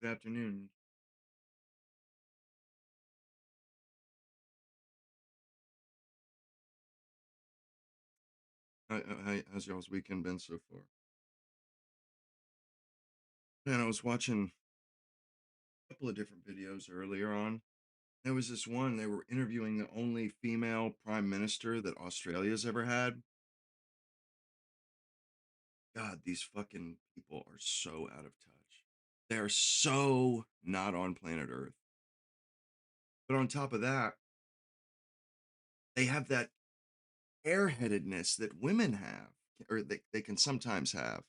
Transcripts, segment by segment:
Good afternoon. How's y'all's weekend been so far? Man, I was watching a couple of different videos earlier on. There was this one, they were interviewing the only female prime minister that Australia's ever had. God, these fucking people are so out of touch. They are so not on planet Earth. But on top of that, they have that airheadedness that women have, or they can sometimes have.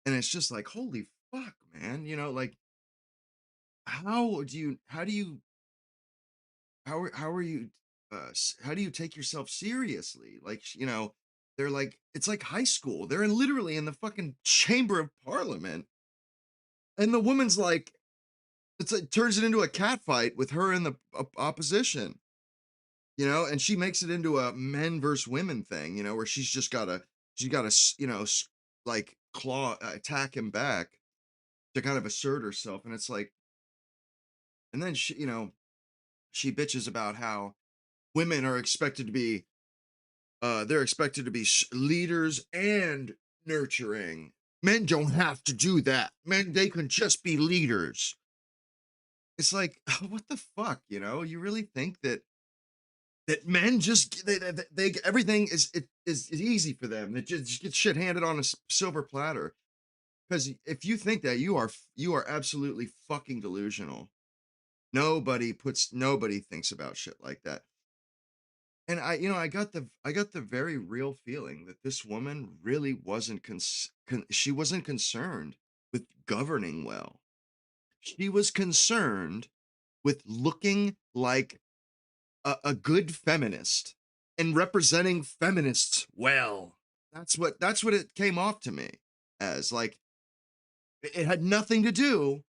And it's just like, holy fuck, man. Like, how do you how are you how do you take yourself seriously? Like, they're like, it's like high school. They're literally in the fucking chamber of parliament, and the woman's like, it's like turns it into a cat fight with her and the opposition, and she makes it into a men versus women thing, where she's got to like claw attack him back to kind of assert herself. And it's like, and then she bitches about how women are expected to be they're expected to be leaders and nurturing. Men don't have to do that. Men, they can just be leaders. It's like, what the fuck, You really think that men just they everything is easy for them. That just get shit handed on a silver platter. Because if you think that, you are absolutely fucking delusional. Nobody thinks about shit like that. And I got the very real feeling that this woman really wasn't she wasn't concerned with governing well. She was concerned with looking like a good feminist and representing feminists well. That's what it came off to me as. Like, it had nothing to do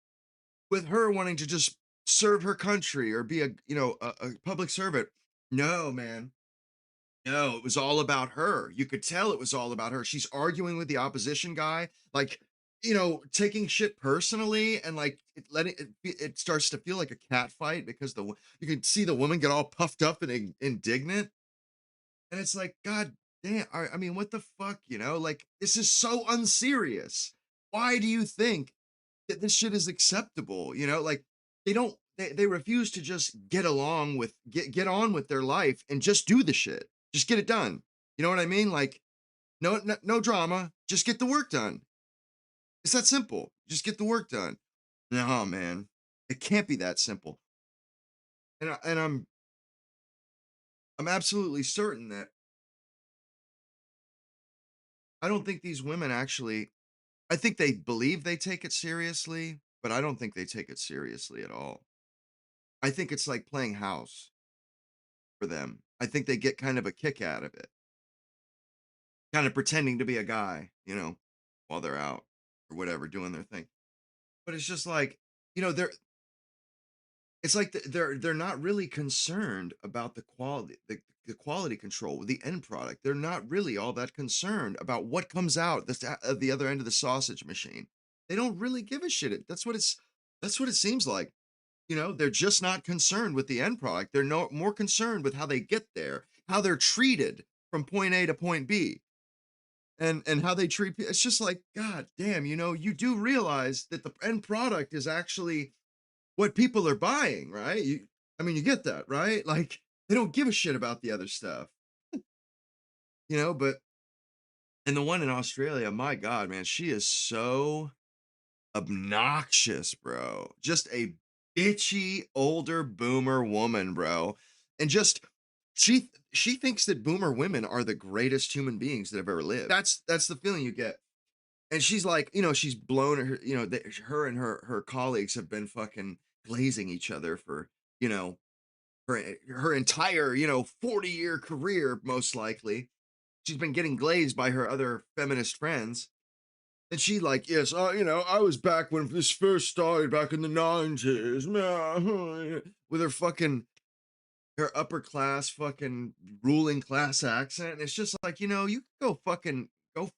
with her wanting to just serve her country or be a public servant. No, man. No, it was all about her. You could tell it was all about her. She's arguing with the opposition guy, like, taking shit personally, and like it starts to feel like a cat fight because you can see the woman get all puffed up and indignant, and it's like, God damn. I mean, what the fuck, Like, this is so unserious. Why do you think that this shit is acceptable? Like, they refuse to just get on with their life and just do the shit. Just get it done. You know what I mean? Like, no drama, just get the work done. It's that simple. Just get the work done. No, man. It can't be that simple. And I'm absolutely certain that I don't think these women actually, I think they believe they take it seriously, but I don't think they take it seriously at all. I think it's like playing house for them. I think they get kind of a kick out of it, kind of pretending to be a guy, while they're out or whatever doing their thing. But it's just like, they're it's like they're not really concerned about the quality control with the end product. They're not really all that concerned about what comes out at the other end of the sausage machine. They don't really give a shit. That's what it seems like. They're just not concerned with the end product. They're no more concerned with how they get there, how they're treated from point A to point B, and how they treat people. It's just like, God damn, you do realize that the end product is actually what people are buying, right? I mean, you get that, right? Like, they don't give a shit about the other stuff, but and the one in Australia, my God, man, she is so obnoxious, bro. Just a bitchy older boomer woman, bro. And just she thinks that boomer women are the greatest human beings that have ever lived. That's the feeling you get. And she's like, she's blown her, her and her colleagues have been fucking glazing each other for, you know, her entire, 40-year career, most likely. She's been getting glazed by her other feminist friends. And she like, yes, I was back when this first started back in the 90s. With her upper class fucking ruling class accent. And it's just like, you go fucking go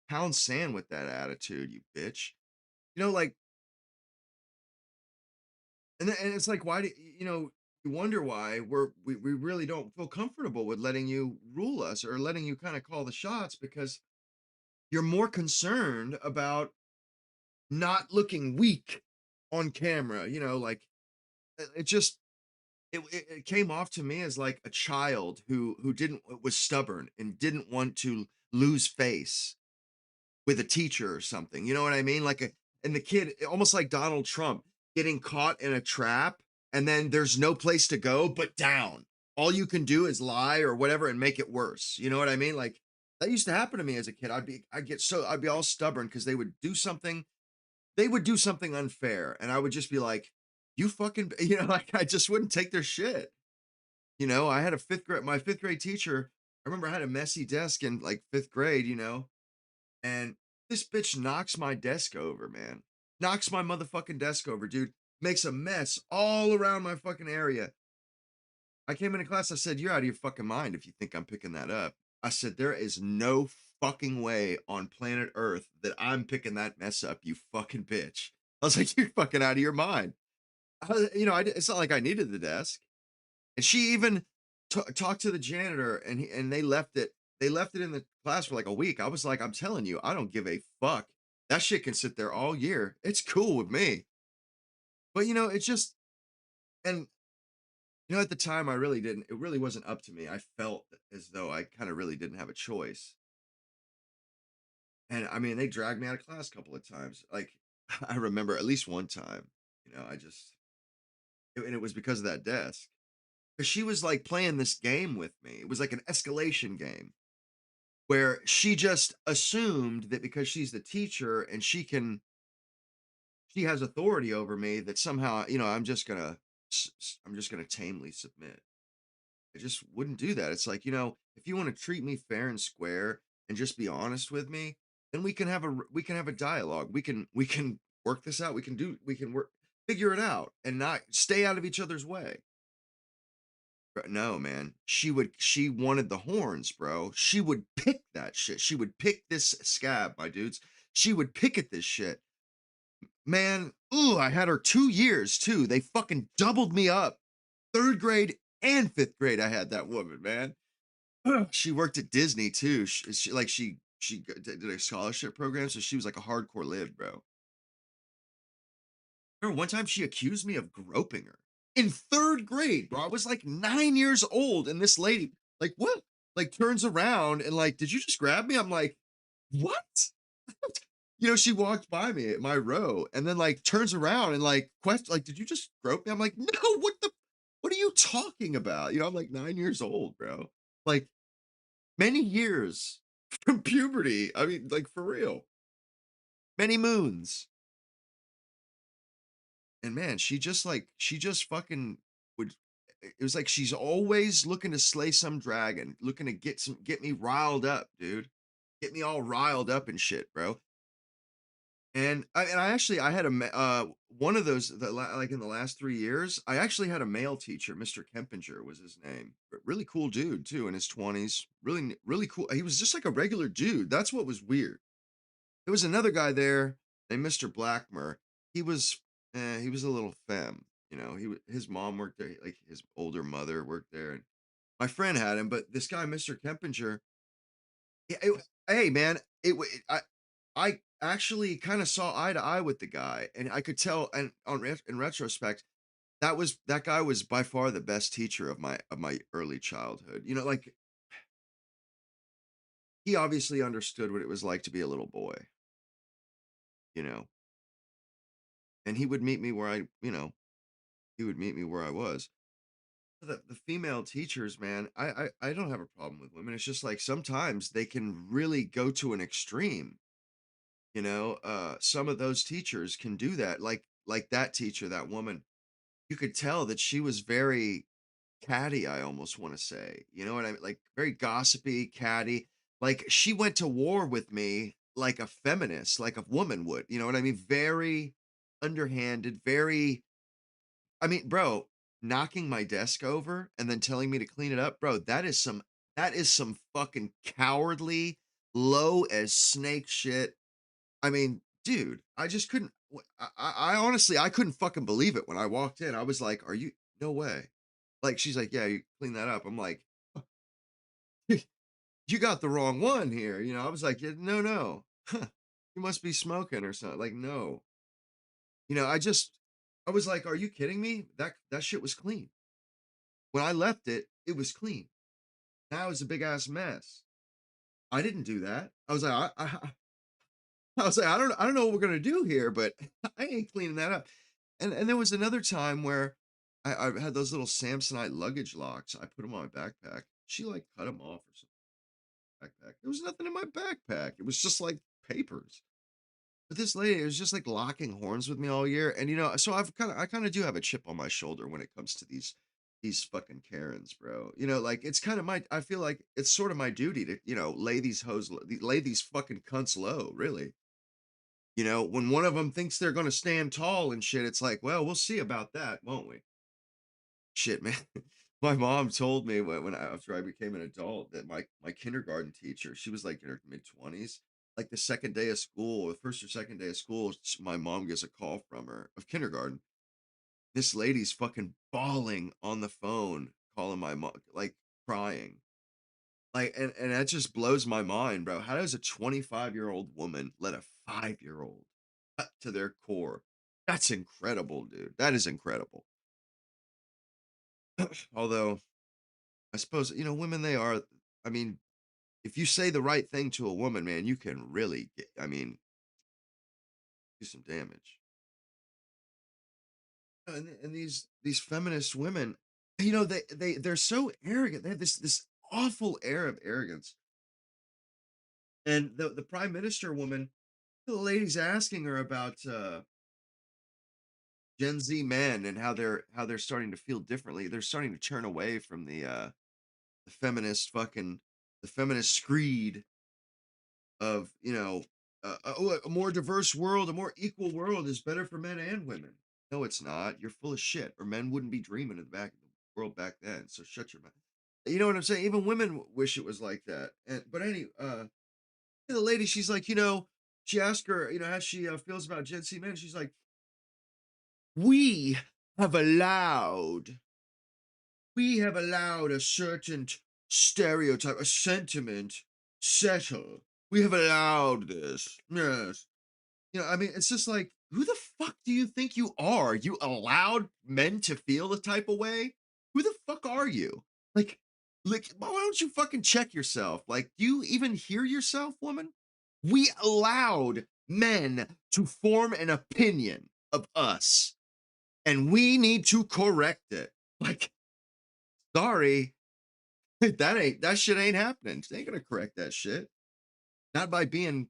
pound sand with that attitude, you bitch. Like, And it's like, why do you know? You wonder why we really don't feel comfortable with letting you rule us or letting you kind of call the shots because you're more concerned about not looking weak on camera. You know, like it just it came off to me as like a child who didn't was stubborn and didn't want to lose face with a teacher or something. You know what I mean? Like a and the kid almost like Donald Trump getting caught in a trap and then there's no place to go but down. All you can do is lie or whatever and make it worse. You know what I mean? Like that used to happen to me as a kid. I'd be all stubborn because they would do something unfair and I would just be like, you fucking you know, like I just wouldn't take their shit. You know, I had a my fifth grade teacher. I remember I had a messy desk in like fifth grade, you know, and this bitch knocks my desk over, man. Knocks my motherfucking desk over, dude. Makes a mess all around my fucking area. I came into class, I said, "You're out of your fucking mind if you think I'm picking that up." I said, "There is no fucking way on planet Earth that I'm picking that mess up, you fucking bitch." I was like, "You're fucking out of your mind." It's not like I needed the desk. And she even talked to the janitor and they left it in the class for like a week. I was like, I'm telling you, I don't give a fuck. That shit can sit there all year. It's cool with me. But it's just and at the time I really didn't it really wasn't up to me. I felt as though I kind of really didn't have a choice. And I mean, they dragged me out of class a couple of times. Like I remember at least one time, I just and it was because of that desk. Because she was like playing this game with me. It was like an escalation game where she just assumed that because she's the teacher and she has authority over me that somehow I'm just gonna tamely submit. I just wouldn't do that. It's like, if you want to treat me fair and square and just be honest with me, then we can have a dialogue. We can work this out. We can work figure it out and not stay out of each other's way. But no, man. She wanted the horns, bro. She would pick that shit. She would pick this scab, my dudes. She would pick at this shit. Man, ooh, I had her 2 years too. They fucking doubled me up. Third grade and fifth grade, I had that woman, man. She worked at Disney too. Did a scholarship program, so she was like a hardcore lib, bro. Remember one time she accused me of groping her in third grade, bro. I was like 9 years old, and this lady, like, what? Like, turns around and like, did you just grab me? I'm like, what? She walked by me at my row, and then like turns around and like like, did you just grope me? I'm like, no. What are you talking about? I'm like 9 years old, bro. Like many years from puberty. I mean, like for real, many moons. And man, she just fucking would it was like she's always looking to slay some dragon, looking to get me riled up, dude. Get me all riled up and shit, bro. And I actually I had one of those like in the last 3 years, I actually had a male teacher, Mr. Kempinger was his name. Really cool dude too, in his 20s. Really cool. He was just like a regular dude. That's what was weird. There was another guy there named Mr. Blackmer. He was a little femme. His mom worked there, like his older mother worked there, and my friend had him. But this guy, Mr. Kempinger, hey man, I actually kind of saw eye to eye with the guy, and I could tell. And in retrospect, that guy was by far the best teacher of my early childhood. Like he obviously understood what it was like to be a little boy. You know, and he would meet me where he would meet me where I was. The female teachers, man, I don't have a problem with women. It's just like sometimes they can really go to an extreme. Some of those teachers can do that. Like that teacher, that woman, you could tell that she was very catty, I almost want to say. You know what I mean? Like very gossipy, catty. Like she went to war with me like a feminist, like a woman would. You know what I mean? Very underhanded, very I mean, bro, knocking my desk over and then telling me to clean it up, bro, that is some fucking cowardly, low as snake shit. I mean, dude, I just couldn't. I honestly, I couldn't fucking believe it when I walked in. I was like, "Are you no way." Like, she's like, "Yeah, you clean that up." I'm like, "You got the wrong one here." I was like, "Yeah, no, no. You must be smoking or something." Like, no. I was like, "Are you kidding me? That shit was clean. When I left it, it was clean. Now it's a big ass mess. I didn't do that." I was like, I was like, I don't know what we're gonna do here, but I ain't cleaning that up." And there was another time where I had those little Samsonite luggage locks. I put them on my backpack. She like cut them off or something. Backpack. There was nothing in my backpack. It was just like papers. But this lady was just like locking horns with me all year. And so I kind of do have a chip on my shoulder when it comes to these fucking Karens, bro. Like it's kind of I feel like it's sort of my duty to, lay these lay these fucking cunts low, really. When one of them thinks they're gonna stand tall and shit, it's like, well, we'll see about that, won't we? Shit, man. My mom told me after I became an adult that my kindergarten teacher, she was like in her mid-20s, like the second day of school, the first or second day of school, my mom gets a call from her of kindergarten. This lady's fucking bawling on the phone, calling my mom, like crying. Like, and that just blows my mind, bro. How does a 25-year-old woman let a 5-year-old cut to their core? That's incredible, dude. That is incredible. Although I suppose, women, they are, I mean, if you say the right thing to a woman, man, you can really do some damage. And these feminist women, they're so arrogant. They have this awful air of arrogance. And the prime minister woman, the lady's asking her about Gen Z men and how they're starting to feel differently. They're starting to turn away from the feminist fucking the feminist screed of a more diverse world, a more equal world is better for men and women. No, it's not. You're full of shit, or men wouldn't be dreaming of the back of the world back then. So shut your mouth. You know what I'm saying? Even women wish it was like that. And but anyway, the lady, she's like, she asked her, how she feels about Gen Z men. She's like, we have allowed we have allowed a certain stereotype, a sentiment settle. We have allowed this. Yes. I mean, it's just like, who the fuck do you think you are? You allowed men to feel the type of way? Who the fuck are you? Like, why don't you fucking check yourself? Like, do you even hear yourself, woman? We allowed men to form an opinion of us, and we need to correct it. Like, sorry, that shit ain't happening. They ain't gonna correct that shit. Not by being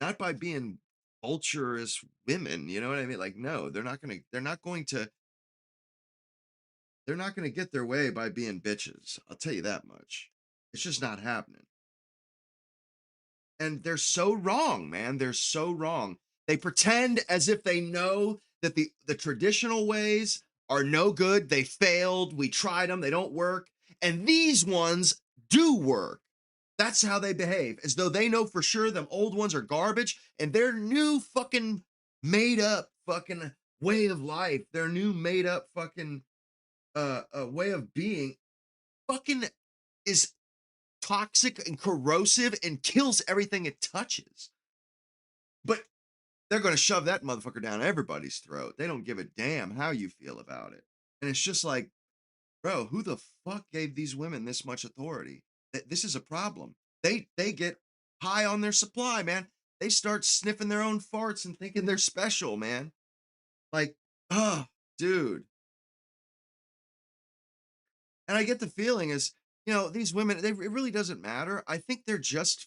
not by being vulturous women, you know what I mean? Like, no, they're not gonna get their way by being bitches. I'll tell you that much. It's just not happening. And they're so wrong, man. They're so wrong. They pretend as if they know that the traditional ways are no good. They failed. We tried them. They don't work. And these ones do work. That's how they behave, as though they know for sure them old ones are garbage and their new fucking made up fucking way of life, their new made up fucking way of being fucking is toxic and corrosive and kills everything it touches. But they're going to shove that motherfucker down everybody's throat. They don't give a damn how you feel about it. And it's just like, bro, who the fuck gave these women this much authority? This is a problem. They get high on their supply, man. They start sniffing their own farts and thinking they're special, man. Like, oh, dude. And I get the feeling is, these women, it really doesn't matter. I think they're just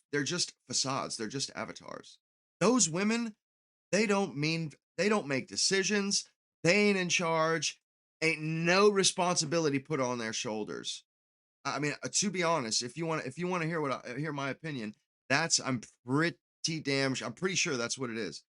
facades. They're just avatars. Those women, they don't make decisions. They ain't in charge. Ain't no responsibility put on their shoulders. I mean, to be honest, if you want to hear my opinion, I'm pretty I'm pretty sure that's what it is.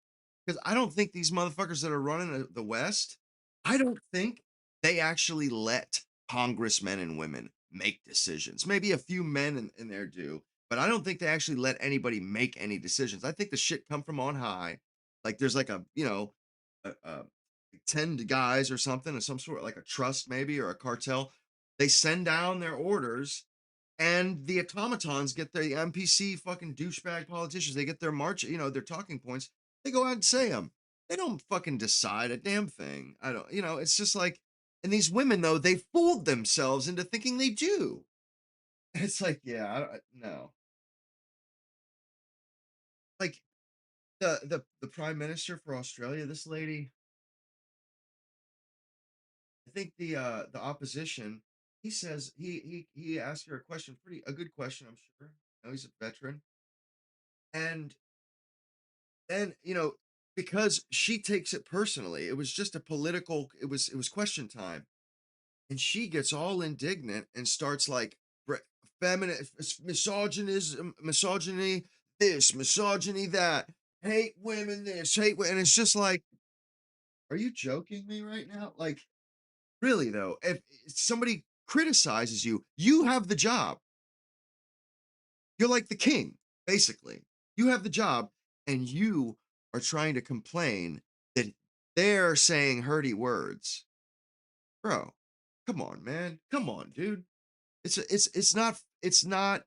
Because I don't think these motherfuckers that are running the West, I don't think they actually let congressmen and women make decisions. Maybe a few men in there do, but I don't think they actually let anybody make any decisions. I think the shit come from on high. Like there's like a uh, 10 guys or something, or some sort like a trust maybe or a cartel. They send down their orders, and the automatons get the NPC fucking douchebag politicians. They get their march, their talking points. They go out and say them. They don't fucking decide a damn thing. I don't, it's just like, and these women though, they fooled themselves into thinking they do. It's like, yeah, no. Like the prime minister for Australia, this lady, I think the opposition, he says he asked her a question, pretty a good question, I'm sure. He's a veteran. And then, because she takes it personally, it was just a political, it was question time. And she gets all indignant and starts like feminine misogynism, misogyny, this, misogyny, that, hate women, this, and it's just like, are you joking me right now? Like, really though, if somebody criticizes you, you have the job. You're like the king, basically. You have the job, and you are trying to complain that they're saying hurty words. Bro, come on, man. Come on, dude. It's not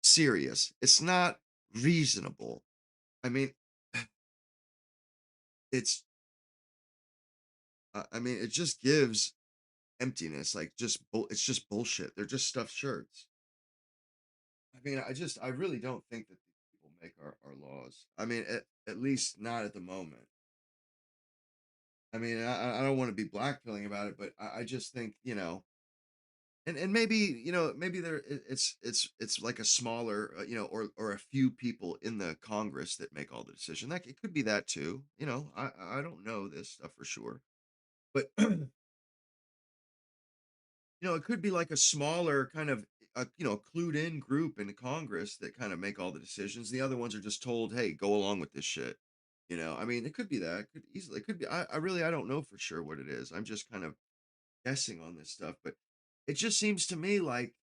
serious. It's not reasonable. I mean, it's I mean, it just gives emptiness, like it's just bullshit. They're just stuffed shirts. I mean, I really don't think that these people make our laws. I mean, at least not at the moment. I mean, I don't want to be blackpilling about it, but I just think, and maybe, maybe it's like a smaller, or a few people in the Congress that make all the decision. That it could be that too. I don't know this stuff for sure, but it could be like a smaller kind of clued in group in Congress that kind of make all the decisions. The other ones are just told, "Hey, go along with this shit." I mean, it could be that. It could easily. It could be. I really I don't know for sure what it is. I'm just kind of guessing on this stuff, but it just seems to me like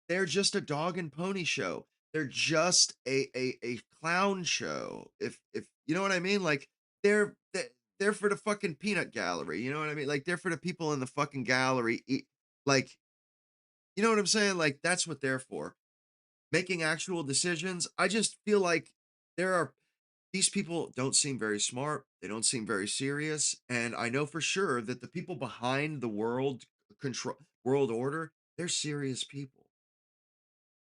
they're just a dog and pony show. They're just a clown show. If you know what I mean, like they're for the fucking peanut gallery. You know what I mean? Like they're for the people in the fucking gallery. Like, you know what I'm saying? Like that's what they're for. Making actual decisions. I just feel like there are these people don't seem very smart. They don't seem very serious, and I know for sure that the people behind the world order, they're serious people.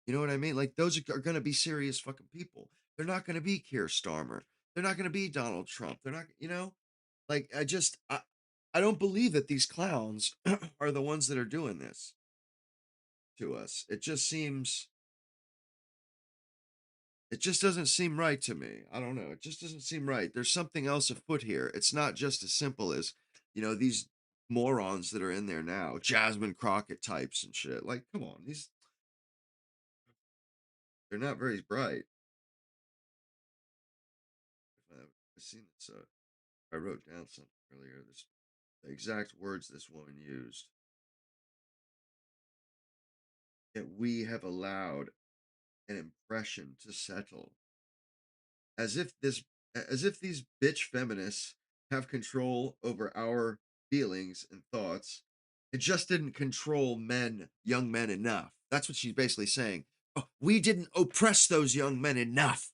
You know what I mean? Like those are going to be serious fucking people. They're not going to be Keir Starmer. They're not going to be Donald Trump. They're not, like I don't believe that these clowns are the ones that are doing this to us. It just doesn't seem right to me. I don't know. It just doesn't seem right. There's something else afoot here. It's not just as simple as, these morons that are in there now, Jasmine Crockett types and shit. Like, come on, they're not very bright. I've seen this. I wrote down something earlier. The exact words this woman used, that we have allowed an impression to settle, as if this, as if these bitch feminists have control over our feelings and thoughts. It just didn't control young men enough. That's what she's basically saying. Oh, we didn't oppress those young men enough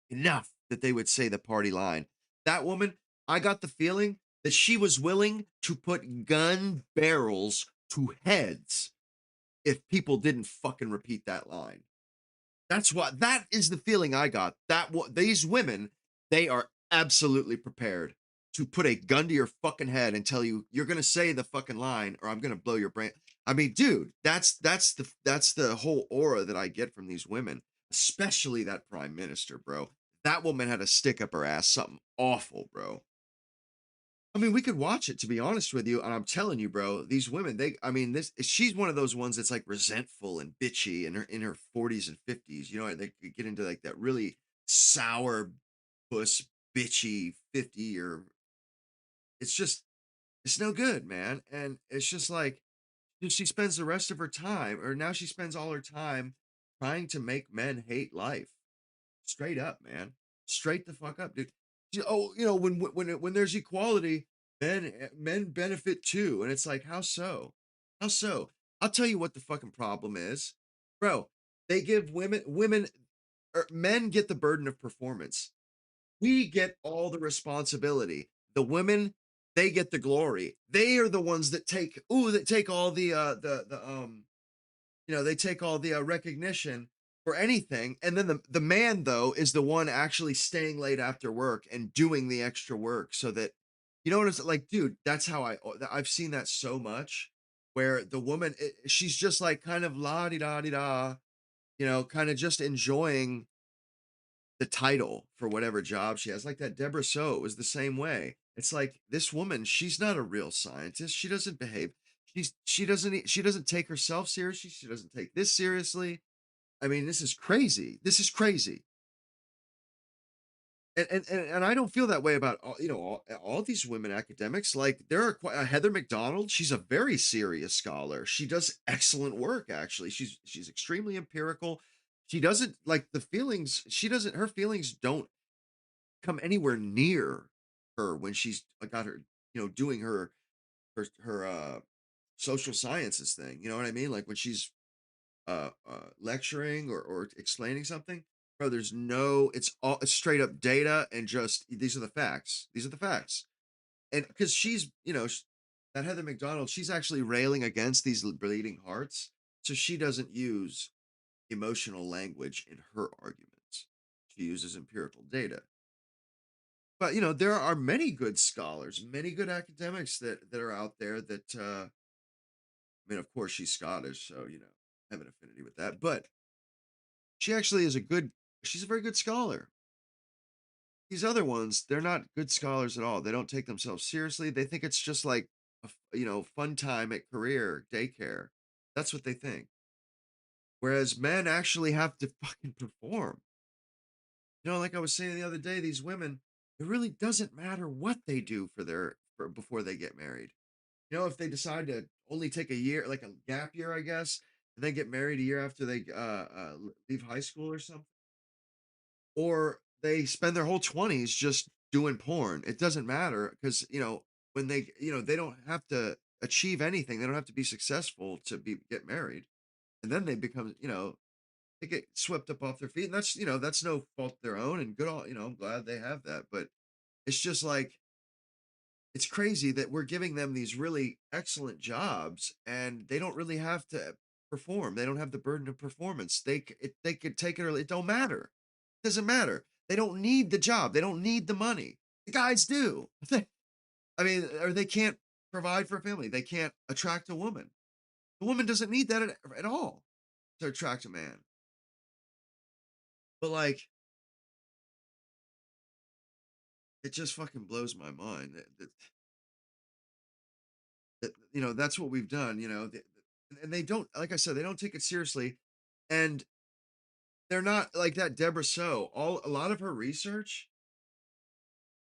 that they would say the party line. That woman, I got the feeling that she was willing to put gun barrels to heads if people didn't fucking repeat that line. That is the feeling I got. These women, they are absolutely prepared to put a gun to your fucking head and tell you you're gonna say the fucking line or I'm gonna blow your brain. I mean, dude, that's the whole aura that I get from these women, especially that prime minister, bro. That woman had a stick up her ass, something awful, bro. I mean, we could watch it to be honest with you, and I'm telling you, bro, these women, I mean, this she's one of those ones that's like resentful and bitchy in her 40s and 50s. They could get into like that really sour puss bitchy 50 or it's just it's no good, man. And it's just like she spends the rest of her time, or now she spends all her time trying to make men hate life. Straight up, man. Straight the fuck up, dude. oh, when there's equality, men benefit too, and it's like, how so? How so? I'll tell you what the fucking problem is, bro. They give women or men get the burden of performance. We get all the responsibility. The women, they get the glory. They are the ones that take all they take all the recognition for anything. And then the man, though, is the one actually staying late after work and doing the extra work so that, you know what it's like, dude, that's how I've seen that so much where the woman, she's just like kind of la di da di da, kind of just enjoying the title for whatever job she has. Like that Deborah So was the same way. It's like this woman, she's not a real scientist. She doesn't behave. She doesn't take herself seriously. She doesn't take this seriously. I mean, this is crazy. This is crazy. And I don't feel that way about all these women academics. Like there are quite, Heather McDonald. She's a very serious scholar. She does excellent work. Actually, she's extremely empirical. She doesn't like the feelings. She doesn't. Her feelings don't come anywhere near her when she's got her, doing her social sciences thing. You know what I mean? Like when she's lecturing or explaining something, bro. There's no. It's straight up data and just these are the facts. These are the facts. And because she's, that Heather McDonald, she's actually railing against these bleeding hearts, so she doesn't use emotional language in her arguments. She uses empirical data. But there are many good scholars, many good academics that are out there that I mean, of course she's Scottish, so I have an affinity with that. But she actually is she's a very good scholar. These other ones, they're not good scholars at all. They don't take themselves seriously. They think it's just like fun time at career daycare. That's what they think. Whereas men actually have to fucking perform. Like I was saying the other day, these women, it really doesn't matter what they do before they get married. If they decide to only take a year, like a gap year, I guess, and then get married a year after they leave high school or something, or they spend their whole 20s just doing porn, it doesn't matter because when they don't have to achieve anything, they don't have to be successful to get married, and then they become they get swept up off their feet, and that's no fault of their own, and good all I'm glad they have that, but it's just like it's crazy that we're giving them these really excellent jobs and they don't really have to perform. They don't have the burden of performance. They could take it or it don't matter. It doesn't matter. They don't need the job. They don't need the money. The guys do. I mean, or they can't provide for a family. They can't attract a woman. The woman doesn't need that at all to attract a man. But like, it just fucking blows my mind that that's what we've done. And they don't, like I said, they don't take it seriously, and they're not like that Deborah So. A lot of her research,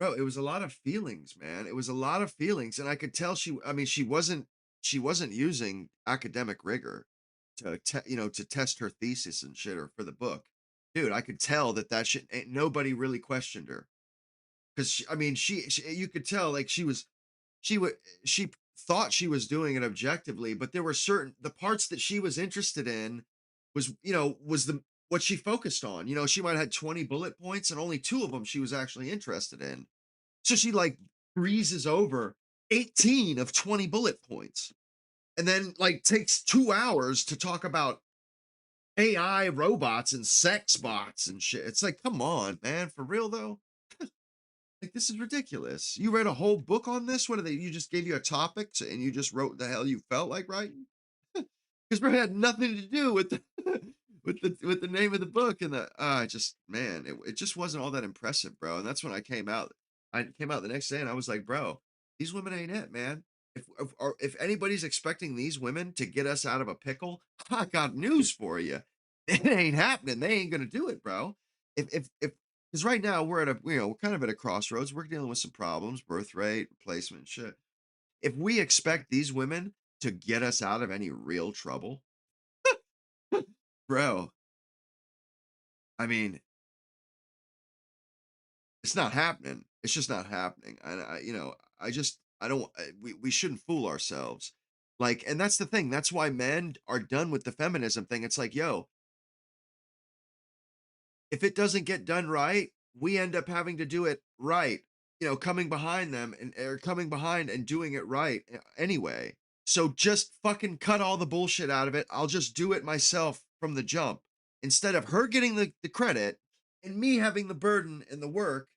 bro, it was a lot of feelings, man. It was a lot of feelings, and I could tell I mean, she wasn't using academic rigor to test her thesis and shit or for the book. Dude, I could tell that shit ain't nobody really questioned her because I mean, you could tell like she would she thought she was doing it objectively, but there were certain the parts that she was interested in was the what she focused on. She might have had 20 bullet points and only two of them she was actually interested in. So she like breezes over 18 of 20 bullet points and then like takes 2 hours to talk about AI robots and sex bots and shit. It's like, come on, man, for real though. Like this is ridiculous. You read a whole book on this? What are they? You just gave you a topic and you just wrote the hell you felt like writing? Because it had nothing to do with the with the name of the book and the just man, it just wasn't all that impressive, bro. And that's when I came out. I came out the next day and I was like, bro, these women ain't it, man. If anybody's expecting these women to get us out of a pickle, I got news for you. It ain't happening. They ain't gonna do it, bro. If because right now we're at we're kind of at a crossroads. We're dealing with some problems, birth rate, replacement, shit. If we expect these women to get us out of any real trouble, bro, I mean, It's not happening. It's just not happening. And I just I don't we shouldn't fool ourselves. Like, and that's the thing. That's why men are done with the feminism thing. It's like, yo, if it doesn't get done right, we end up having to do it right. Coming behind them and or coming behind and doing it right anyway. So just fucking cut all the bullshit out of it. I'll just do it myself from the jump instead of her getting the credit and me having the burden and the work.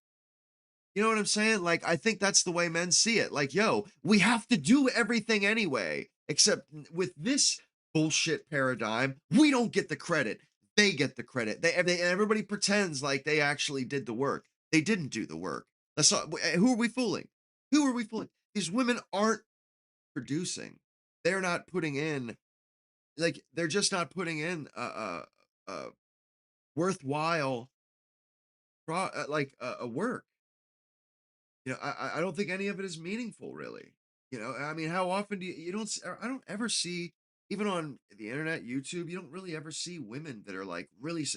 You know what I'm saying? Like, I think that's the way men see it. Like, yo, we have to do everything anyway, except with this bullshit paradigm, we don't get the credit. They get the credit. Everybody pretends like they actually did the work. They didn't do the work. That's not, who are we fooling? Who are we fooling? These women aren't producing. They're not putting in, like, they're just not putting in a worthwhile, a work. I don't think any of it is meaningful, really. I mean, how often do you don't I don't ever see, even on the internet, YouTube, you don't really ever see women that are like really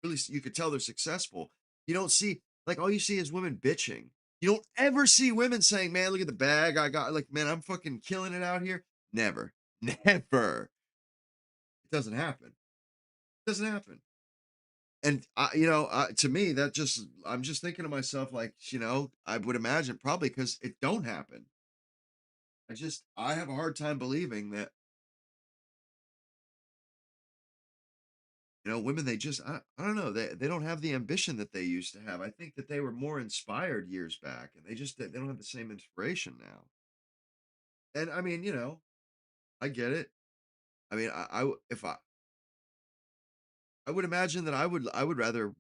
really you could tell they're successful. You don't see, like, all you see is women bitching. You don't ever see women saying, "Man, look at the bag I got. Like, man, I'm fucking killing it out here." Never. Never. It doesn't happen. It doesn't happen. And to me, that just I'm just thinking to myself, like, I would imagine probably because it don't happen. I have a hard time believing that, women, they just I don't know, they don't have the ambition that they used to have. I think that they were more inspired years back, and they don't have the same inspiration now. And I mean, I get it. I mean, if I would imagine that I would rather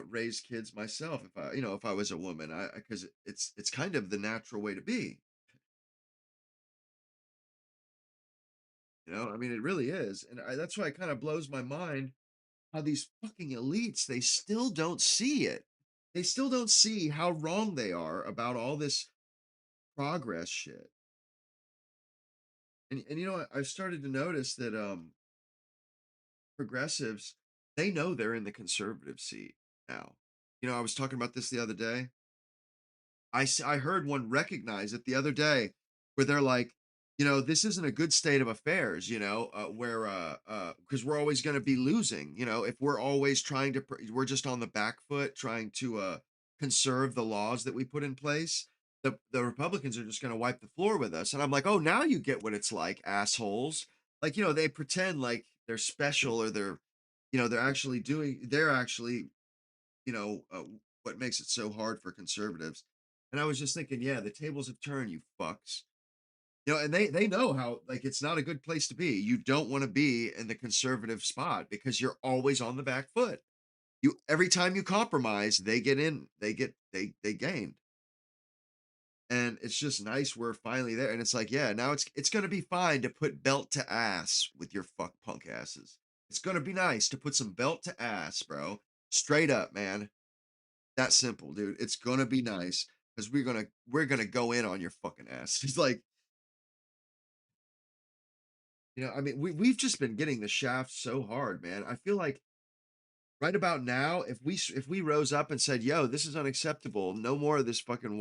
raise kids myself if I was a woman. I Because it's kind of the natural way to be. I mean, it really is, and that's why it kind of blows my mind how these fucking elites, they still don't see it. They still don't see how wrong they are about all this progress shit. And I've started to notice that progressives, they know they're in the conservative seat now. I was talking about this the other day. I heard one recognize it the other day, where they're like, this isn't a good state of affairs, where because we're always going to be losing, if we're always trying to we're just on the back foot trying to conserve the laws that we put in place. The Republicans are just going to wipe the floor with us. And I'm like, "Oh, now you get what it's like, assholes." Like, they pretend like they're special, or they're actually, what makes it so hard for conservatives. And I was just thinking, yeah, the tables have turned, you fucks. And they know how, like, it's not a good place to be. You don't want to be in the conservative spot because you're always on the back foot. Every time you compromise, they get in, they gain. And it's just nice we're finally there. And it's like, yeah, now it's gonna be fine to put belt to ass with your fuck punk asses. It's gonna be nice to put some belt to ass, bro. Straight up, man. That simple, dude. It's gonna be nice because we're gonna go in on your fucking ass. It's like, I mean, we've just been getting the shaft so hard, man. I feel like right about now, if we rose up and said, "Yo, this is unacceptable. No more of this fucking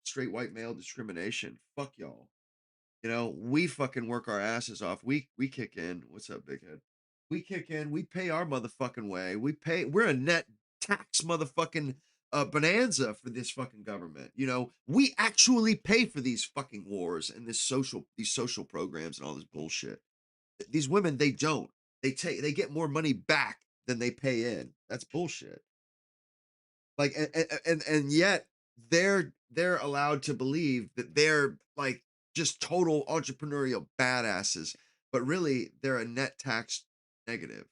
straight white male discrimination. Fuck y'all." We fucking work our asses off. We kick in. What's up, big head? We kick in. We pay our motherfucking way. We're a net tax motherfucking bonanza for this fucking government. We actually pay for these fucking wars and these social programs and all this bullshit. These women, they don't. They get more money back than they pay in. That's bullshit. Like, and yet they're allowed to believe that they're like just total entrepreneurial badasses, but really they're a net tax negative.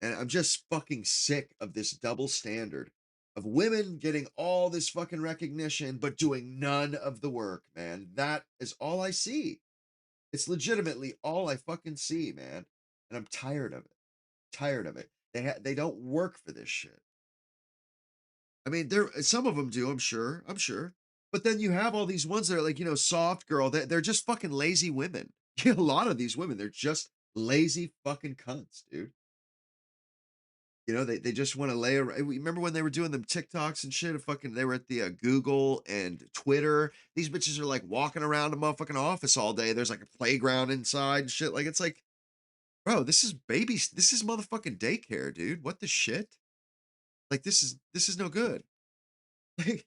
And I'm just fucking sick of this double standard of women getting all this fucking recognition but doing none of the work, man. That is all I see. It's legitimately all I fucking see, man. And I'm tired of it. Tired of it. They don't work for this shit. I mean, some of them do, I'm sure. I'm sure. But then you have all these ones that are like, soft girl. They're just fucking lazy women. A lot of these women, they're just lazy fucking cunts, dude. You know, they just want to lay around. Remember when they were doing them TikToks and shit? Fucking, they were at the Google and Twitter. These bitches are like walking around a motherfucking office all day. There's like a playground inside and shit. Like, it's like, bro, this is baby. This is motherfucking daycare, dude. What the shit? Like, this is no good. Like,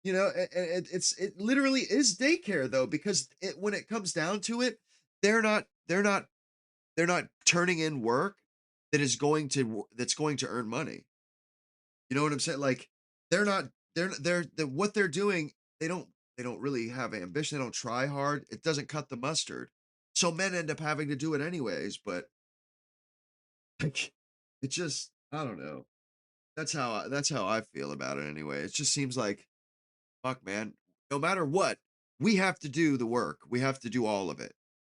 you know, it literally is daycare though, because when it comes down to it, they're not they're not they're not turning in work that's going to earn money. You know what I'm saying? Like, they're not they're what they're doing, they don't they don't really have ambition, they don't try hard. It doesn't cut the mustard. So men end up having to do it anyways, but like, it just, I don't know. That's how I feel about it anyway. It just seems like, fuck, man, no matter what, we have to do the work. We have to do all of it.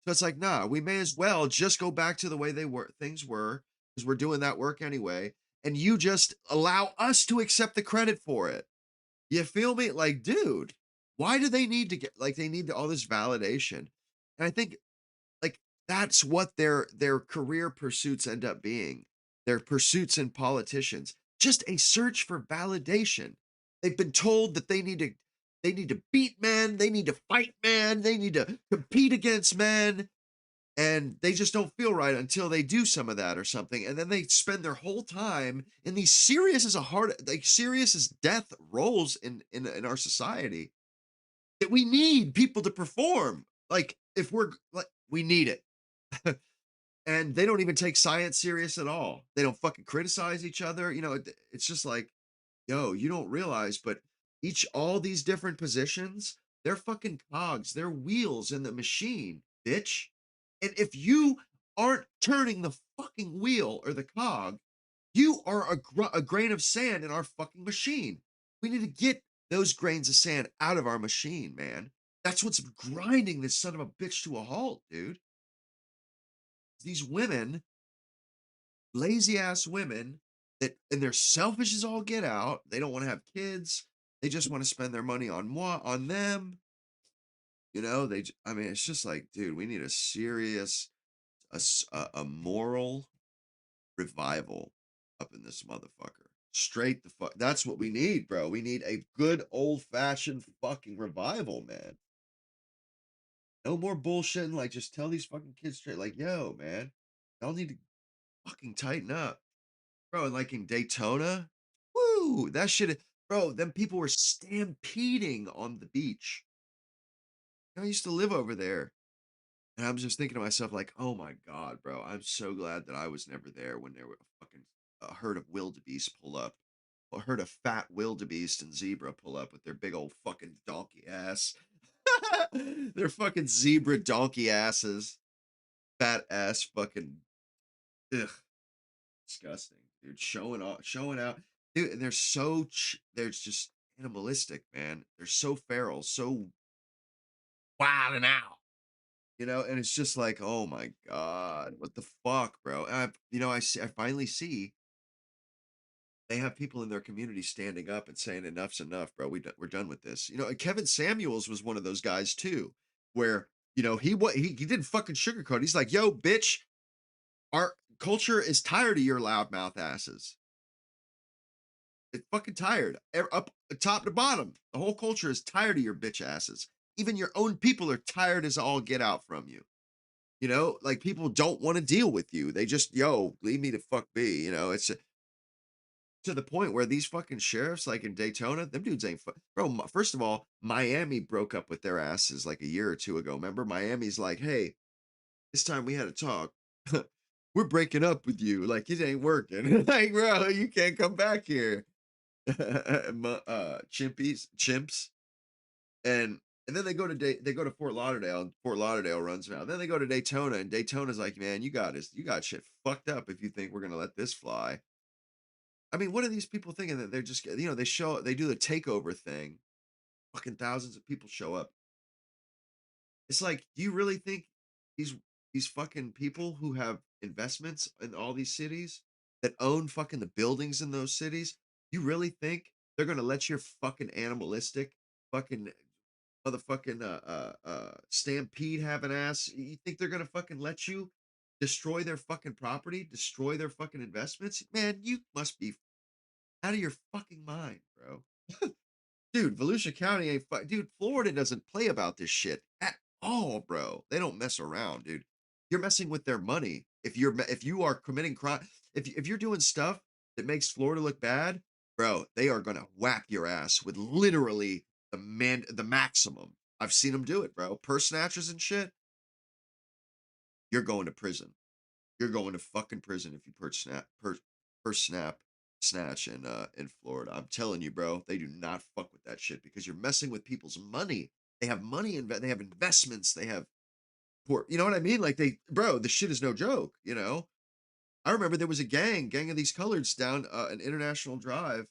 So it's like, nah, we may as well just go back to the way they were things were, because we're doing that work anyway. And you just allow us to accept the credit for it. You feel me? Like, dude, why do they need to get, like, they need all this validation? And I think, like, that's what their career pursuits end up being. Their pursuits in politicians, just a search for validation. They've been told that they need to beat men, they need to fight men, they need to compete against men, and they just don't feel right until they do some of that or something. And then they spend their whole time in these serious as a hard, like, serious as death roles in our society, that we need people to perform. Like, if we're like, we need it. And they don't even take science serious at all. They don't fucking criticize each other. You know, it's just like, yo, you don't realize, but all these different positions, they're fucking cogs, they're wheels in the machine, bitch. And if you aren't turning the fucking wheel or the cog, you are a grain of sand in our fucking machine. We need to get those grains of sand out of our machine, man. That's what's grinding this son of a bitch to a halt, dude. These women, lazy ass women, that, and they're selfish as all get out. They don't want to have kids. They just want to spend their money on what, on them. You know, I mean, it's just like, dude, we need a serious, a moral revival up in this motherfucker. Straight the fuck. That's what we need, bro. We need a good old fashioned fucking revival, man. No more bullshitting. Like, just tell these fucking kids straight, like, yo, man, y'all need to fucking tighten up. Bro, and like in Daytona, woo, that shit, bro, them people were stampeding on the beach. I used to live over there. And I was just thinking to myself, like, oh my God, bro, I'm so glad that I was never there when there were a fucking a herd of wildebeest pull up. A herd of fat wildebeest and zebra pull up with their big old fucking donkey ass. Their fucking zebra donkey asses. Fat ass fucking, ugh, disgusting, dude. Showing out, dude. And they're just animalistic, man. They're so feral, so wild and out, you know. And it's just like, oh my God, what the fuck, bro? You know, I finally see they have people in their community standing up and saying, enough's enough, bro. We're done with this. You know, and Kevin Samuels was one of those guys too, where, you know, he didn't fucking sugarcoat. He's like, yo, bitch, our culture is tired of your loudmouth asses. It's fucking tired. Up top to bottom. The whole culture is tired of your bitch asses. Even your own people are tired as all get out from you. You know, like, people don't want to deal with you. They just, yo, leave me the fuck be. You know, it's to the point where these fucking sheriffs, like in Daytona, them dudes ain't bro. First of all, Miami broke up with their asses like a year or two ago. Remember, Miami's like, hey, this time we had a talk. We're breaking up with you. Like, it ain't working. Like, bro, you can't come back here. Chimps, and then they go to Fort Lauderdale, and Fort Lauderdale runs now. Then they go to Daytona, and Daytona's like, man, you got shit fucked up if you think we're gonna let this fly. I mean, what are these people thinking, that they're just, you know, they do the takeover thing, fucking thousands of people show up. It's like, do you really think these fucking people who have investments in all these cities, that own fucking the buildings in those cities, you really think they're gonna let your fucking animalistic fucking motherfucking stampede have an ass? You think they're gonna fucking let you destroy their fucking property, destroy their fucking investments. Man, you must be out of your fucking mind, bro. Dude, Volusia County ain't dude, Florida doesn't play about this shit at all, bro. They don't mess around, dude. You're messing with their money. If you are committing crime, if you're doing stuff that makes Florida look bad, bro, they are gonna whack your ass with literally the maximum. I've seen them do it, bro. Purse snatchers and shit. You're going to prison. You're going to fucking prison if you purse snatch in Florida. I'm telling you, bro, they do not fuck with that shit because you're messing with people's money. They have money they have investments, they have you know what I mean? Like bro, the shit is no joke, you know? I remember there was a gang of these coloreds down an international drive,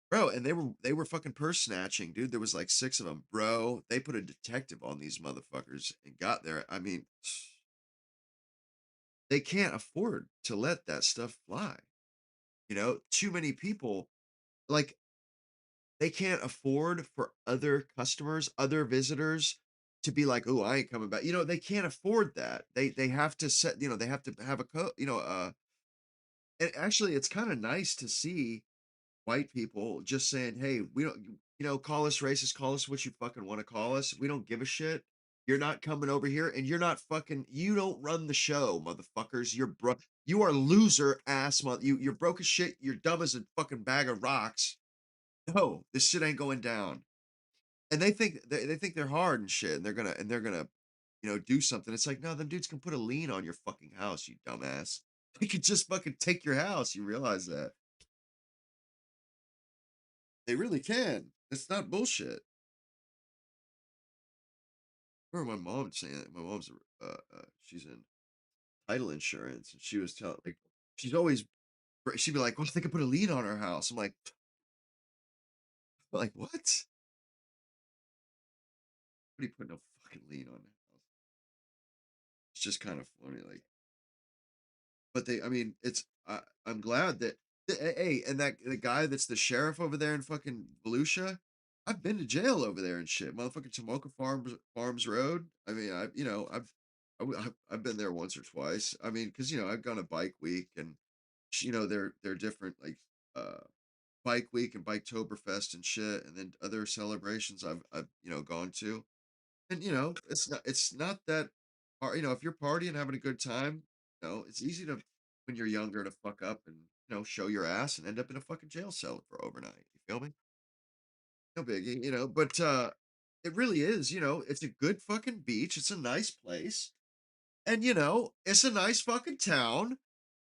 bro, and they were fucking purse snatching, dude. There was like 6 of them, bro. They put a detective on these motherfuckers and got there. I mean, they can't afford to let that stuff fly. You know, too many people, like, they can't afford for other customers, other visitors to be like, "Oh, I ain't coming back." You know, they can't afford that. They have to set, they have to have a and actually it's kind of nice to see white people just saying, "Hey, we don't, call us racist, call us what you fucking want to call us. We don't give a shit. You're not coming over here, and you're not fucking. You don't run the show, motherfuckers. You're broke. You are loser ass mother. You're broke as shit. You're dumb as a fucking bag of rocks. No, this shit ain't going down." And they think they're hard and shit, and they're gonna do something. It's like, no, them dudes can put a lien on your fucking house, you dumbass. They could just fucking take your house. You realize that they really can. It's not bullshit. I remember my mom saying that. My mom's she's in title insurance, and she was telling like she's always she'd be like, "Well, they could put a lien on our house." I'm like, what? What are you putting a fucking lien on the house? It's just kind of funny, like. But I mean, I'm glad that, hey, and that the guy that's the sheriff over there in fucking Volusia, I've been to jail over there and shit, motherfucking Tomoka Farms Road. I mean, I've been there once or twice. I mean, because I've gone to Bike Week and they're different like uh Bike Week and Biketoberfest and shit, and then other celebrations I've gone to. And it's not that hard. If you're partying, having a good time, it's easy to when you're younger to fuck up and show your ass and end up in a fucking jail cell for overnight. You feel me? No biggie, but it really is, it's a good fucking beach. It's a nice place. And it's a nice fucking town.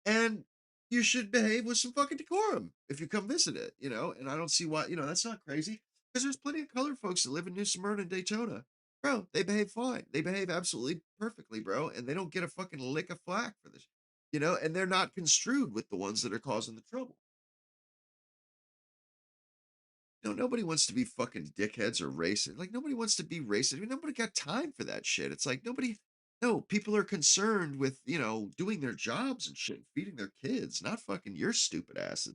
And you should behave with some fucking decorum if you come visit it, and I don't see why, that's not crazy. Because there's plenty of colored folks that live in New Smyrna and Daytona. Bro, they behave fine. They behave absolutely perfectly, bro. And they don't get a fucking lick of flack for this. And they're not construed with the ones that are causing the trouble. Nobody wants to be fucking dickheads or racist. Like nobody wants to be racist. I mean, nobody got time for that shit. It's like nobody. No, people are concerned with doing their jobs and shit, feeding their kids, not fucking your stupid asses.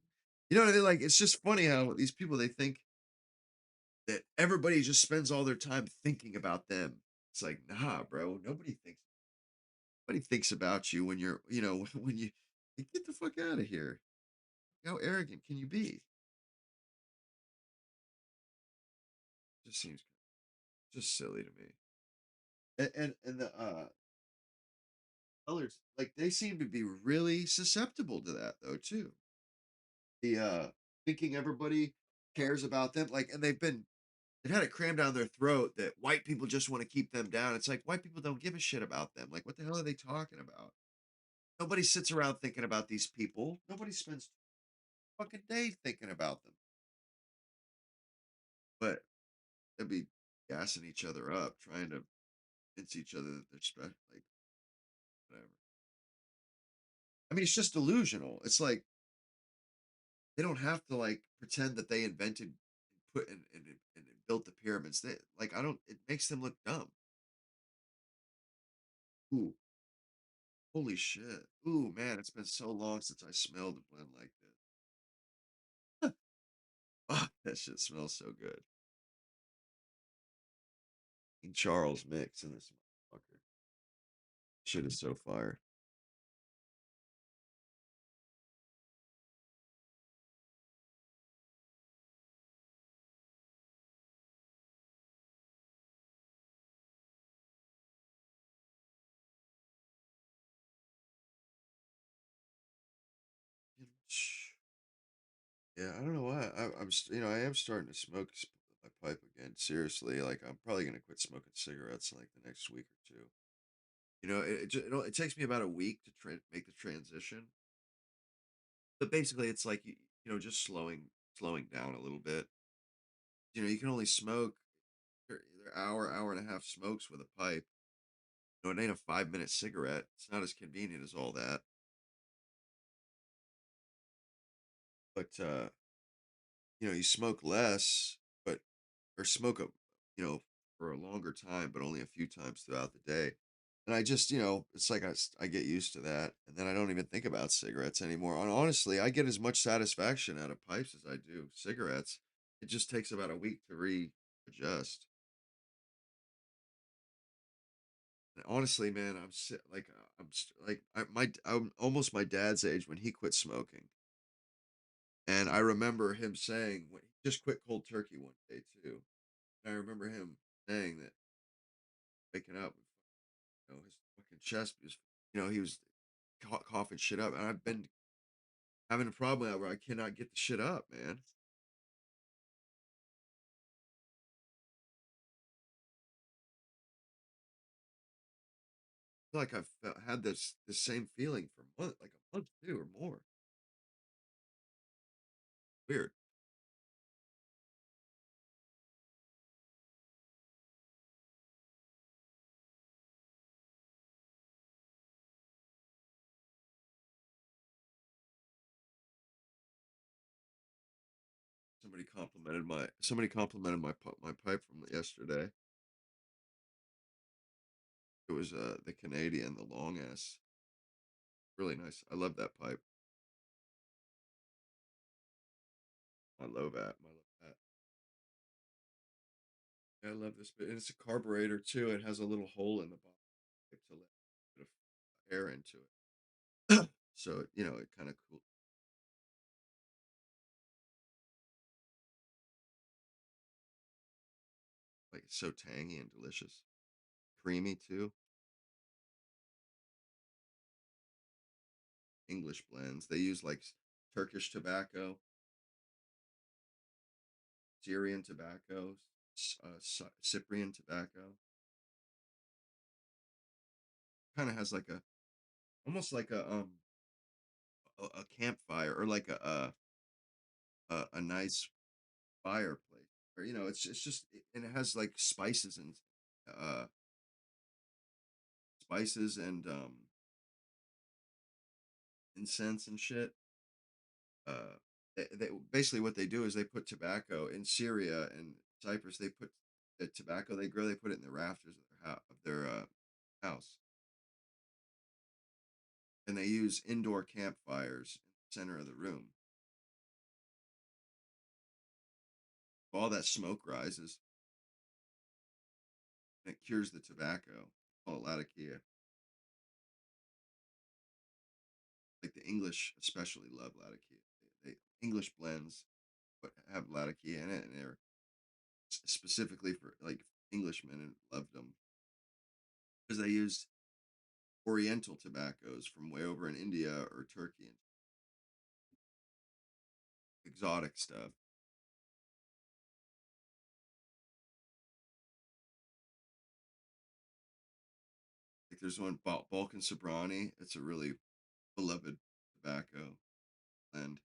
You know what I mean? Like it's just funny how these people they think that everybody just spends all their time thinking about them. It's like nah, bro. Nobody thinks about you when you're when you get the fuck out of here. How arrogant can you be? Just seems just silly to me. And the colors like they seem to be really susceptible to that though too. The thinking everybody cares about them like and they've had it crammed down their throat that white people just want to keep them down. It's like white people don't give a shit about them. Like what the hell are they talking about? Nobody sits around thinking about these people. Nobody spends fucking day thinking about them. But they'll be gassing each other up, trying to convince each other that they're special. Like whatever. I mean, it's just delusional. It's like they don't have to like pretend that they invented and put and built the pyramids. They like I don't. It makes them look dumb. Ooh, holy shit. Ooh, man, it's been so long since I smelled a blend like this. Oh, that shit smells so good. King Charles mix in this motherfucker. Shit is so fire. Yeah, I don't know why. I am starting to smoke my pipe again. Seriously, like I'm probably gonna quit smoking cigarettes in like the next week or two. It takes me about a week to make the transition, but basically, it's like just slowing down a little bit. You can only smoke either hour and a half smokes with a pipe. It ain't a 5 minute cigarette. It's not as convenient as all that. But you smoke less, but or smoke for a longer time, but only a few times throughout the day. And I just, it's like I get used to that, and then I don't even think about cigarettes anymore. And honestly, I get as much satisfaction out of pipes as I do cigarettes. It just takes about a week to readjust. And honestly, man, I'm almost my dad's age when he quit smoking, and I remember him saying when he just quit cold turkey one day too. And I remember him saying that waking up, his fucking chest was, he was coughing shit up, and I've been having a problem where I cannot get the shit up, man. I feel like had this same feeling for like a month too or more. Weird. Somebody complimented my pipe from yesterday. It was the Canadian, the long ass, really nice. I love that pipe. I love that. I love that. Yeah, I love this bit. And it's a carburetor too. It has a little hole in the bottom to let a bit of air into it. So it kind of cool. Like it's so tangy and delicious, creamy too. English blends. They use like Turkish tobacco, Syrian tobacco, Cyprian tobacco. Kind of has like a almost like a campfire or like a nice fireplace. Or and it has like uh spices and incense and shit. They basically what they do is they put tobacco in Syria and Cyprus. They put the tobacco they grow. They put it in the rafters of their house, and they use indoor campfires in the center of the room. All that smoke rises, and it cures the tobacco. Called latakia. Like the English especially love latakia. English blends but have latakia in it, and they're specifically for like Englishmen and loved them because they used Oriental tobaccos from way over in India or Turkey and exotic stuff. Like there's one Balkan Sobrani. It's a really beloved tobacco blend.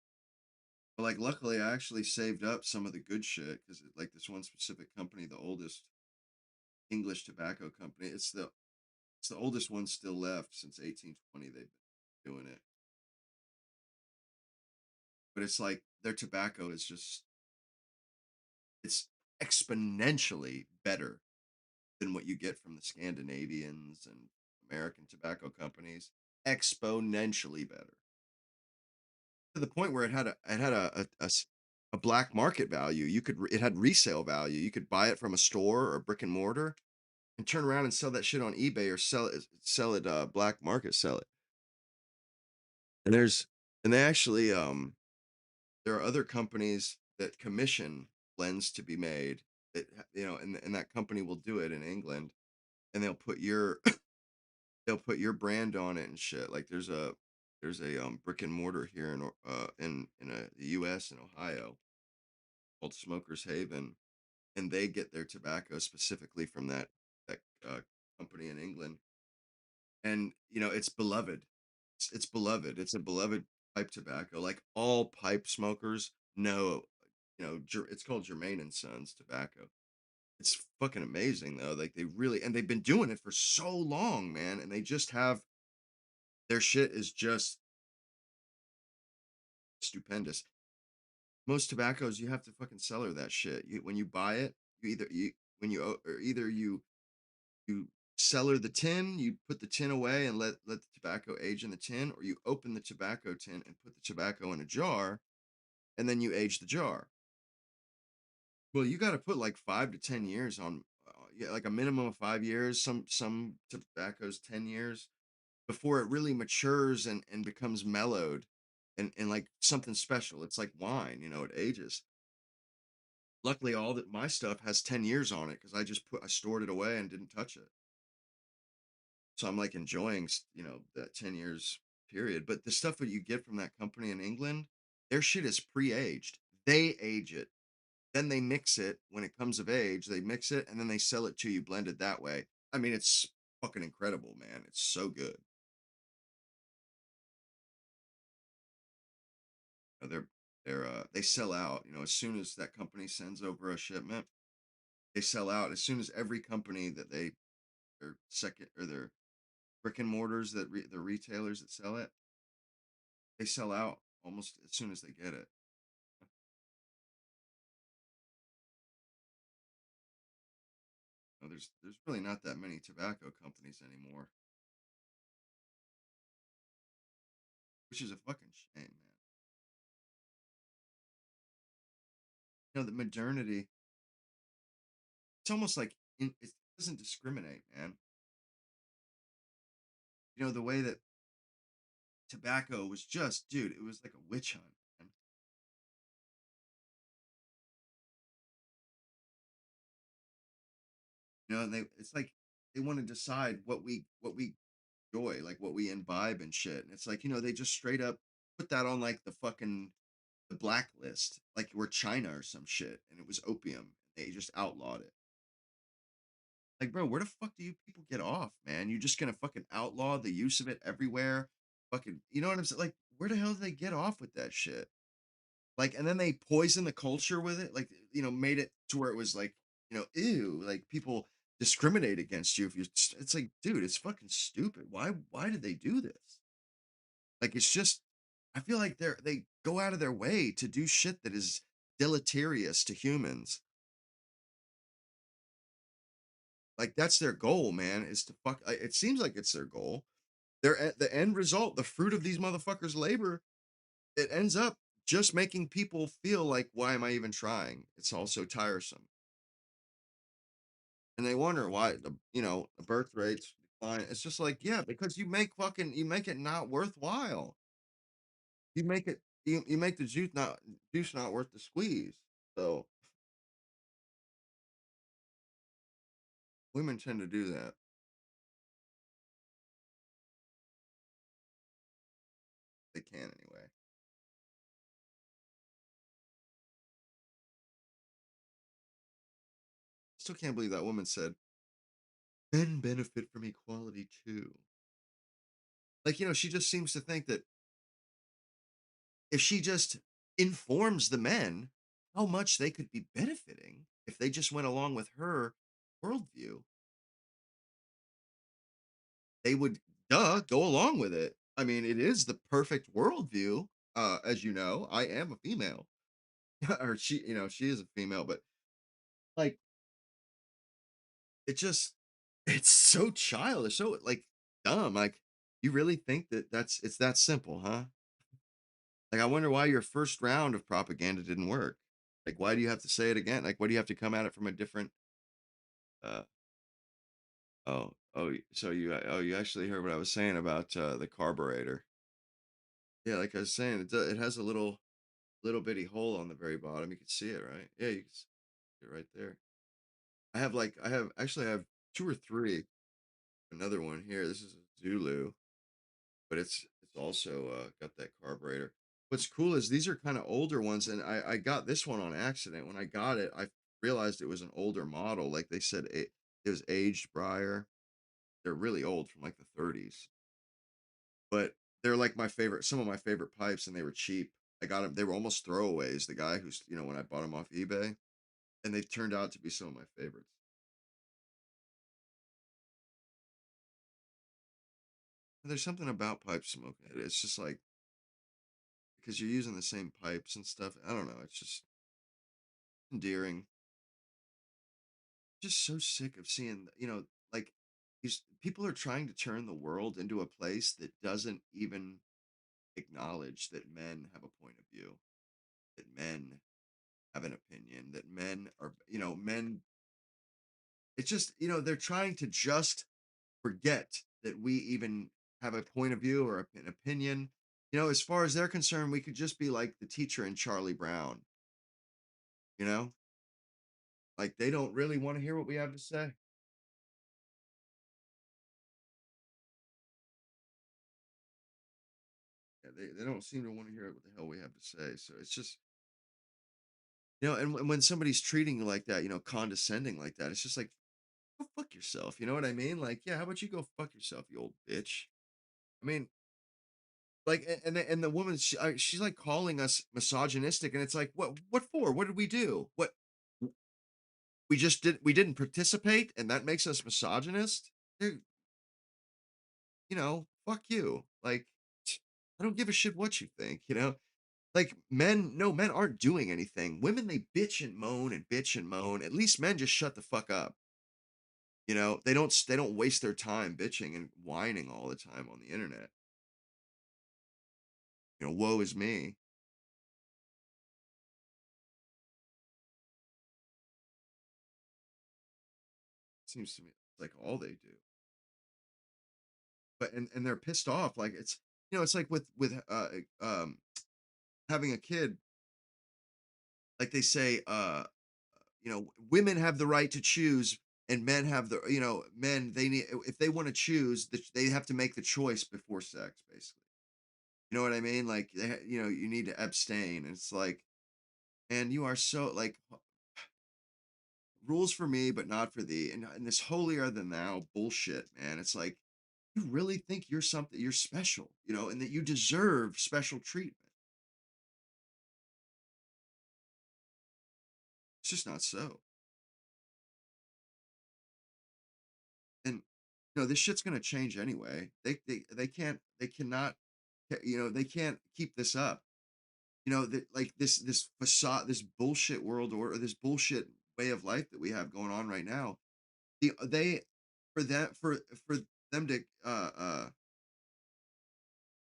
But like, luckily, I actually saved up some of the good shit because like this one specific company, the oldest English tobacco company, it's the oldest one still left since 1820. They've been doing it, but it's like their tobacco is just it's exponentially better than what you get from the Scandinavians and American tobacco companies. Exponentially better to the point where it had a black market value. It had resale value. You could buy it from a store or brick and mortar and turn around and sell that shit on eBay or sell it black market sell it. And they actually there are other companies that commission blends to be made that and that company will do it in England and they'll put your they'll put your brand on it and shit. Like there's There's a brick and mortar here in the U.S. in Ohio called Smokers Haven, and they get their tobacco specifically from that company in England, and it's beloved. It's beloved. It's a beloved pipe tobacco. Like all pipe smokers know, it's called Germain and Sons tobacco. It's fucking amazing though. Like they really, and they've been doing it for so long, man. And they just have their shit is just stupendous. Most tobaccos, you have to fucking cellar that shit. When you buy it, you either you when you or either you cellar the tin, you put the tin away and let the tobacco age in the tin, or you open the tobacco tin and put the tobacco in a jar, and then you age the jar. Well, you got to put like 5 to 10 years on, yeah, like a minimum of 5 years. Some tobaccos 10 years before it really matures and becomes mellowed, and like something special. It's like wine, it ages. Luckily, all that my stuff has 10 years on it because I stored it away and didn't touch it. So I'm like enjoying, that 10 years period. But the stuff that you get from that company in England, their shit is pre-aged. They age it, then they mix it when it comes of age. They mix it and then they sell it to you blended that way. I mean, it's fucking incredible, man. It's so good. They sell out. As soon as that company sends over a shipment, they sell out. As soon as every company that their second or their brick and mortars the retailers that sell it, they sell out almost as soon as they get it. There's really not that many tobacco companies anymore, which is a fucking shame, man. The modernity, it's almost like it doesn't discriminate, man. The way that tobacco was just, dude, it was like a witch hunt, man. And it's like they want to decide what we enjoy, like what we imbibe and shit. And it's like, they just straight up put that on like the blacklist, like we're China or some shit, and it was opium. They just outlawed it. Like, bro, where the fuck do you people get off, man? You're just gonna fucking outlaw the use of it everywhere? Fucking, you know what I'm saying? Like, where the hell do they get off with that shit? Like, and then they poison the culture with it, like, made it to where it was like, ew, like people discriminate against you if you. It's like, dude, it's fucking stupid. Why did they do this? Like, it's just, I feel like they go out of their way to do shit that is deleterious to humans. Like, that's their goal, man, is to fuck. It seems like it's their goal. The end result, the fruit of these motherfuckers' labor, it ends up just making people feel like, why am I even trying? It's all so tiresome. And they wonder why the birth rates decline. It's just like, yeah, because you make it not worthwhile. You make the juice not worth the squeeze. So women tend to do that. They can anyway. Still can't believe that woman said men benefit from equality too. Like, she just seems to think that if she just informs the men how much they could be benefiting if they just went along with her worldview, they would, go along with it. I mean, it is the perfect worldview. As you know, I am a female, or she is a female, but like, it just, it's so childish, so like dumb. Like, you really think that it's that simple, huh? Like, I wonder why your first round of propaganda didn't work. Like, why do you have to say it again? Like, why do you have to come at it from a different? Uh, you actually heard what I was saying about the carburetor. Yeah, like I was saying, it has a little bitty hole on the very bottom. You can see it, right? Yeah, you can see it right there. I have two or three. Another one here. This is a Zulu, but it's also got that carburetor. What's cool is these are kind of older ones, and I got this one on accident. When I got it, I realized it was an older model. Like they said, it was aged Briar. They're really old, from like the 30s, but they're like my favorite, some of my favorite pipes, and they were cheap. I got them; they were almost throwaways. The guy who's, when I bought them off eBay, and they turned out to be some of my favorites. There's something about pipe smoking. It's just like, because you're using the same pipes and stuff. I don't know. It's just endearing. Just so sick of seeing, like, these people are trying to turn the world into a place that doesn't even acknowledge that men have a point of view, that men have an opinion, that men are, men. It's just, they're trying to just forget that we even have a point of view or an opinion. As far as they're concerned, we could just be like the teacher in Charlie Brown, you know? Like they don't really want to hear what we have to say. Yeah, they don't seem to want to hear what the hell we have to say. So it's just, and when somebody's treating you like that, condescending like that, it's just like, go fuck yourself. You know what I mean? Like, yeah, how about you go fuck yourself, you old bitch? I mean, like, and the woman, she's like calling us misogynistic, and it's like, what for? What did we do? What, we didn't participate, and that makes us misogynist? Dude, fuck you. Like, I don't give a shit what you think. Like, men, no, men aren't doing anything. Women, they bitch and moan and bitch and moan. At least men just shut the fuck up. They don't waste their time bitching and whining all the time on the internet. Woe is me. Seems to me like all they do. But and they're pissed off. Like it's like um having a kid. Like they say, women have the right to choose, and men have men, they need, if they want to choose, they have to make the choice before sex, basically. You know what I mean? Like you need to abstain. And it's like, and you are so like, rules for me but not for thee, and this holier than thou bullshit, man. It's like, you really think you're something, you're special, and that you deserve special treatment. It's just not so. And this shit's gonna change anyway. They cannot, they can't keep this up. Like this facade, this bullshit world order, this bullshit way of life that we have going on right now. They for that for them to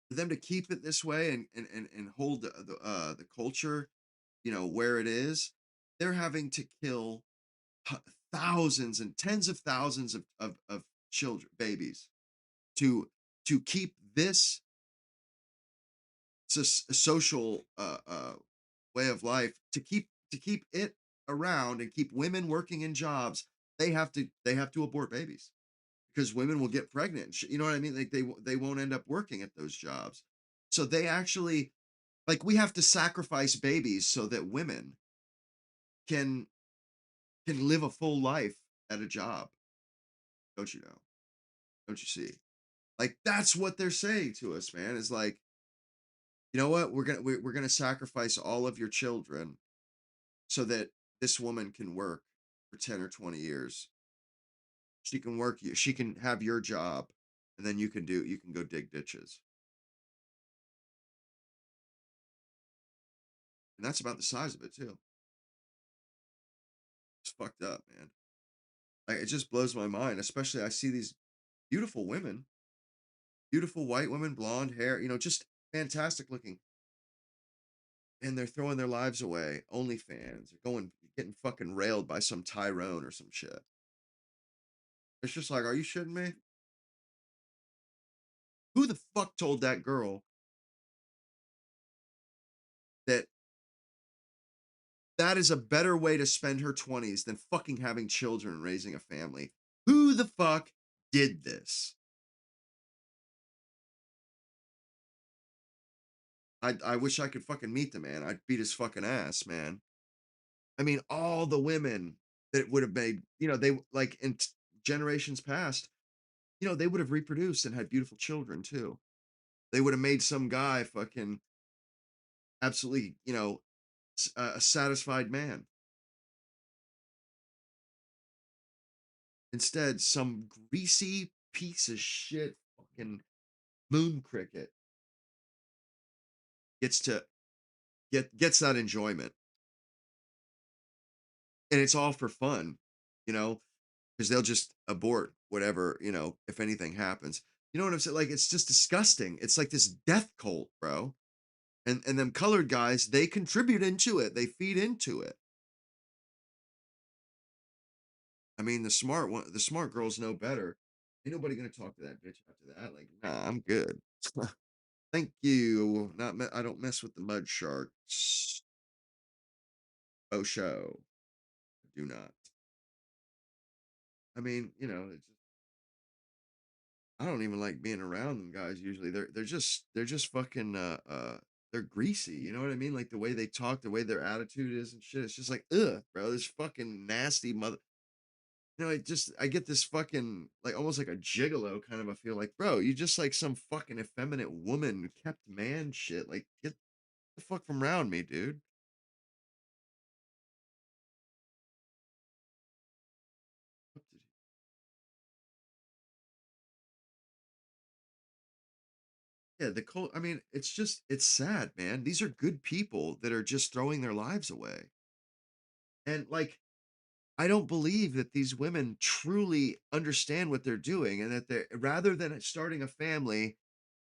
for them to keep it this way, and hold the culture, where it is, they're having to kill thousands and tens of thousands of children, babies, to keep this social way of life, to keep it around and keep women working in jobs. They have to abort babies, because women will get pregnant. You know what I mean? Like they won't end up working at those jobs. So they actually, like, we have to sacrifice babies so that women can live a full life at a job. Don't you know? Don't you see? Like, that's what they're saying to us, man. Is like, you know what? We're gonna sacrifice all of your children so that this woman can work for 10 or 20 years. She can work you. She can have your job, and then you can go dig ditches. And that's about the size of it too. It's fucked up, man. Like, it just blows my mind. Especially, I see these beautiful women, beautiful white women, blonde hair, just fantastic looking, and they're throwing their lives away. OnlyFans, they're getting fucking railed by some Tyrone or some shit. It's just like, are you shitting me? Who the fuck told that girl that that is a better way to spend her 20s than fucking having children and raising a family? Who the fuck did this? I wish I could fucking meet the man. I'd beat his fucking ass, man. I mean, all the women that would have made, they like generations past, they would have reproduced and had beautiful children too. They would have made some guy fucking absolutely, a satisfied man. Instead, some greasy piece of shit fucking moon cricket gets to gets that enjoyment, and it's all for fun, you know, because they'll just abort whatever, if anything happens. You know what I'm saying? Like it's just disgusting. It's like this death cult, bro. And them colored guys, they contribute into it. They feed into it. I mean, the smart girls know better. Ain't nobody gonna talk to that bitch after that. Like, nah, I'm good. Thank you. I don't mess with the mud sharks. Oh, show. Do not. I mean, I don't even like being around them guys usually. They're just fucking they're greasy, you know what I mean? Like the way they talk, the way their attitude is and shit. It's just like, ugh, bro, this fucking nasty mother. I get this fucking like almost like a gigolo kind of a feel like, bro, you just like some fucking effeminate woman kept man shit. Like, get the fuck from around me, dude. Yeah, the cult. I mean, it's sad, man. These are good people that are just throwing their lives away. And like, I don't believe that these women truly understand what they're doing and that they're rather than starting a family,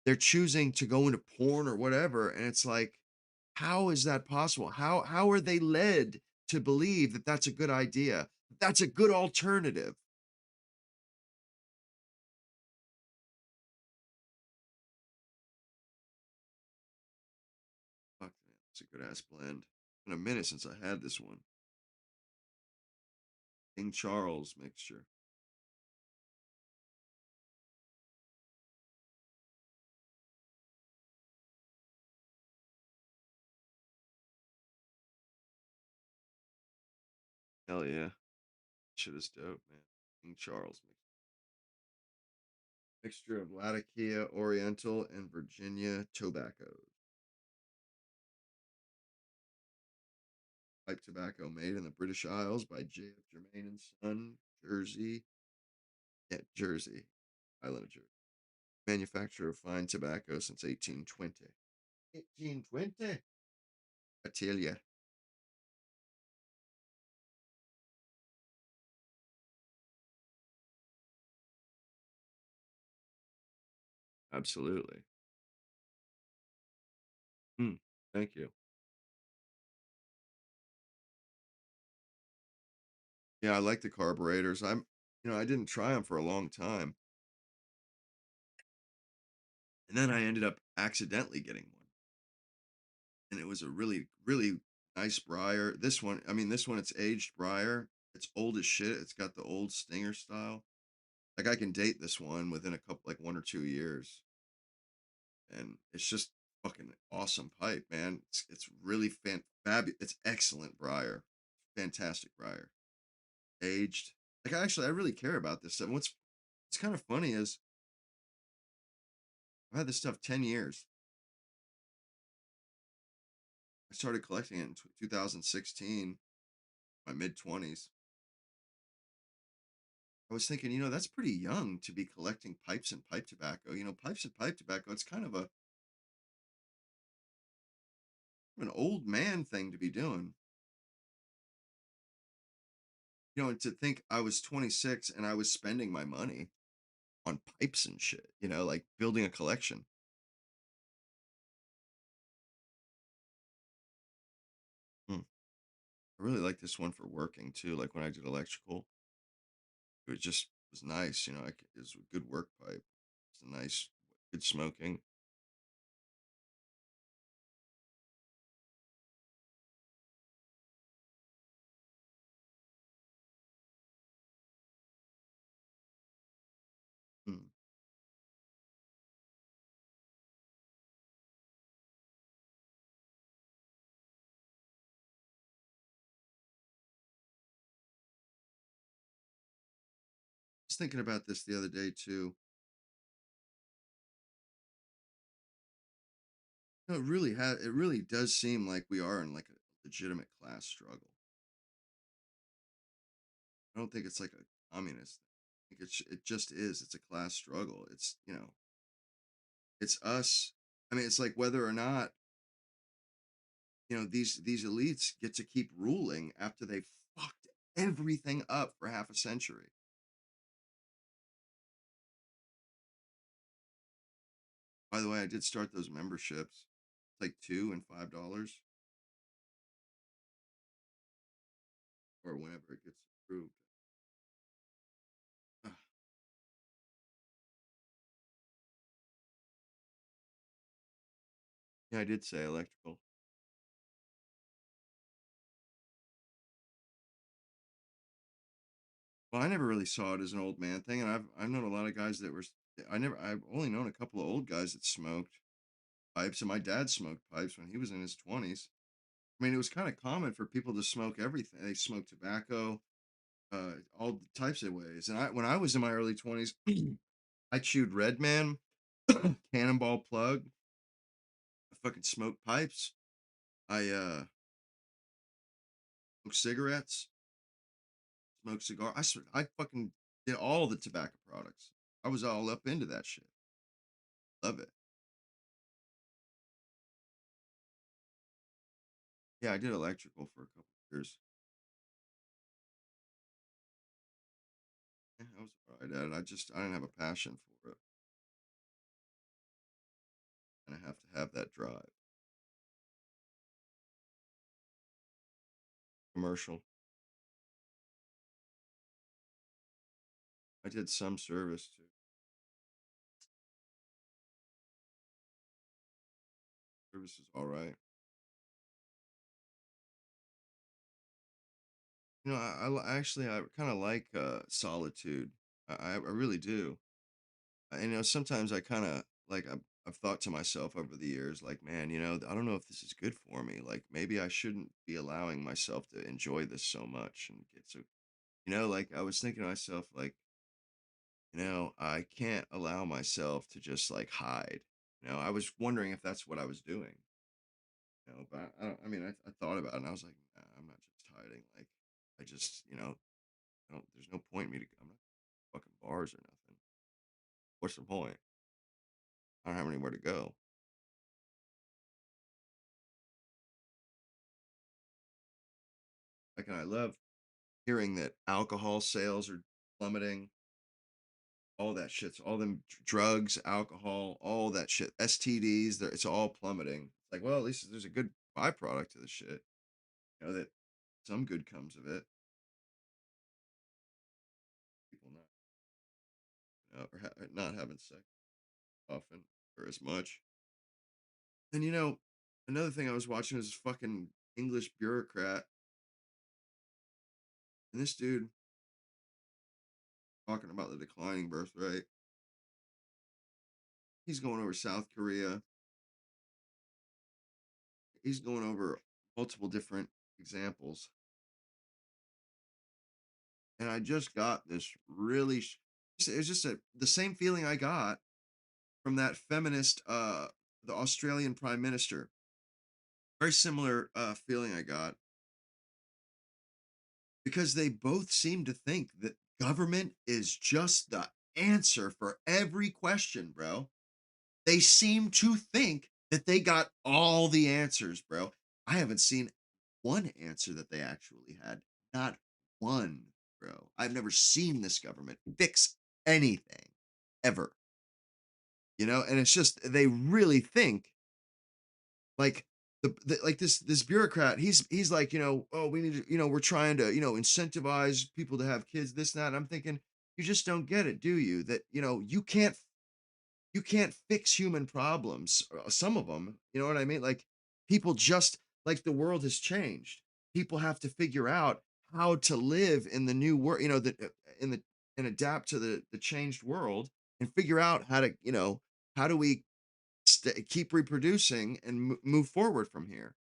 they're choosing to go into porn or whatever. And it's like, how is that possible? How are they led to believe that that's a good idea? That's a good alternative. Fuck, man, it's a good ass blend. Been a minute since I had this one. King Charles mixture. Hell yeah. Shit is dope, man. King Charles mixture of Latakia, Oriental, and Virginia tobaccos. Pipe tobacco made in the British Isles by J.F. Germain and Son, Jersey. Yeah, Jersey, Island of Jersey. Manufacturer of fine tobacco since 1820. 1820? I tell ya. Absolutely. Hmm. Thank you. Yeah, I like the carburetors. I didn't try them for a long time. And then I ended up accidentally getting one. And it was a really, really nice briar. This one, it's aged briar. It's old as shit. It's got the old Stinger style. Like I can date this one within a couple, like 1 or 2 years, and it's just fucking awesome pipe, man. It's really fabulous. It's excellent briar, fantastic briar, aged. Like I really care about this stuff. What's kind of funny is I've had this stuff 10 years. I started collecting it in 2016, my mid 20s. I was thinking, that's pretty young to be collecting pipes and pipe tobacco. Pipes and pipe tobacco, it's kind of an old man thing to be doing. And to think I was 26 and I was spending my money on pipes and shit, like building a collection. Hmm. I really like this one for working too. Like when I did electrical, it was nice. It was a good work pipe. It's a nice, good smoking. Hmm. was thinking about this the other day too. No, it really does seem like we are in like a legitimate class struggle. I don't think it's like a communist thing. I think it just is. It's a class struggle. It's us. I mean, it's like whether or not, these elites get to keep ruling after they fucked everything up for half a century. By the way, I did start those memberships. It's like $2 and $5 or whenever it gets approved. Ah, yeah, I did say electrical. Well, I never really saw it as an old man thing, and I've known a lot of guys that were. I've only known a couple of old guys that smoked pipes, and my dad smoked pipes when he was in his 20s. I mean, it was kind of common for people to smoke everything. They smoked tobacco, all types of ways. And when I was in my early 20s, I chewed Red Man, Cannonball Plug. I fucking smoked pipes. I smoked cigarettes, smoked cigar. I fucking did all the tobacco products. I was all up into that shit. Love it. Yeah, I did electrical for a couple of years. Yeah, I was alright at it. I didn't have a passion for it, and I have to have that drive. Commercial. I did some service too. Service is all right. Actually I kind of like solitude. I really do. And sometimes I kind of like I've thought to myself over the years, like, man, I don't know if this is good for me. Like, maybe I shouldn't be allowing myself to enjoy this so much and get so, like I was thinking to myself, like, I can't allow myself to just like hide. I was wondering if that's what I was doing. But I don't. I mean, I thought about it and I was like, nah, I'm not just hiding. Like, I just, I don't. There's no point in me to. I'm not fucking bars or nothing. What's the point? I don't have anywhere to go. Like, and I love hearing that alcohol sales are plummeting. All that shit's all them drugs, alcohol, all that shit, STDs. It's all plummeting. It's like, well, at least there's a good byproduct of the shit. That some good comes of it. People not, or not having sex often or as much. And another thing I was watching was this fucking English bureaucrat, and this dude talking about the declining birth rate. He's going over South Korea. He's going over multiple different examples. And I just got this really it's just the same feeling I got from that feminist the Australian prime minister. Very similar feeling I got because they both seem to think that government is just the answer for every question, bro. They seem to think that they got all the answers, bro. I haven't seen one answer that they actually had. Not one, bro. I've never seen this government fix anything ever. And it's just they really think like like this bureaucrat. He's like, oh, we need to, we're trying to, incentivize people to have kids, this and that. And I'm thinking, you just don't get it, do you? That you can't fix human problems, some of them, you know what I mean? Like, people just like the world has changed. People have to figure out how to live in the new world, in the and adapt to the changed world and figure out how to, how do we keep reproducing and move forward from here.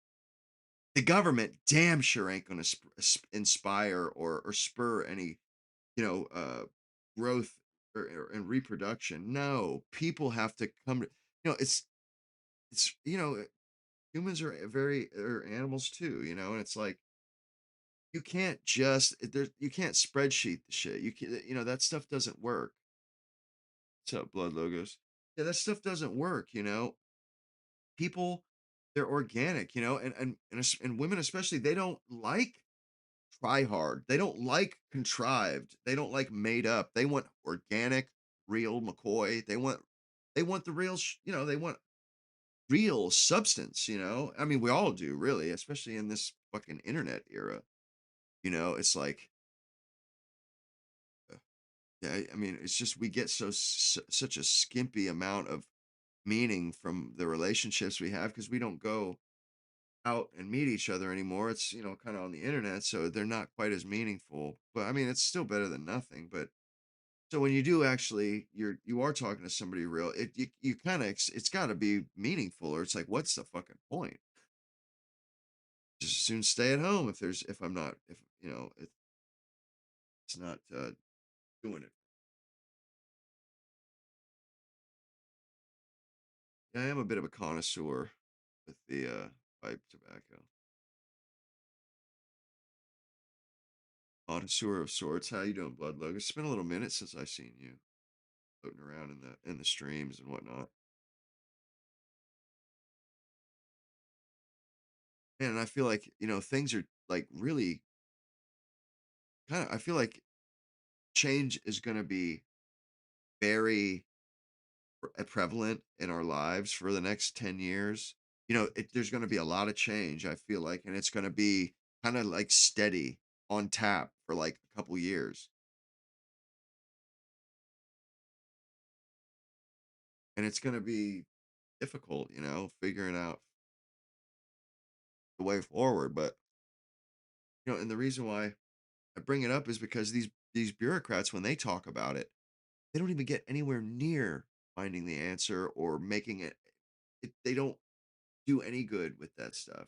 The government damn sure ain't going to inspire or spur any, you know, uh, growth and reproduction. No, people have to come to, it's, humans are very, are animals too, and it's like, you can't just, you can't spreadsheet the shit. You can, that stuff doesn't work. What's up, blood logos? Yeah, that stuff doesn't work. People, they're organic, and women especially, they don't like try hard. They don't like contrived. They don't like made up. They want organic, real McCoy. They want the real, they want real substance. I mean, we all do, really, especially in this fucking internet era. It's like, uh, yeah, I mean, it's just we get such a skimpy amount of meaning from the relationships we have because we don't go out and meet each other anymore. It's, kind of on the internet, so they're not quite as meaningful. But I mean, it's still better than nothing. But so when you do actually, you are talking to somebody real. You kind of, it's got to be meaningful, or it's like, what's the fucking point? Just as soon stay at home if I'm not, if it's not doing it. Yeah, I am a bit of a connoisseur with the pipe tobacco. Connoisseur of sorts. How you doing, Blood Logan? It's been a little minute since I seen you floating around in the streams and whatnot. And I feel like, things are like really kind of, I feel like change is going to be very prevalent in our lives for the next 10 years. There's going to be a lot of change, I feel like, and it's going to be kind of like steady on tap for like a couple years. And it's going to be difficult, figuring out the way forward. But, and the reason why I bring it up is because these bureaucrats, when they talk about it, they don't even get anywhere near finding the answer or making they don't do any good with that stuff.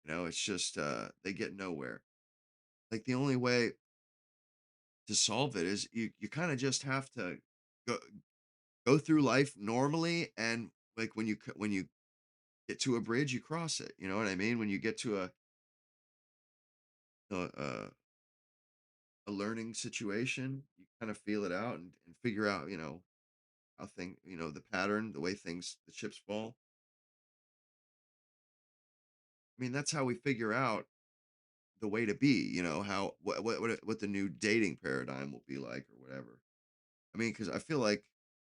It's just they get nowhere. Like the only way to solve it is you kind of just have to go go through life normally, and like when you get to a bridge, you cross it. You know what I mean? When you get to a a, a learning situation, you kind of feel it out and figure out, how the pattern, the way the chips fall. I mean, that's how we figure out the way to be, how what the new dating paradigm will be like or whatever. I mean, because I feel like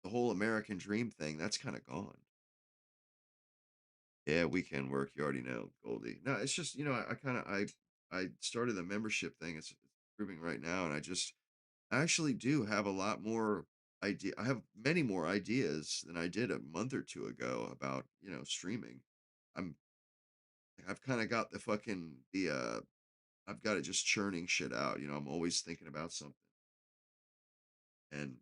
the whole American dream thing, that's kind of gone. Yeah, weekend work, you already know, Goldie. No, it's just, I kind of I started the membership thing. It's improving right now, and I actually do have a lot more idea. I have many more ideas than I did a month or two ago about, streaming. I'm I've kind of got the I've got it just churning shit out. I'm always thinking about something. And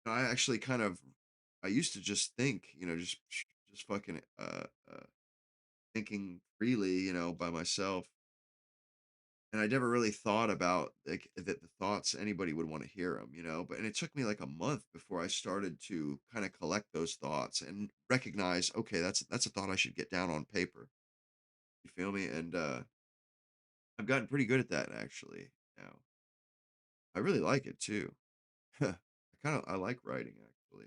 I actually I used to just think, just fucking thinking freely, by myself. And I never really thought about like that the thoughts anybody would want to hear them, but and it took me like a month before I started to kind of collect those thoughts and recognize, okay, that's a thought I should get down on paper. You feel me? And I've gotten pretty good at that actually now. I really like it too. I like writing actually.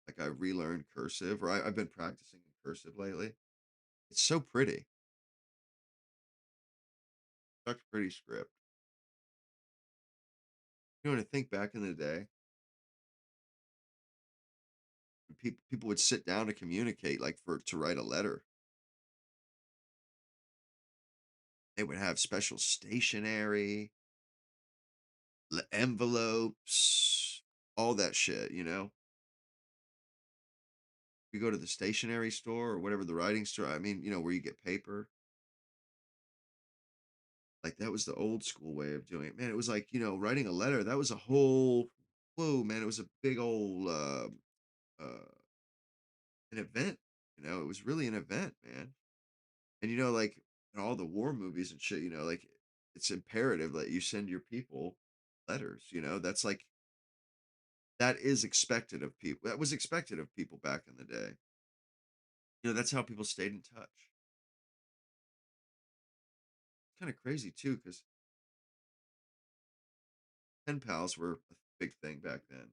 Like I relearned cursive, or I've been practicing in cursive lately. It's so pretty. Such pretty script. To think back in the day, people would sit down to communicate, like to write a letter. They would have special stationery, envelopes, all that shit. You go to the stationery store or whatever the writing store. I mean, where you get paper. Like that was the old school way of doing it. Man, it was like, writing a letter. That was a whole whoa, man. It was a big old uh an event. It was really an event, man. And like in all the war movies and shit, like it's imperative that you send your people letters, you know? That's like that is expected of people. That was expected of people back in the day. You know, that's how people stayed in touch. It's kind of crazy too, because pen pals were a big thing back then,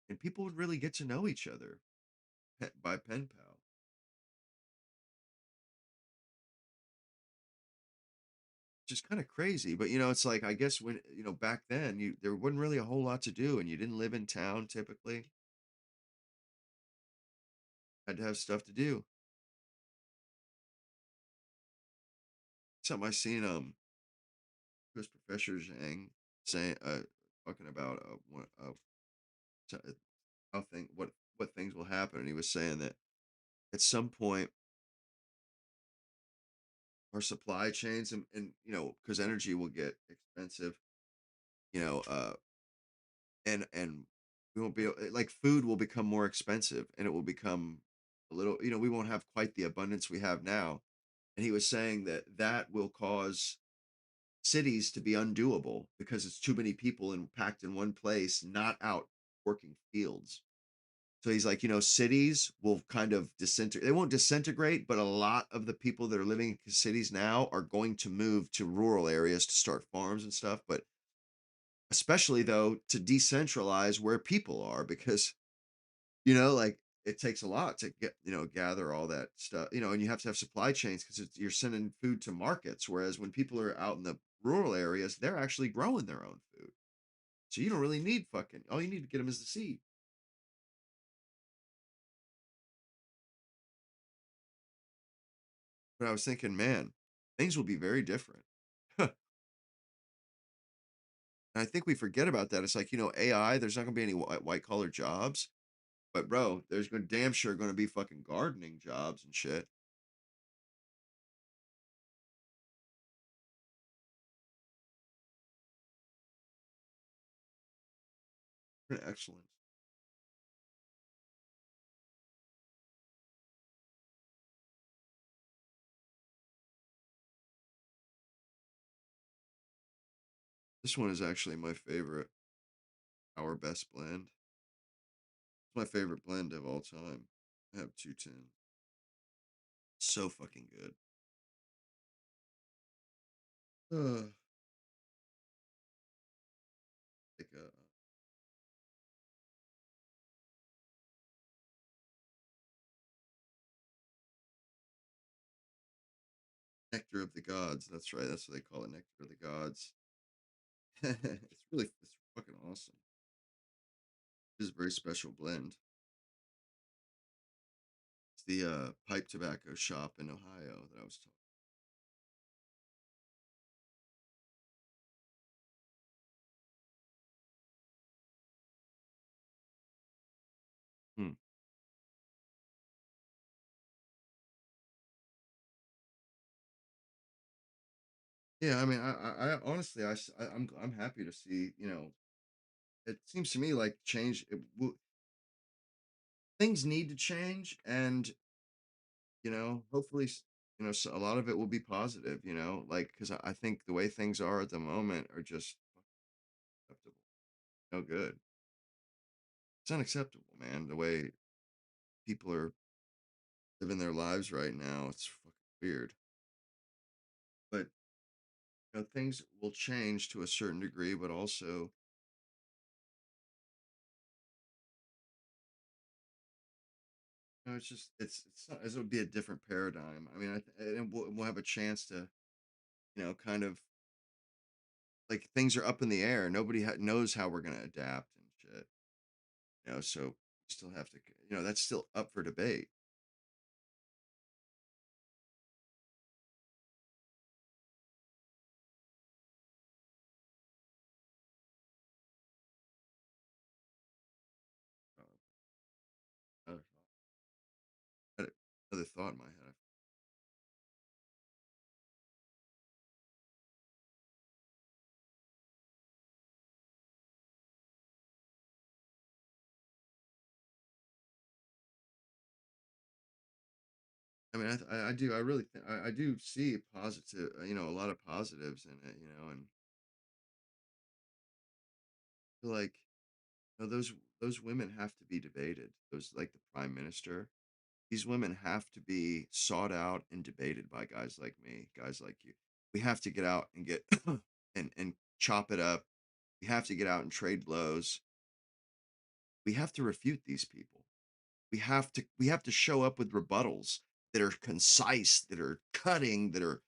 and people would really get to know each other by pen pal, which is kind of crazy. But you know, it's like I guess when you know back then, you there wasn't really a whole lot to do, and you didn't live in town typically. Had to have stuff to do. Something I seen Chris Professor Zhang saying talking about t- uh, how thing what things will happen, and he was saying that at some point our supply chains and you know because energy will get expensive, you know, and we won't be like food will become more expensive and it will become a little, you know, we won't have quite the abundance we have now. And he was saying that that will cause cities to be undoable because it's too many people and packed in one place, not out working fields. So he's like, you know, cities will kind of disintegrate. They won't disintegrate, but a lot of the people that are living in cities now are going to move to rural areas to start farms and stuff. But especially though to decentralize where people are, because you know, like it takes a lot to get you know gather all that stuff. You know, and you have to have supply chains because you're sending food to markets. Whereas when people are out in the rural areas, they're actually growing their own food. So you don't really need fucking. All you need to get them is the seed. But I was thinking, man, things will be very different. And I think we forget about that. It's like, you know, AI, there's not going to be any white collar jobs. But bro, there's going to damn sure going to be fucking gardening jobs and shit. Excellent. This one is actually my favorite. Our best blend. It's my favorite blend of all time. I have 210. So fucking good. Like a nectar of the gods. That's right. That's what they call it. Nectar of the gods. It's fucking awesome. It's a very special blend. It's the pipe tobacco shop in Ohio that I was talking. Hmm. Yeah, I mean, I honestly, I'm happy to see. You know, it seems to me like change. Things need to change, and you know, hopefully, you know, so a lot of it will be positive. You know, like because I think the way things are at the moment are just acceptable. No good. It's unacceptable, man. The way people are living their lives right now, it's fucking weird. But you know, things will change to a certain degree, but also, you know, it's just it's not, it'll be a different paradigm. I mean, and we'll have a chance to, you know, kind of like things are up in the air. Nobody knows how we're gonna adapt and shit. You know, so we still have to, you know, that's still up for debate. Uh, I had another thought in my head. I mean, I do. I really think I do see positive. A lot of positives in it. And feel like those women have to be debated. Those like the prime minister. These women have to be sought out and debated by guys like me, guys like you. We have to get out and get and chop it up. We have to get out and trade blows. We have to refute these people. We have to show up with rebuttals that are concise, that are cutting, that are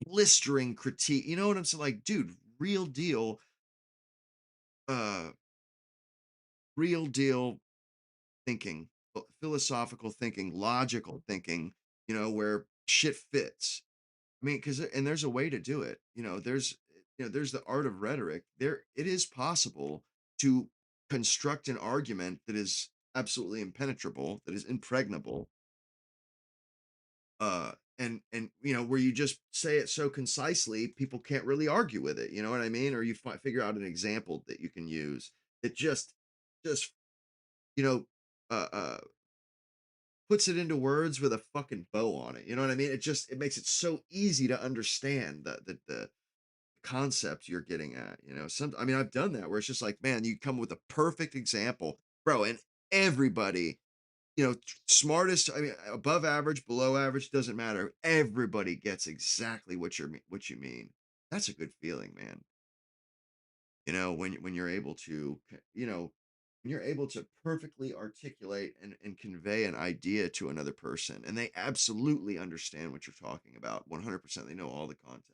blistering critique. You know what I'm saying? Like, dude, uh real deal thinking, philosophical thinking, logical thinking, where shit fits. I mean, because and there's a way to do it. There's the art of rhetoric. It is possible to construct an argument that is absolutely impenetrable, that is impregnable, and where you just say it so concisely, people can't really argue with it. You know what I mean? Or you figure out an example that you can use that just you know, uh, uh, puts it into words with a fucking bow on it. You know what I mean? It makes it so easy to understand the concept you're getting at. I mean, I've done that where it's just like, man, you come with a perfect example, bro, and everybody, smartest, I mean, above average, below average, doesn't matter. Everybody gets exactly what you mean. That's a good feeling, man. When you're able to, when you're able to perfectly articulate and convey an idea to another person, and they absolutely understand what you're talking about 100%. They know all the context.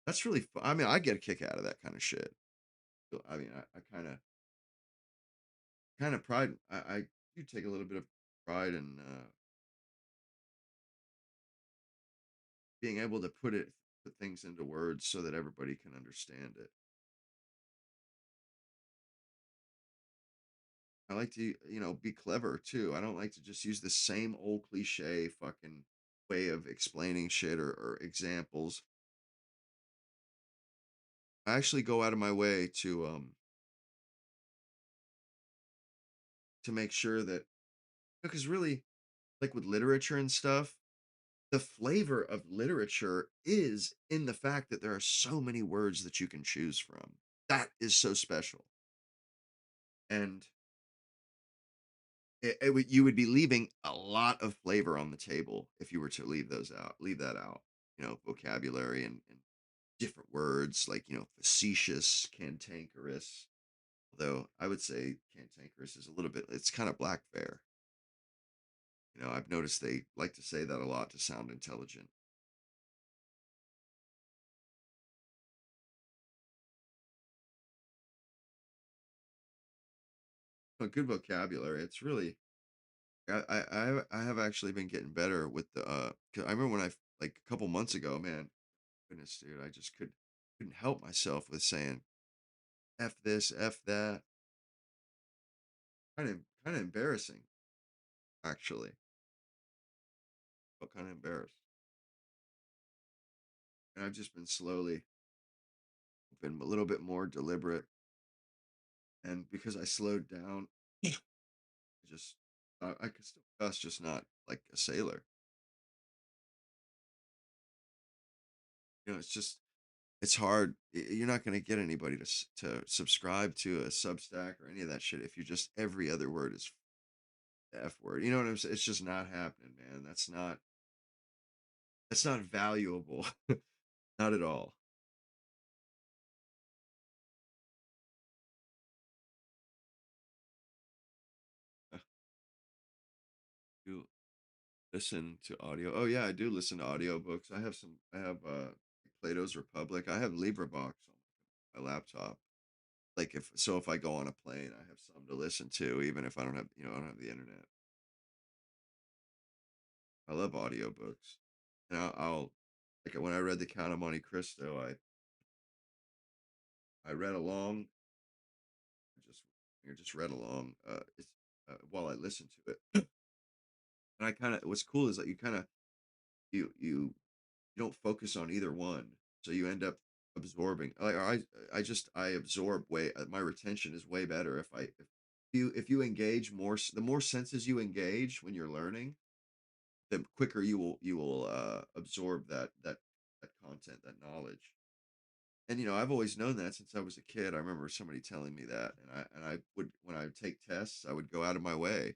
That's really fun. I mean, I get a kick out of that kind of shit. So, I mean, I kind of pride. I do take a little bit of pride in being able to put things into words so that everybody can understand it. I like to, be clever too. I don't like to just use the same old cliche fucking way of explaining shit or examples. I actually go out of my way to make sure that, because really, like with literature and stuff, the flavor of literature is in the fact that there are so many words that you can choose from. That is so special. And you would be leaving a lot of flavor on the table if you were to leave that out. Vocabulary and different words like, facetious, cantankerous. Although I would say cantankerous is a little bit, it's kind of black fair. I've noticed they like to say that a lot to sound intelligent. But good vocabulary. It's really, I have actually been getting better with the, 'cause I remember when like a couple months ago, man, goodness, dude, I just couldn't help myself with saying F this, F that. Kind of embarrassing, actually. But kind of embarrassed. And I've just been slowly been a little bit more deliberate. And because I slowed down, just I could still cuss, just not like a sailor. It's hard. You're not going to get anybody to subscribe to a Substack or any of that shit if you just every other word is the F word. You know what I'm saying? It's just not happening, man. That's not valuable. Not at all. You listen to audio. Oh yeah, I do listen to audiobooks. I have Plato's Republic. I have LibriVox on my laptop. Like if I go on a plane, I have some to listen to, even if I don't have the internet. I love audiobooks. And I'll like when I read The Count of Monte Cristo, I read along, just just read along. It's while I listened to it, and I kind of what's cool is that you don't focus on either one, so you end up absorbing. I absorb way. My retention is way better if you engage more. The more senses you engage when you're learning, the quicker you will absorb that content, that knowledge. And I've always known that since I was a kid. I remember somebody telling me that, and I would, when I would take tests, I would go out of my way,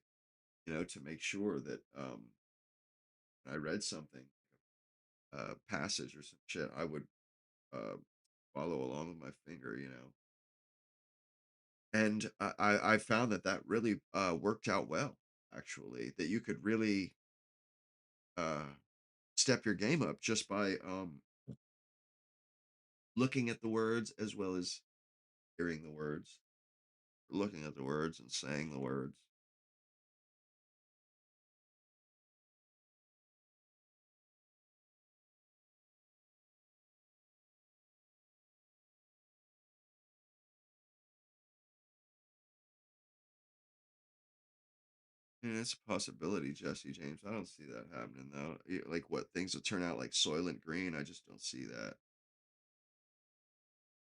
to make sure that when I read something, passage or some shit, I would uh, follow along with my finger. And I found that that really worked out well, actually. That you could really uh, step your game up just by looking at the words as well as hearing the words, looking at the words and saying the words. And it's a possibility, Jesse James. I don't see that happening though. Like what, things will turn out like Soylent Green? I just don't see that.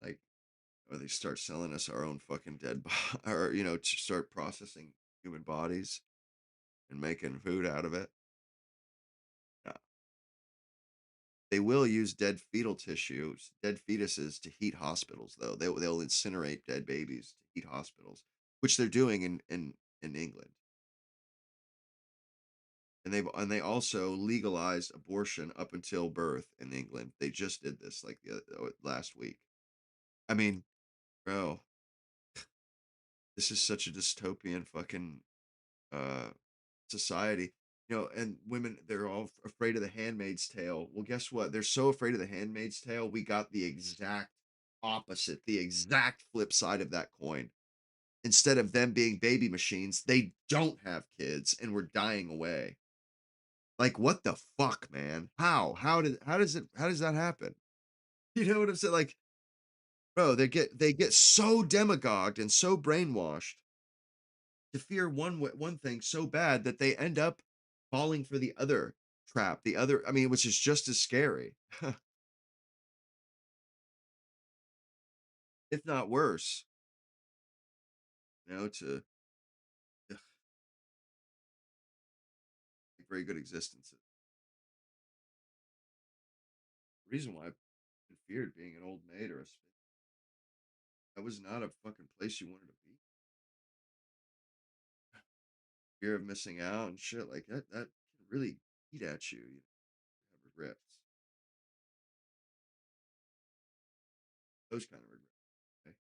Like, or they start selling us our own fucking dead or to start processing human bodies and making food out of it. No. They will use dead fetal tissues, dead fetuses to heat hospitals though. They'll incinerate dead babies to heat hospitals, which they're doing in England. And they also legalized abortion up until birth in England. They just did this like last week. I mean, bro, this is such a dystopian fucking uh society. And women, they're all afraid of the Handmaid's Tale. Well, guess what? They're so afraid of the Handmaid's Tale. We got the exact opposite, the exact flip side of that coin. Instead of them being baby machines, they don't have kids and we're dying away. Like, what the fuck, man? How does that happen? You know what I'm saying? Like, bro, they get so demagogued and so brainwashed to fear one thing so bad that they end up falling for the other trap, the other, I mean, which is just as scary, if not worse, to ugh, very good existences. The reason why I feared being an old maid or a spin, that was not a fucking place you wanted to be. Fear of missing out and shit like that can really eat at you. You have regrets, those kind of regrets. Okay?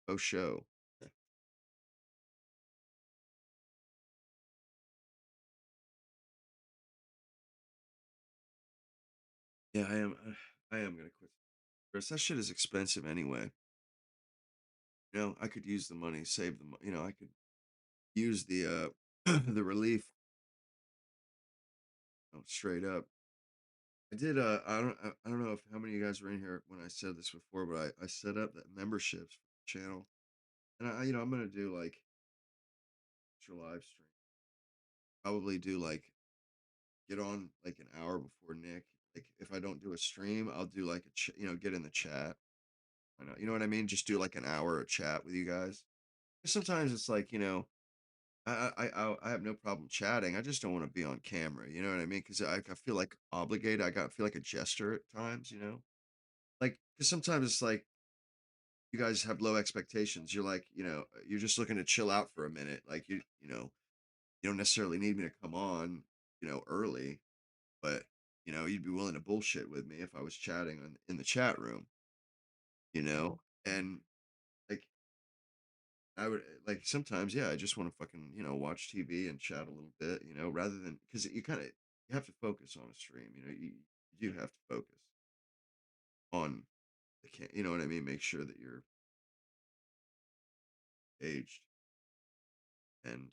Oh, show. Yeah, I am gonna quit. Chris, that shit is expensive anyway. I could use the money, save the money. I could use the the relief, straight up. I don't know if how many of you guys were in here when I said this before, but I set up that memberships channel, and I'm gonna do like extra live stream. Probably do like get on like an hour before Nick. Like if I don't do a stream, I'll do like get in the chat. I know, you know what I mean. Just do like an hour of chat with you guys. Sometimes it's like I have no problem chatting. I just don't want to be on camera. You know what I mean? Because I feel like obligated. feel like a jester at times. Like because sometimes it's like you guys have low expectations. You're like you're just looking to chill out for a minute. Like you don't necessarily need me to come on early, but you'd be willing to bullshit with me if I was chatting in the chat room. You know, and like I would like sometimes, yeah, I just want to fucking, watch TV and chat a little bit, rather than because you have to focus on a stream, you do have to focus on you know what I mean? Make sure that you're aged. And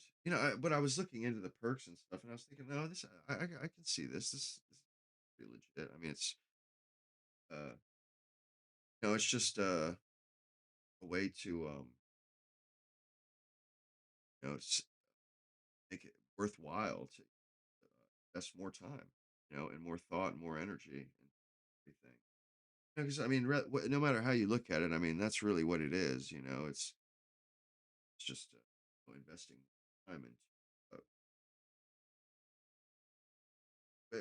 but I was looking into the perks and stuff, and I was thinking, no, this I can see this. This is pretty legit. I mean, uh, it's just a way to make it worthwhile to invest more time, and more thought and more energy and everything. Because I mean, no matter how you look at it, I mean, that's really what it is. It's just investing. time into.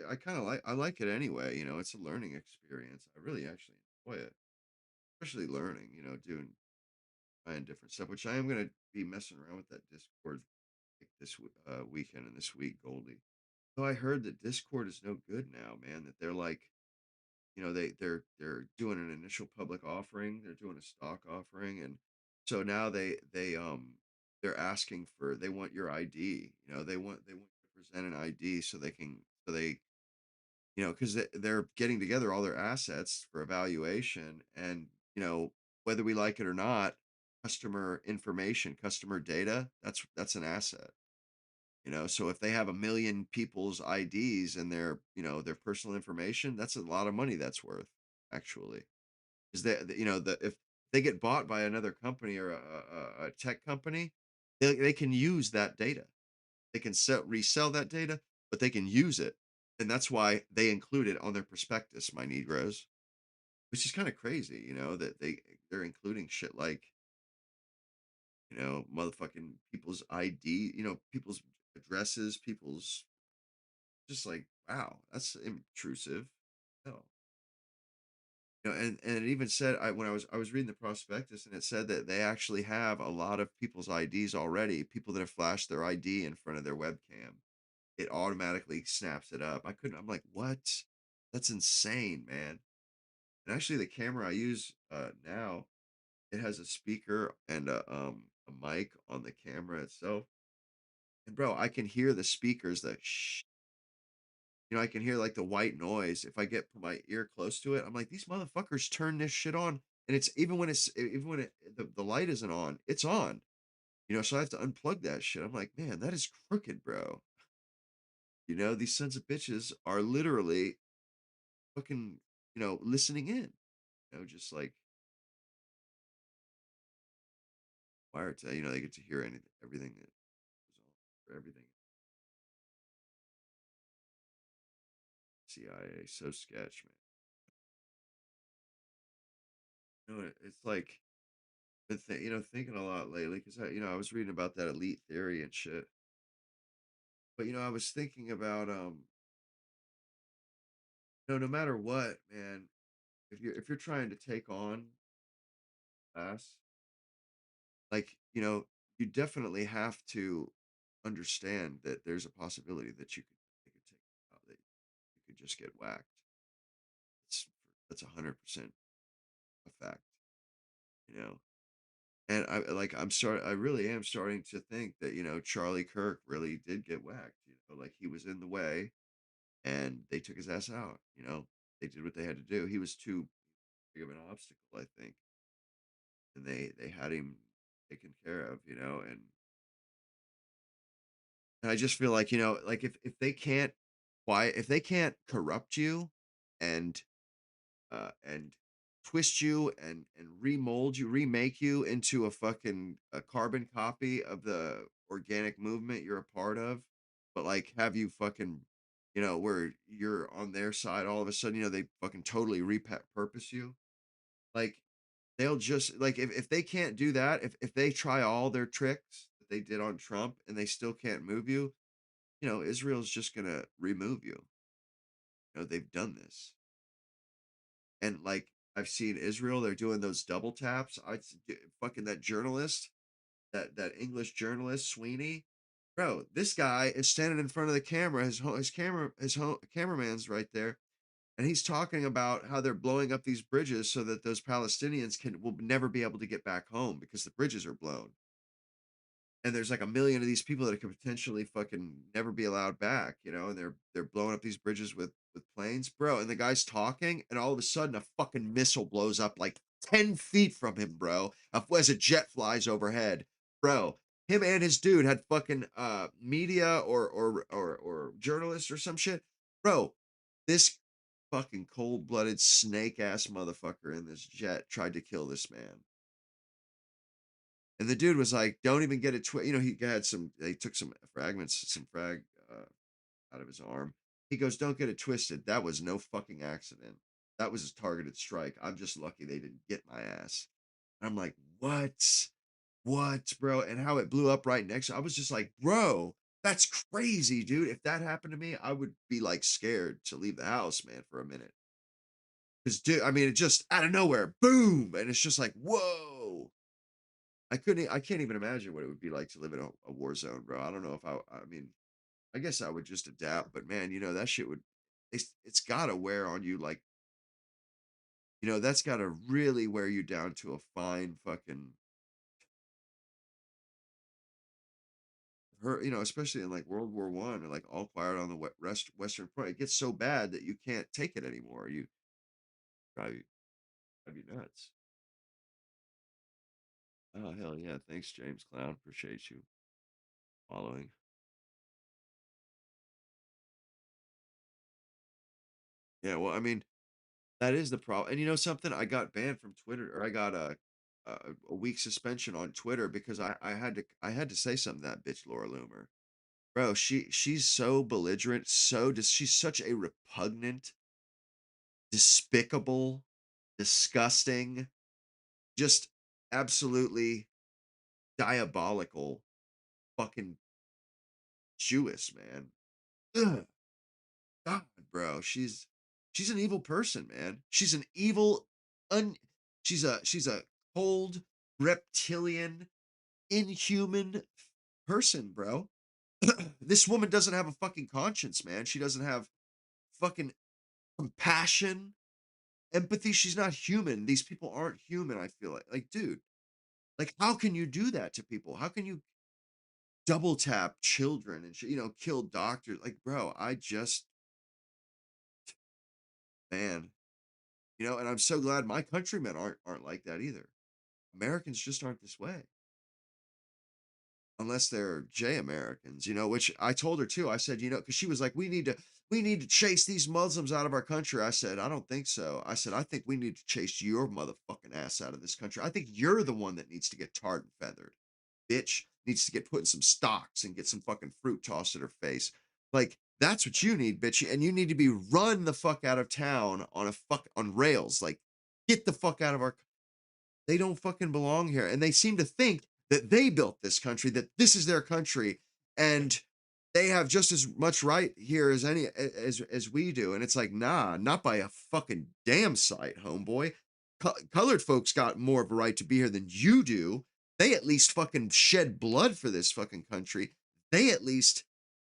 I kind of like, I like it anyway. You know, it's a learning experience. I really actually enjoy it, especially learning. You know, doing trying different stuff, which I am gonna be messing around with that Discord like this weekend and this week, Goldie. So I heard that Discord is no good now, man. That they're like, you know, they're doing an initial public offering, they're doing a stock offering, and so now they're asking for, they want your ID. You know, they want you to present an ID so they can, so they, you know, because they're getting together all their assets for evaluation, and you know, whether we like it or not, customer information, customer data, that's an asset. You know, so if they have a million people's IDs and their, you know, their personal information, that's a lot of money that's worth, actually. Is that, you know, the if they get bought by another company or a tech company, they can use that data. They can resell that data, but they can use it. And that's why they include it on their prospectus, my Negroes, which is kind of crazy, you know, that they're including shit like, you know, motherfucking people's ID, you know, people's addresses, people's, just like, wow, that's intrusive. No. You know, and it even said, when I was reading the prospectus, and it said that they actually have a lot of people's IDs already, people that have flashed their ID in front of their webcam. It automatically snaps it up. I'm like, what? That's insane, man. And actually the camera I use now, it has a speaker and a mic on the camera itself. And bro, I can hear the speakers that you know, I can hear like the white noise. If I get put my ear close to it, I'm like, these motherfuckers turn this shit on. And it's even when the light isn't on, it's on. You know, so I have to unplug that shit. I'm like, man, that is crooked, bro. You know, these sons of bitches are literally fucking, you know, listening in. You know, just like wiretap, you know, they get to hear anything, everything that goes on, for everything. CIA, so sketch, man. You know, it's like been you know, thinking a lot lately because you know, I was reading about that elite theory and shit. But you know, I was thinking about you know, no matter what, man, if you're trying to take on class, like, you know, you definitely have to understand that there's a possibility that you could, they could take you out, that you could just get whacked. It's that's 100% a fact, you know. And I really am starting to think that, you know, Charlie Kirk really did get whacked, you know, like he was in the way and they took his ass out, you know. They did what they had to do. He was too big of an obstacle, I think. And they had him taken care of, you know, and I just feel like, you know, like if they can't quiet, if they can't corrupt you and and twist you and remold you, remake you into a fucking a carbon copy of the organic movement you're a part of, but like have you fucking, you know, where you're on their side all of a sudden, you know, they fucking totally repurpose you. Like they'll just like if they can't do that, if they try all their tricks that they did on Trump and they still can't move you, you know, Israel's just gonna remove you. You know, they've done this. And like I've seen Israel, they're doing those double taps. Fucking that journalist, that English journalist Sweeney, bro. This guy is standing in front of the camera. His cameraman's right there, and he's talking about how they're blowing up these bridges so that those Palestinians will never be able to get back home because the bridges are blown, and there's like a million of these people that could potentially fucking never be allowed back, you know, and they're blowing up these bridges with planes, bro. And the guy's talking, and all of a sudden a fucking missile blows up like 10 feet from him, bro, as a jet flies overhead, bro. Him and his dude had fucking media or journalists or some shit, bro. This fucking cold-blooded snake ass motherfucker in this jet tried to kill this man. And the dude was like, "Don't even get it you know, he had some. They took some fragments, some out of his arm. He goes, "Don't get it twisted. That was no fucking accident. That was a targeted strike. I'm just lucky they didn't get my ass." And I'm like, "What?" what, bro? And how it blew up right next. I was just like, bro, that's crazy, dude. If that happened to me, I would be like scared to leave the house, man, for a minute. Because, dude, I mean, it just out of nowhere, boom, and it's just like, whoa. I can't even imagine what it would be like to live in a war zone, bro. I don't know if I mean, I guess I would just adapt, but man, that shit would, it's got to wear on you like, that's got to really wear you down to a fine fucking her, especially in like World War One or like All Quiet on the Western Front. It gets so bad that you can't take it anymore. You drive you drive you nuts. Oh hell yeah! Thanks, James Clown. Appreciate you following. Yeah, well, I mean, that is the problem. And you know something? I got banned from Twitter, or I got a week suspension on Twitter because I had to say something to that bitch Laura Loomer. Bro, she's so belligerent, she's such a repugnant, despicable, disgusting, just absolutely diabolical fucking Jewess, man. Ugh, God, bro, she's an evil person, man. She's an evil, un. She's a cold, reptilian, inhuman person, bro. This woman doesn't have a fucking conscience, man. She doesn't have fucking compassion, empathy. She's not human. These people aren't human. I feel like, dude, like, how can you do that to people? How can you double tap children and kill doctors? Like, bro, I just, man, and I'm so glad my countrymen aren't like that either. Americans just aren't this way. Unless they're J Americans, which I told her too. I said, because she was like, we need to chase these Muslims out of our country. I said, I don't think so. I said, I think we need to chase your motherfucking ass out of this country. I think you're the one that needs to get tarred and feathered. Bitch needs to get put in some stocks and get some fucking fruit tossed at her face. Like, that's what you need, bitch. And you need to be run the fuck out of town on rails. Like, get the fuck out of our, they don't fucking belong here. And they seem to think that they built this country, that this is their country, and they have just as much right here as as we do. And it's like, nah, not by a fucking damn sight, homeboy. Colored folks got more of a right to be here than you do. They at least fucking shed blood for this fucking country. They at least,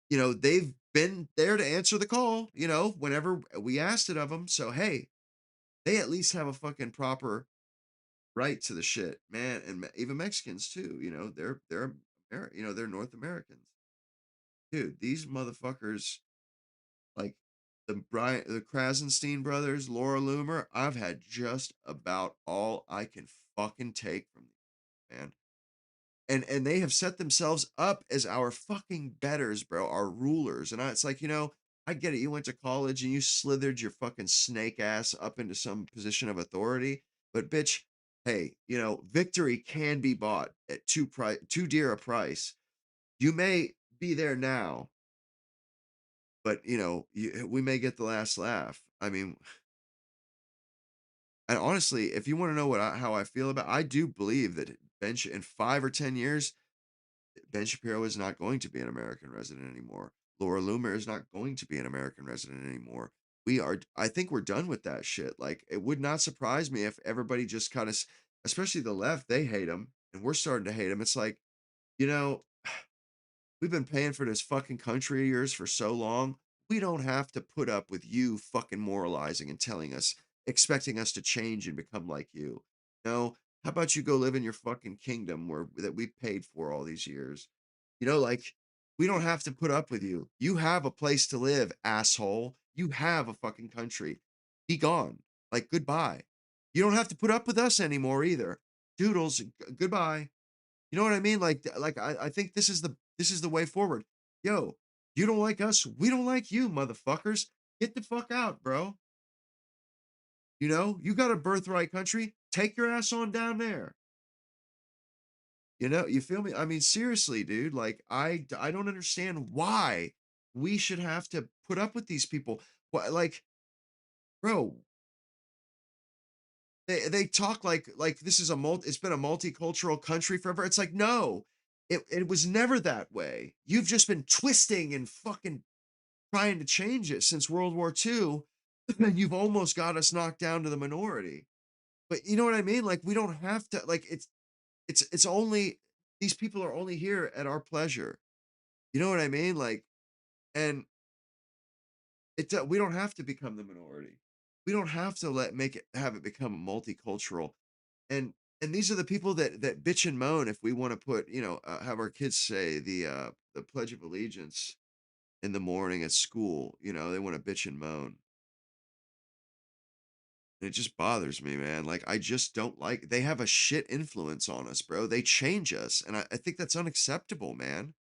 they've been there to answer the call, whenever we asked it of them. So hey, they at least have a fucking proper right to the shit, man. And even Mexicans too. They're North Americans, dude. These motherfuckers, like the Krasenstein brothers, Laura Loomer. I've had just about all I can fucking take from these, man. And they have set themselves up as our fucking betters, bro, our rulers. And it's like, I get it. You went to college and you slithered your fucking snake ass up into some position of authority. But bitch, hey, victory can be bought at too dear a price. You may be there now, but we may get the last laugh. I mean, and honestly, if you want to know how I feel about, I do believe that bench in 5 or 10 years, Ben Shapiro is not going to be an American resident anymore. Laura Loomer is not going to be an American resident anymore. I think we're done with that shit. Like, it would not surprise me if everybody just kind of, especially the left, they hate him and we're starting to hate him. It's like, you know, we've been paying for this fucking country of yours for so long. We don't have to put up with you fucking moralizing and telling us, expecting us to change and become like you. No, how about you go live in your fucking kingdom that we paid for all these years? Like, we don't have to put up with you. You have a place to live, asshole. You have a fucking country. Be gone. Like, goodbye. You don't have to put up with us anymore either. Doodles, goodbye. You know what I mean? Like I think this is the way forward. Yo, you don't like us, we don't like you, motherfuckers. Get the fuck out, bro. You got a birthright country. Take your ass on down there. You feel me? I mean, seriously, dude. Like, I don't understand why we should have to put up with these people. What, like, bro? They talk like this is a it's been a multicultural country forever. It's like, no, it was never that way. You've just been twisting and fucking trying to change it since World War II, and you've almost got us knocked down to the minority. But you know what I mean? Like we don't have to like it's only these people are only here at our pleasure. You know what I mean? Like, and we don't have to become the minority. We don't have to make it have it become multicultural. And and these are the people that bitch and moan if we want to put, have our kids say the Pledge of Allegiance in the morning at school. They want to bitch and moan. And it just bothers me, man. Like I just don't like they have a shit influence on us, bro. They change us. And I think that's unacceptable, man.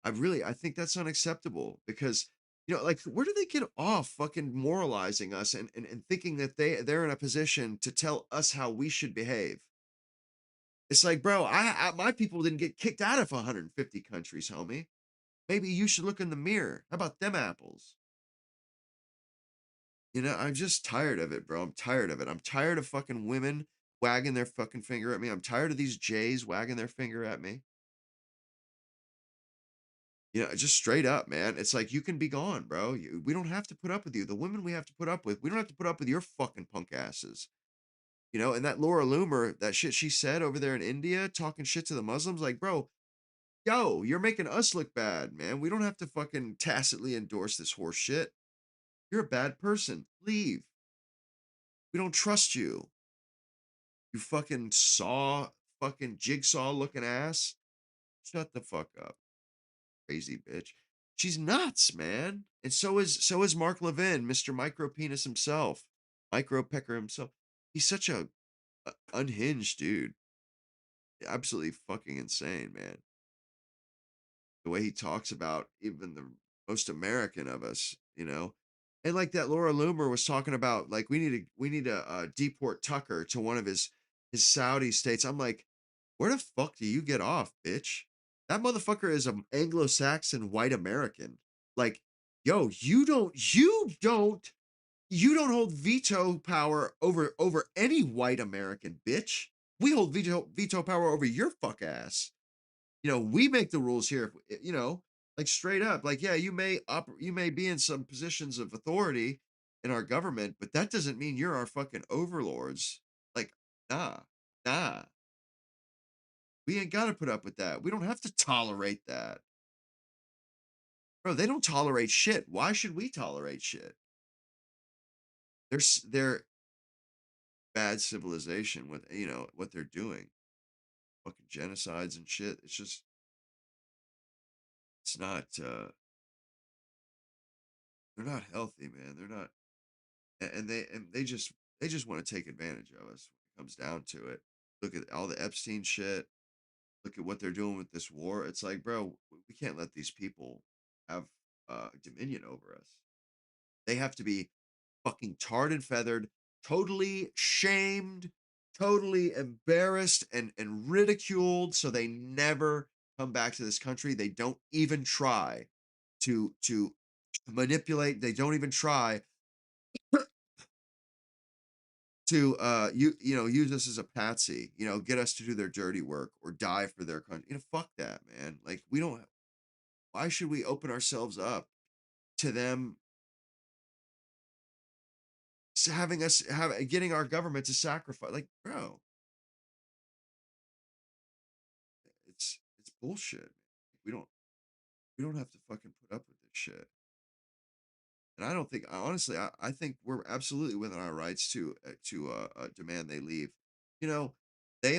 I think that's unacceptable because like where do they get off fucking moralizing us and thinking that they're in a position to tell us how we should behave? It's like, bro, my people didn't get kicked out of 150 countries, homie. Maybe you should look in the mirror. How about them apples? I'm just tired of it, bro. I'm tired of it. I'm tired of fucking women wagging their fucking finger at me. I'm tired of these Jays wagging their finger at me. Just straight up, man. It's like you can be gone, bro. We don't have to put up with you. The women we have to put up with, we don't have to put up with your fucking punk asses. And that Laura Loomer, that shit she said over there in India, talking shit to the Muslims, like, bro, yo, you're making us look bad, man. We don't have to fucking tacitly endorse this horse shit. You're a bad person. Leave. We don't trust you. You fucking jigsaw looking ass. Shut the fuck up. Crazy bitch. She's nuts, man. And so is Mark Levin, Mr. Micro Penis himself, Micro Pecker himself. He's such a unhinged dude. Absolutely fucking insane, man. The way he talks about even the most American of us. And like that Laura Loomer was talking about, like we need to deport Tucker to one of his Saudi states. I'm like, where the fuck do you get off, bitch? That motherfucker is an Anglo-Saxon white American. Like, yo, you don't hold veto power over any white American, bitch. We hold veto power over your fuck ass. We make the rules here. Like straight up, like yeah, you may be in some positions of authority in our government, but that doesn't mean you're our fucking overlords. Like, nah, nah. We ain't got to put up with that. We don't have to tolerate that. Bro, they don't tolerate shit. Why should we tolerate shit? They're bad civilization with what they're doing. Fucking genocides and shit. It's not they're not healthy, man. They're not and they just want to take advantage of us when it comes down to it. Look at all the Epstein shit. Look at what they're doing with this war. It's like, bro, we can't let these people have dominion over us. They have to be fucking tarred and feathered, totally shamed, totally embarrassed and ridiculed so they never come back to this country. They don't even try to manipulate. They don't even try to use us as a patsy, get us to do their dirty work or die for their country. Fuck that, man. Like we don't why should we open ourselves up to them having us have getting our government to sacrifice, like, bro, it's bullshit. We don't have to fucking put up with this shit. And I don't think honestly, I think we're absolutely within our rights to demand they leave. You know, they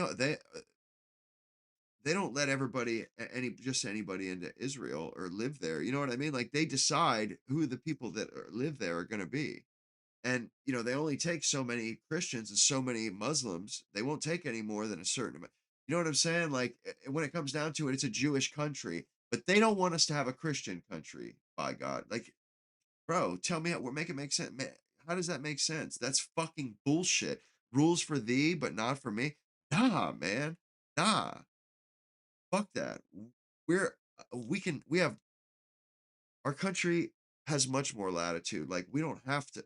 don't let everybody just anybody into Israel or live there. You know what I mean? Like they decide who the people that live there are going to be. And they only take so many Christians and so many Muslims. They won't take any more than a certain amount. You know what I'm saying? Like when it comes down to it, it's a Jewish country, but they don't want us to have a Christian country. By God, like, bro, tell me make it make sense. How does that make sense? That's fucking bullshit. Rules for thee, but not for me. Nah, man. Nah. Fuck that. We have our country has much more latitude. Like we don't have to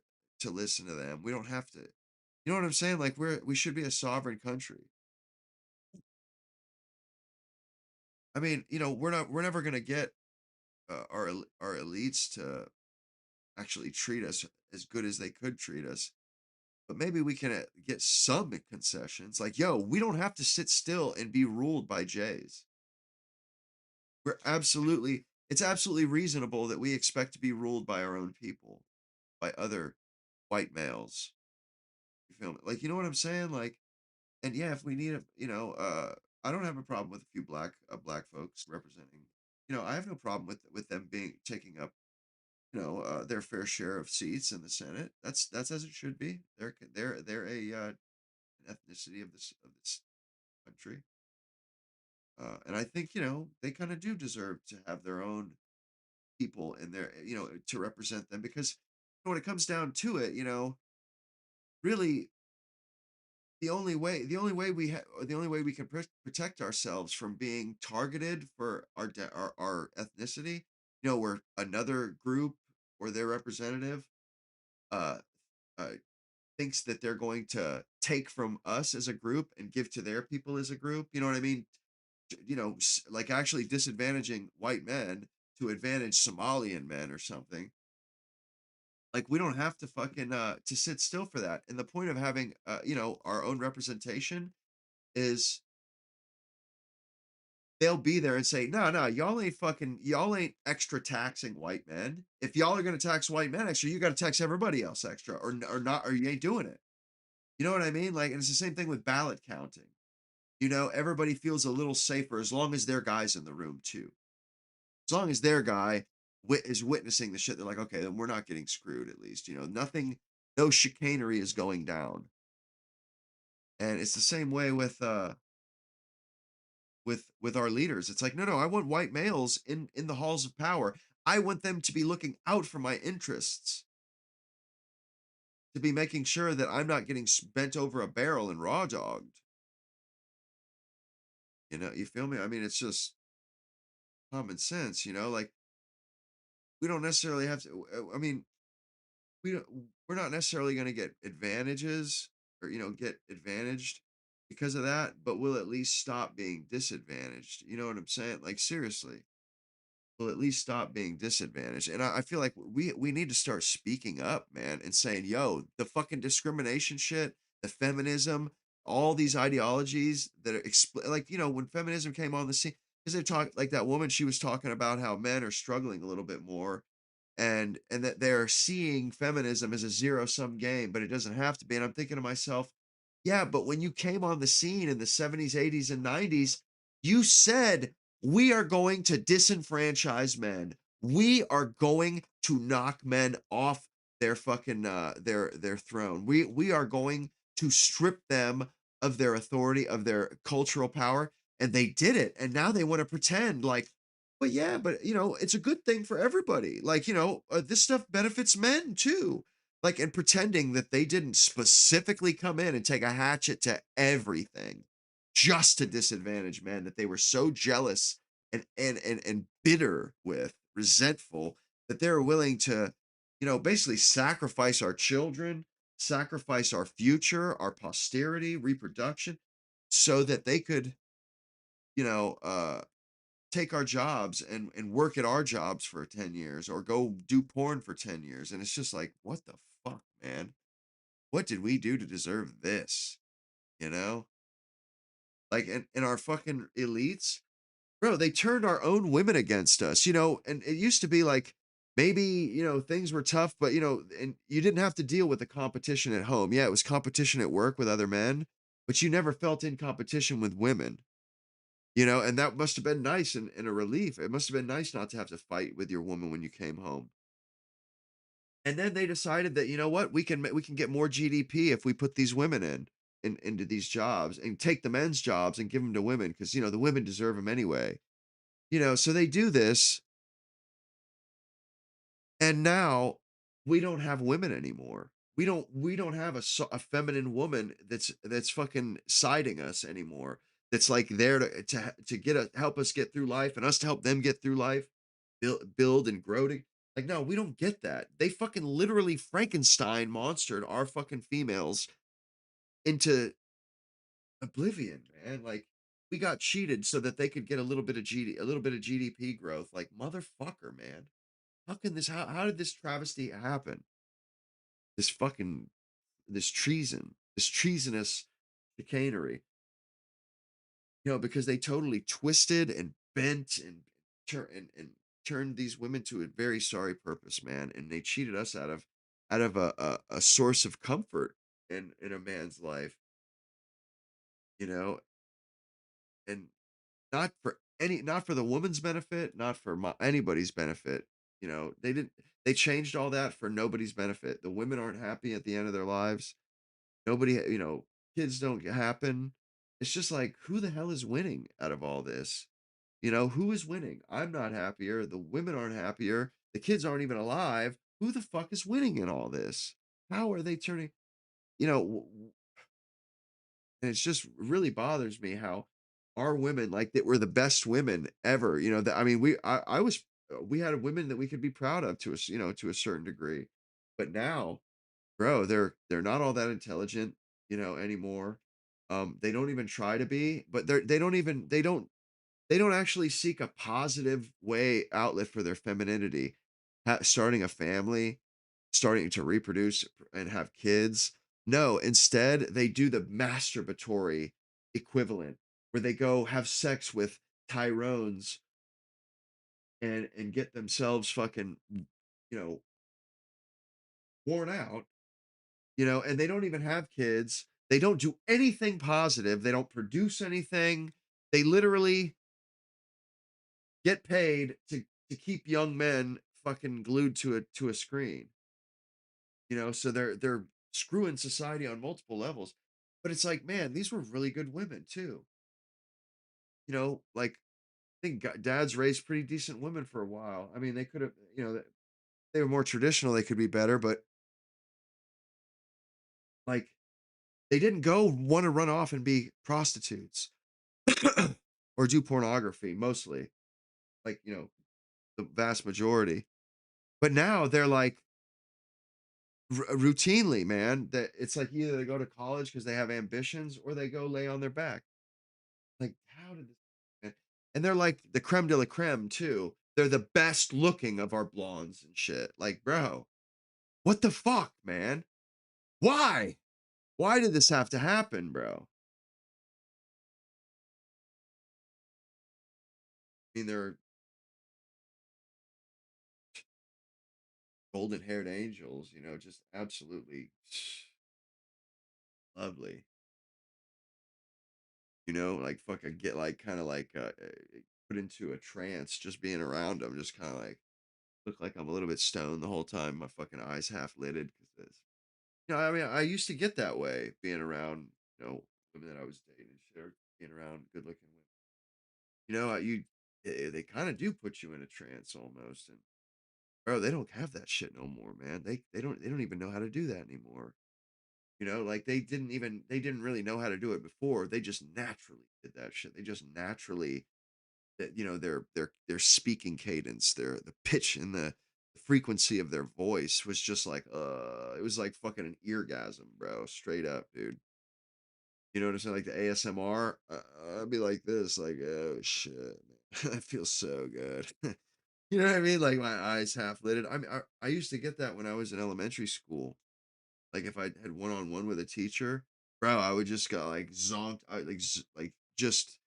listen to them. We don't have to. You know what I'm saying? Like we should be a sovereign country. I mean, we're never gonna get our elites to actually treat us as good as they could treat us. But maybe we can get some concessions. Like, yo, we don't have to sit still and be ruled by Jays. It's absolutely reasonable that we expect to be ruled by our own people, by other white males. You feel me? Like, you know what I'm saying? Like, and yeah, if we need I don't have a problem with a few black folks representing. I have no problem with them being taking up, their fair share of seats in the Senate. That's as it should be. They're an ethnicity of this country, and I think they kind of do deserve to have their own people in there, to represent them because when it comes down to it, really the only way we can protect ourselves from being targeted for our ethnicity, where another group or their representative uh, uh thinks that they're going to take from us as a group and give to their people as a group. You know what I mean? Like actually disadvantaging white men to advantage Somalian men or something. Like we don't have to fucking to sit still for that. And the point of having our own representation is they'll be there and say, no, no, y'all ain't extra taxing white men. If y'all are gonna tax white men extra, you gotta tax everybody else extra, or not, or you ain't doing it. You know what I mean? Like, and it's the same thing with ballot counting. Everybody feels a little safer as long as their guy's in the room too. As long as their guy is witnessing the shit, they're like, okay, then we're not getting screwed. At least, nothing, no chicanery is going down. And it's the same way with our leaders. It's like, no, no, I want white males in the halls of power. I want them to be looking out for my interests, to be making sure that I'm not getting bent over a barrel and raw dogged. You feel me? I mean, it's just common sense. Like we don't necessarily have to. I mean, we don't. We're not necessarily going to get advantages or get advantaged because of that, but we'll at least stop being disadvantaged. You know what I'm saying? Like seriously, will at least stop being disadvantaged. And I feel like we need to start speaking up, man, and saying, yo, the fucking discrimination shit, the feminism, all these ideologies that are like, when feminism came on the scene, because they talk like that woman, she was talking about how men are struggling a little bit more and that they're seeing feminism as a zero sum game, but it doesn't have to be. And I'm thinking to myself, yeah, but when you came on the scene in the 70s, 80s, and 90s, you said we are going to disenfranchise men. We are going to knock men off their fucking their throne. We are going to strip them of their authority, of their cultural power. And they did it. And now they want to pretend like, but yeah, but it's a good thing for everybody. Like, this stuff benefits men too. Like, and pretending that they didn't specifically come in and take a hatchet to everything just to disadvantage men, that they were so jealous and bitter with, resentful, that they're willing to, basically sacrifice our children, sacrifice our future, our posterity, reproduction, so that they could, you know, uh, take our jobs and work at our jobs for 10 years or go do porn for 10 years. And it's just like, what the fuck, man? What did we do to deserve this? You know? Like, and our fucking elites, bro, they turned our own women against us, and it used to be like, maybe, things were tough, but, and you didn't have to deal with the competition at home. Yeah, it was competition at work with other men, but you never felt in competition with women. And that must have been nice and a relief. It must have been nice not to have to fight with your woman when you came home. And then they decided that, you know what, we can get more GDP if we put these women into these jobs and take the men's jobs and give them to women because the women deserve them anyway. So they do this, and now we don't have women anymore. We don't have a feminine woman that's fucking siding us anymore. That's like there to help us get through life and us to help them get through life, build and grow to. Like, no, we don't get that. They fucking literally Frankenstein monstered our fucking females into oblivion, man. Like we got cheated so that they could get a little bit of GDP growth. Like motherfucker, man. How did this travesty happen? This fucking this treason, this treasonous chicanery. Because they totally twisted and bent and turned these women to a very sorry purpose, man. And they cheated us out of a source of comfort in a man's life, you know, and not for the woman's benefit, not for anybody's benefit. They changed all that for nobody's benefit. The women aren't happy at the end of their lives. Nobody, kids don't happen. It's just like, who the hell is winning out of all this? Who is winning? I'm not happier. The women aren't happier. The kids aren't even alive. Who the fuck is winning in all this? How are they turning? You know, and it's just really bothers me how our women, like that were the best women ever. That I mean, I was we had women that we could be proud of to a certain degree, but now, bro, they're not all that intelligent, anymore. They don't even try to be, but they don't actually seek a positive way outlet for their femininity, starting a family, starting to reproduce and have kids. No, instead they do the masturbatory equivalent where they go have sex with Tyrones and get themselves fucking, you know, worn out, and they don't even have kids. They don't do anything positive. They don't produce anything. They literally get paid to keep young men fucking glued to a screen. So they're screwing society on multiple levels. But it's like, man, these were really good women too. Like I think dads raised pretty decent women for a while. I mean, they could have, they were more traditional, they could be better, but like they didn't go want to run off and be prostitutes or do pornography mostly, like, the vast majority. But now they're like routinely, man, that it's like either they go to college because they have ambitions or they go lay on their back. Like, how did this? And they're like the creme de la creme too. They're the best looking of our blondes and shit. Like, bro, what the fuck, man? Why? Why did this have to happen, bro? I mean, they're golden haired angels, just absolutely lovely. Like fucking get like kind of like put into a trance just being around them, just kind of like look like I'm a little bit stoned the whole time. My fucking eyes half lidded because it's, I mean, I used to get that way being around, women that I was dating and shit, or being around good looking women. They kind of do put you in a trance almost, and bro, they don't have that shit no more, man. They don't even know how to do that anymore. Like they didn't really know how to do it before. They just naturally did that shit. They just naturally that their speaking cadence, the pitch and the frequency of their voice was just like it was like fucking an eargasm, bro. Straight up, dude. You know what I'm saying? Like the ASMR, I'd be like this, like, oh shit, man. That feels so good. You know what I mean? Like my eyes half lidded. I mean, I used to get that when I was in elementary school. Like if I had one on one with a teacher, bro, I would just go like zonked, like just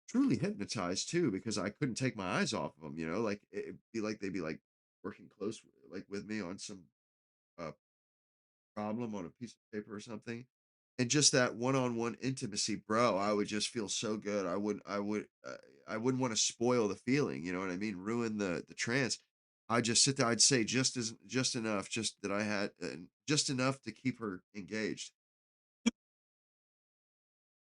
truly hypnotized too because I couldn't take my eyes off of them. Like it'd be like they'd be like working close like with me on some uh, problem on a piece of paper or something, and just that one-on-one intimacy, bro. I would just feel so good. I wouldn't want to spoil the feeling. You know what I mean? Ruin the trance. I just sit there. I'd say just enough, just that I had just enough to keep her engaged.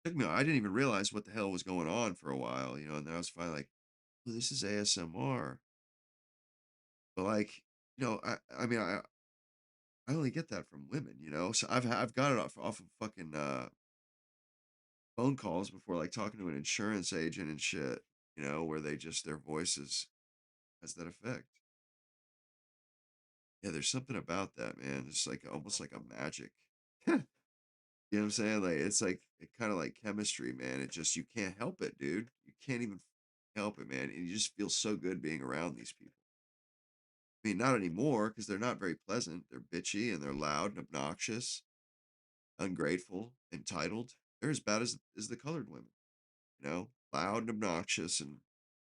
Took me. I didn't even realize what the hell was going on for a while. And then I was finally like, oh, this is ASMR. But like, I mean, I only get that from women. So I've got it off of fucking phone calls before, like talking to an insurance agent and shit. Where they just their voices has that effect. Yeah, there's something about that, man. It's like almost like a magic. You know what I'm saying? Like it's like it kind of like chemistry, man. It just you can't help it, dude. You can't even help it, man. And you just feel so good being around these people. I mean, not anymore because they're not very pleasant. They're bitchy and they're loud and obnoxious, ungrateful, entitled. They're as bad as the colored women, you know, loud and obnoxious and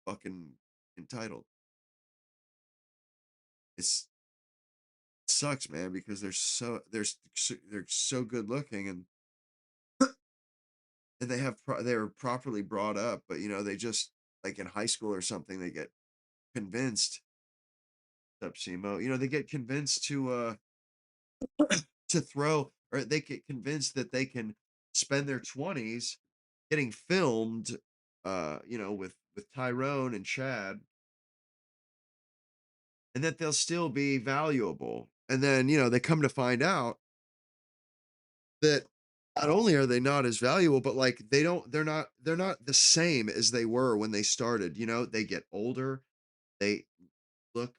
fucking entitled. It's it sucks, man, because they're so good looking and they're properly brought up, but you know they just like in high school or something they get convinced. Up, Simo, you know they get convinced to throw, or they get convinced that they can spend their 20s getting filmed, you know, with Tyrone and Chad, and that they'll still be valuable. And then, you know, they come to find out that not only are they not as valuable, but like they're not the same as they were when they started. You know, they get older, they look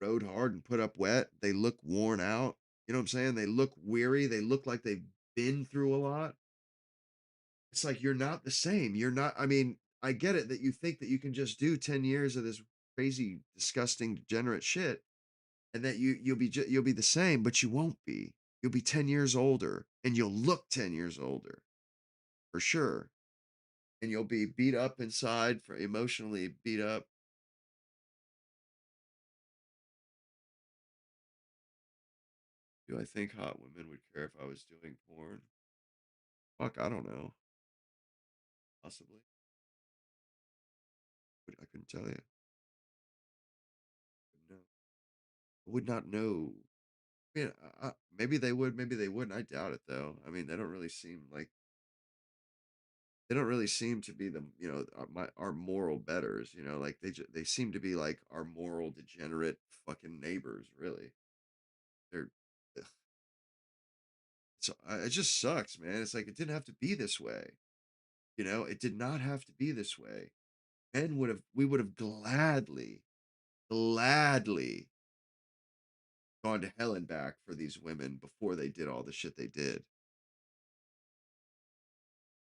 rode hard and put up wet, they look worn out. You know what I'm saying? They look weary, they look like they've been through a lot. It's like you're not the same. You're not, I mean, I get it that you think that you can just do 10 years of this crazy, disgusting, degenerate shit and that you'll be the same, but you won't be. You'll be 10 years older and you'll look 10 years older for sure. And you'll be beat up inside, for emotionally beat up. Do I think hot women would care if I was doing porn? Fuck, I don't know. Possibly. But I couldn't tell you. No. I would not know. Yeah, maybe they would, maybe they wouldn't. I doubt it though. I mean, they don't really seem to be the, you know, our moral betters. You know, like they seem to be like our moral degenerate fucking neighbors. Really, they're ugh. So it just sucks, man. It's like it didn't have to be this way. You know, it did not have to be this way. Men would have, we would have gladly gone to hell and back for these women before they did all the shit they did.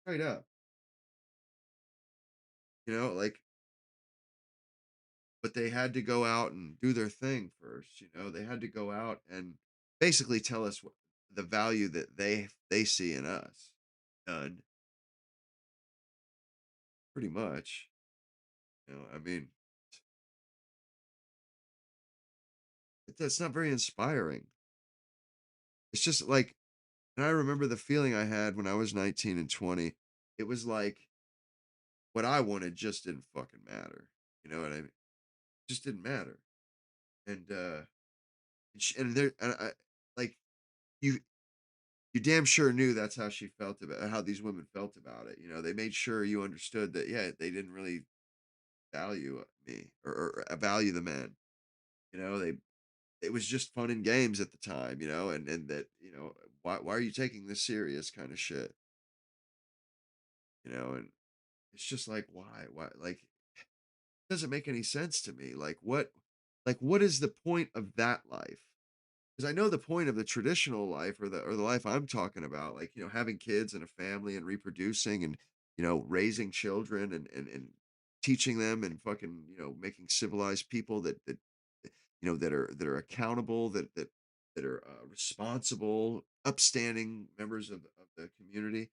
Straight up. You know, like but they had to go out and do their thing first. You know, they had to go out and basically tell us what the value that they see in us. None, pretty much. You know, I mean, that's not very inspiring. It's just like, and I remember the feeling I had when I was 19 and 20. It was like what I wanted just didn't fucking matter. You know what I mean? Just didn't matter. And and there, and I like you you damn sure knew that's how she felt about how these women felt about it. You know, they made sure you understood that yeah, they didn't really value me or value the men. You know, they it was just fun and games at the time. You know, and that you know why are you taking this serious kind of shit. You know, and it's just like why like it doesn't make any sense to me. Like what is the point of that life? Because I know the point of the traditional life or the life I'm talking about, like, you know, having kids and a family and reproducing and, you know, raising children and teaching them and fucking, you know, making civilized people that, you know, that are accountable, that are responsible, upstanding members of the community.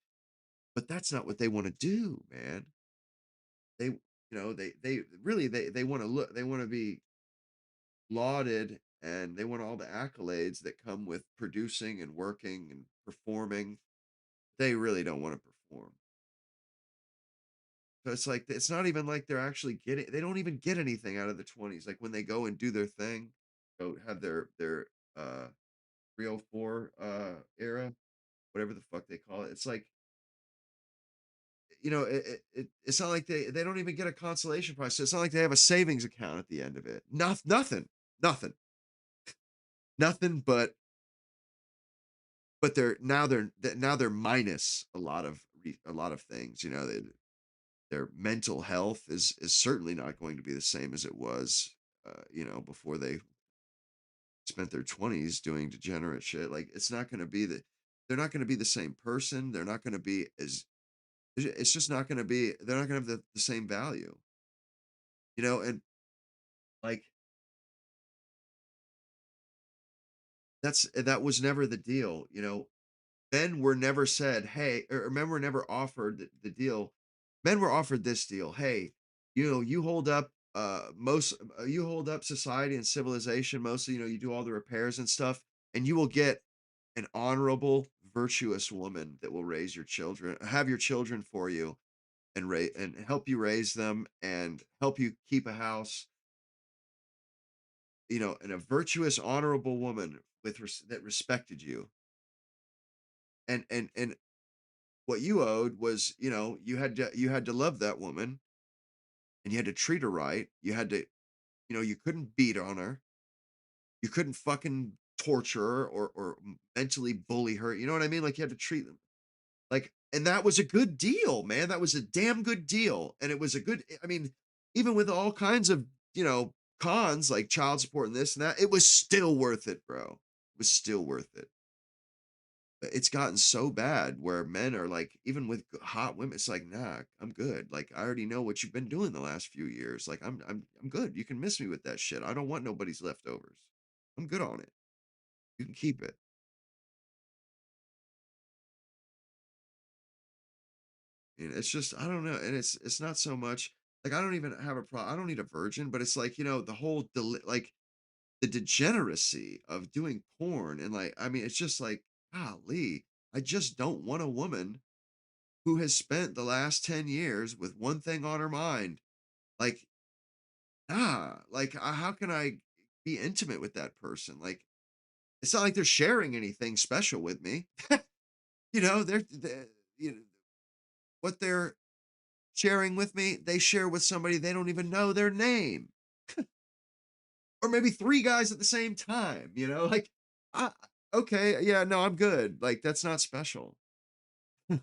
But that's not what they want to do, man. They, you know, they really, they want to look, they want to be lauded and they want all the accolades that come with producing and working and performing. They really don't want to perform. So it's like it's not even like they're actually getting they don't even get anything out of the 20s. Like when they go and do their thing, go have their uh 304 era, whatever the fuck they call it. It's like you know, it's not like they don't even get a consolation prize. So it's not like they have a savings account at the end of it. Nothing, nothing but now they're minus a lot of a lot of things. You know, their mental health is certainly not going to be the same as it was. You know, before they spent their 20s doing degenerate shit. Like it's not going to be that. they're not going to be the same person. They're not going to be as it's just not going to be. They're not going to have the same value, and like that was never the deal. Men were never said, "Hey," or men were never offered the deal. Men were offered this deal: "Hey, you hold up you hold up society and civilization mostly. You do all the repairs and stuff, and you will get an honorable, virtuous woman that will raise your children, have your children for you, and help you raise them, and help you keep a house. And a virtuous, honorable woman that respected you, and what you owed was, you had to love that woman, and you had to treat her right. You had to, you couldn't beat on her. You couldn't fucking torture her or mentally bully her. You know what I mean? Like, you had to treat them like, and that was a good deal, man. That was a damn good deal. And it was a good, I mean, even with all kinds of, cons like child support and this and that, it was still worth it, bro. It was still worth it. It's gotten so bad where men are like, even with hot women, it's like, nah, I'm good. Like, I already know what you've been doing the last few years. Like, I'm good. You can miss me with that shit. I don't want nobody's leftovers. I'm good on it. You can keep it. And it's just, I don't know. And it's not so much like, I don't even have a problem. I don't need a virgin, but it's like, the whole like the degeneracy of doing porn, and like, I mean, it's just like, golly, I just don't want a woman who has spent the last 10 years with one thing on her mind. Like, like, how can I be intimate with that person? Like, it's not like they're sharing anything special with me. They're what they're sharing with me, they share with somebody they don't even know their name, or maybe three guys at the same time. Like, I, okay, yeah, no, I'm good. Like, that's not special. I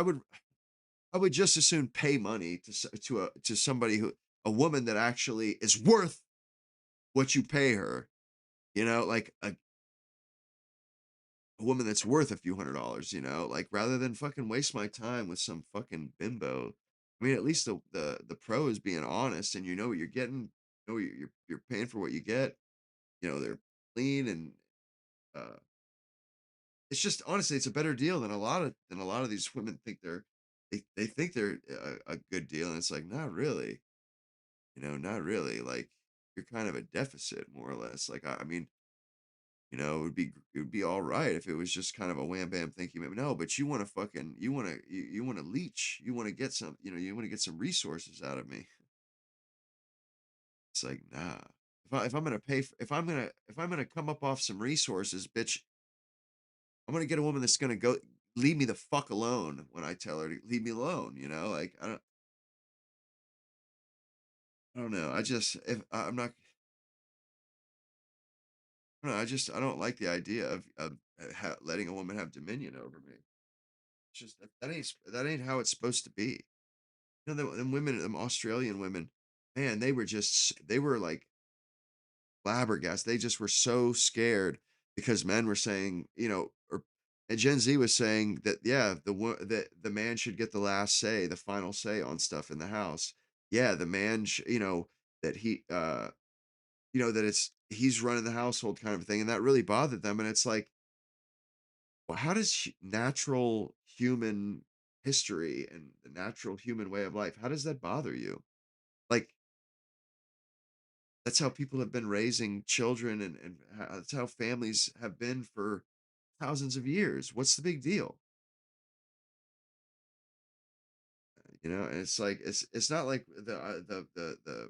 would just as soon pay money to somebody a woman that actually is worth what you pay her. Like a woman that's worth a few $100s. Like, rather than fucking waste my time with some fucking bimbo. I mean, at least the pro is being honest, and you know what you're getting. You're paying for what you get. They're clean, and uh, it's just, honestly, it's a better deal than a lot of these women think they think they're a good deal, and it's like, not really. Not really. Like, you're kind of a deficit, more or less. Like, I mean, it would be all right if it was just kind of a wham bam, thank you, ma'am. No, but you want to leech. You want to get some resources out of me. It's like, nah. If I'm gonna if I'm gonna come up off some resources, bitch, I'm gonna get a woman that's gonna go leave me the fuck alone when I tell her to leave me alone. Like, I don't know. I just if I'm not I don't know, I don't like the idea of letting a woman have dominion over me. It's just that ain't how it's supposed to be. Them women, them Australian women, man, they were like flabbergasted. They just were so scared because men were saying, and Gen Z was saying that, yeah, that the man should get the last say, the final say on stuff in the house. Yeah, the man, that that he's running the household, kind of thing, and that really bothered them. And it's like, well, how does natural human history and the natural human way of life, how does that bother you? Like, that's how people have been raising children, and that's how families have been for thousands of years. What's the big deal? And it's like, it's not like the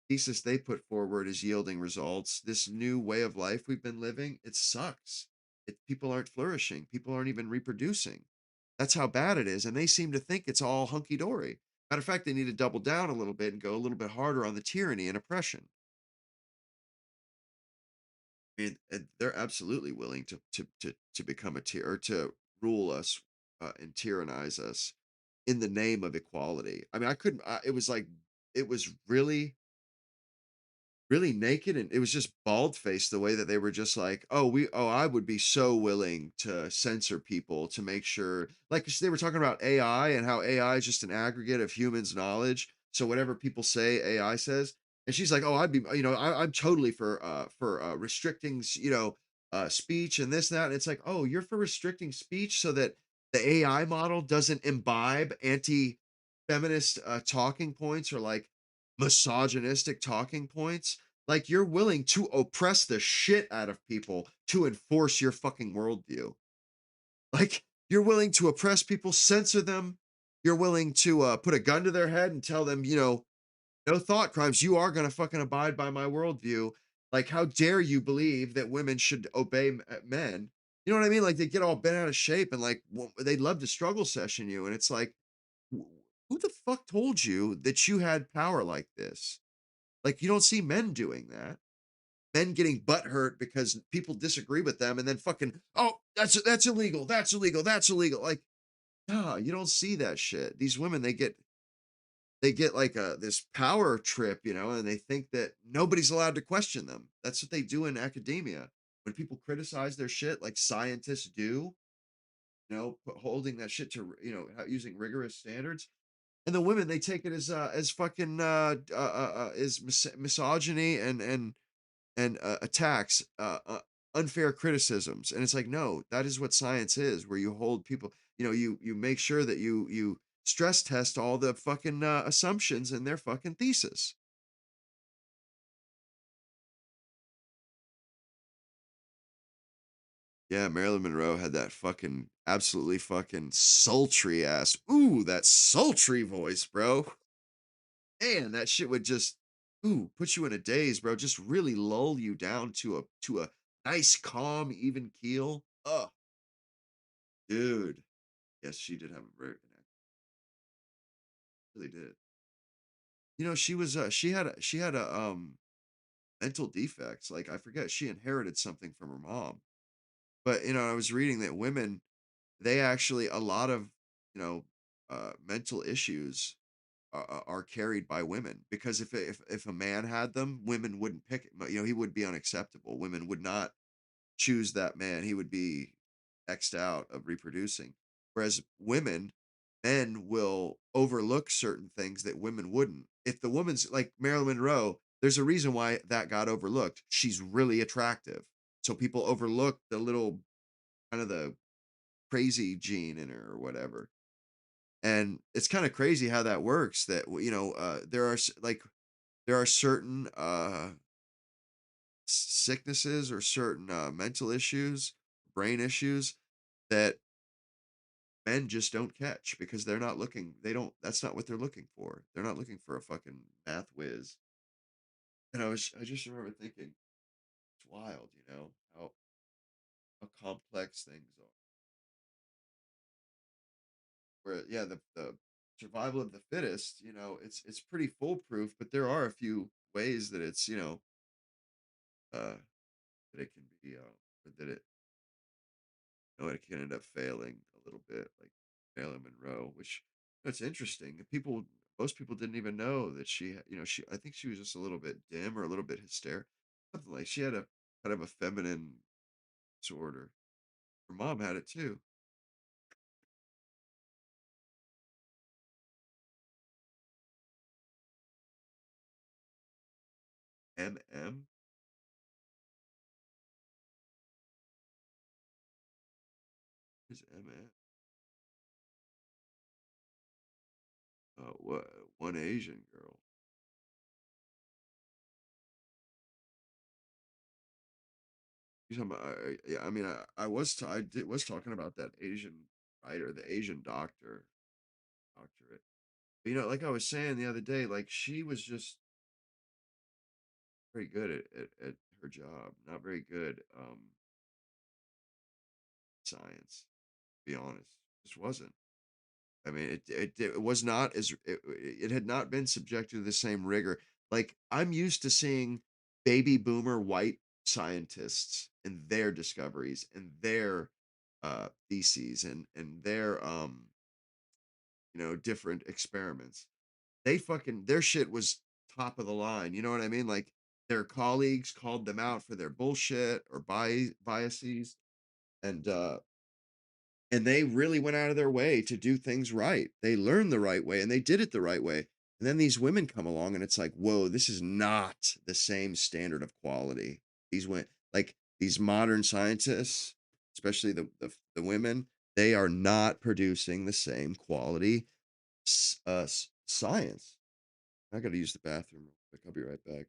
thesis they put forward is yielding results. This new way of life we've been living, it sucks. People aren't flourishing. People aren't even reproducing. That's how bad it is, and they seem to think it's all hunky dory. Matter of fact, they need to double down a little bit and go a little bit harder on the tyranny and oppression. I mean, they're absolutely willing to become a tier, or to rule us, and tyrannize us in the name of equality. I mean, I couldn't. It was like, it was really, really naked, and it was just bald faced the way that they were just like, oh, I would be so willing to censor people to make sure, like they were talking about AI and how AI is just an aggregate of humans' knowledge. So whatever people say, AI says. And she's like, oh, I'd be, I'm totally for restricting, speech and this and that. And it's like, oh, you're for restricting speech so that the AI model doesn't imbibe anti-feminist talking points or like misogynistic talking points. Like you're willing to oppress the shit out of people to enforce your fucking worldview. Like you're willing to oppress people, censor them. You're willing to put a gun to their head and tell them, no thought crimes. You are going to fucking abide by my worldview. Like, how dare you believe that women should obey men? You know what I mean? Like, they get all bent out of shape and like they'd love to struggle session you. And it's like, who the fuck told you that you had power like this? Like, you don't see men doing that. Men getting butt hurt because people disagree with them and then fucking, oh, that's illegal. That's illegal. That's illegal. Like, nah, you don't see that shit. These women, they get like this power trip, and they think that nobody's allowed to question them. That's what they do in academia. When people criticize their shit, like scientists do, holding that shit to using rigorous standards, and the women they take it as fucking as misogyny and attacks, unfair criticisms, and it's like, no, that is what science is, where you hold people, you make sure that you stress test all the fucking assumptions in their fucking thesis. Yeah, Marilyn Monroe had that fucking absolutely fucking sultry ass. Ooh, that sultry voice, bro. Man, that shit would just put you in a daze, bro. Just really lull you down to a nice, calm, even keel. Oh, dude. Yes, she did have a very good accent. Really did. She was she had a mental defects. Like I forget, she inherited something from her mom. But I was reading that women, they actually a lot of mental issues are carried by women, because if a man had them, women wouldn't pick it. He would be unacceptable. Women would not choose that man. He would be X'd out of reproducing. Whereas women, men will overlook certain things that women wouldn't. If the woman's like Marilyn Monroe, there's a reason why that got overlooked. She's really attractive. So people overlook the little kind of the crazy gene in her or whatever. And it's kind of crazy how that works, that there are certain sicknesses or certain mental issues, brain issues that men just don't catch because they're not looking. They don't. That's not what they're looking for. They're not looking for a fucking math whiz. And I just remember thinking, it's wild, how complex things are. Where yeah, the survival of the fittest, it's pretty foolproof, but there are a few ways that it's that it can be or that it can end up failing a little bit, like Marilyn Monroe, which that's interesting. Most people didn't even know that she. I think she was just a little bit dim or a little bit hysterical, something like she had a kind of a feminine disorder. Her mom had it too. MM is MM. What one Asian girl. You talking about? Yeah, I mean, was talking about that Asian writer, the Asian doctorate. But, like I was saying the other day, like she was just very good at her job, not very good science. To be honest, just wasn't. I mean, it was not it had not been subjected to the same rigor. Like I'm used to seeing baby boomer white scientists and their discoveries and their theses and their different experiments. They fucking their shit was top of the line. You know what I mean? Like their colleagues called them out for their bullshit or biases, and they really went out of their way to do things right. They learned the right way and they did it the right way. And then these women come along and it's like, whoa, this is not the same standard of quality. These went like these modern scientists, especially the women, they are not producing the same quality science. I got to use the bathroom real quick. I'll be right back.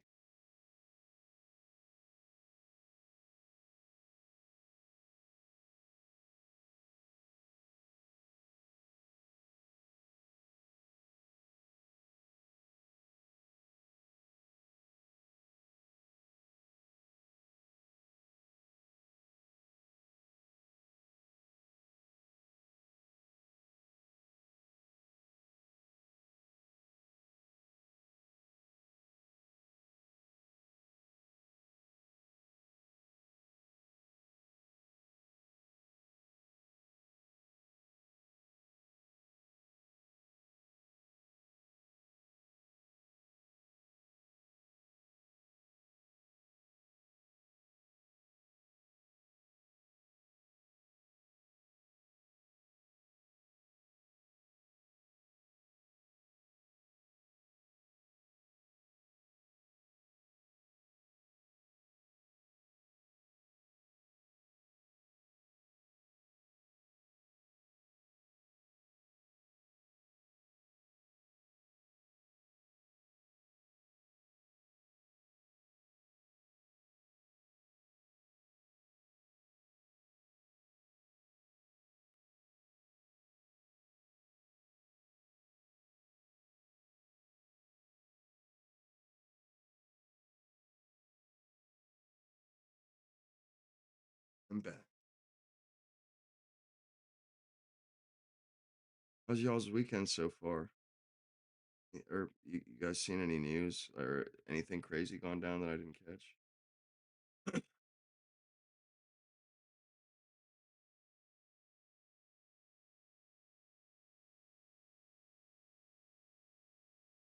I'm back. How's y'all's weekend so far? Or you guys seen any news or anything crazy gone down that I didn't catch?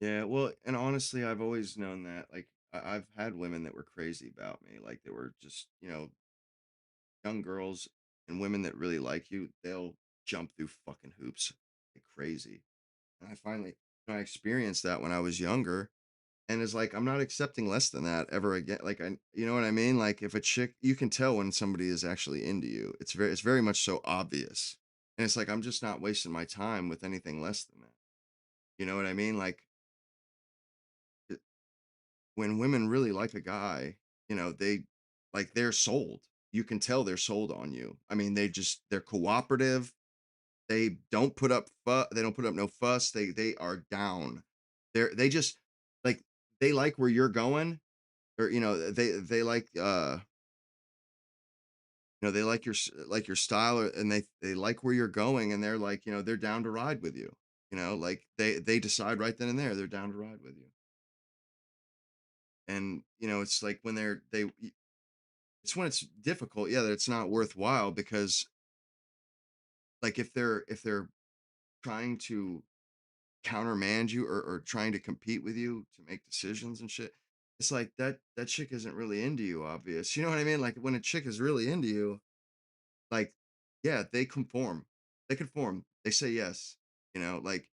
Yeah, well, and honestly, I've always known that. Like, I've had women that were crazy about me. Like, they were just, young girls and women that really like you, they'll jump through fucking hoops like crazy. And I finally, I experienced that when I was younger. And it's like, I'm not accepting less than that ever again. Like, you know what I mean? Like, if a chick, you can tell when somebody is actually into you. It's very much so obvious. And it's like, I'm just not wasting my time with anything less than that. You know what I mean? Like, when women really like a guy, they like they're sold. You can tell they're sold on you. I mean, they're cooperative. They don't put up no fuss. They are down. They just like they like where you're going, or they like they like your style, and they like where you're going, and they're like they're down to ride with you. Like they decide right then and there they're down to ride with you. And it's like when it's when it's difficult, yeah, that it's not worthwhile because like if they're trying to countermand you or trying to compete with you to make decisions and shit, it's like that chick isn't really into you, obvious. You know what I mean? Like when a chick is really into you, like yeah, they conform. They conform. They say yes. Like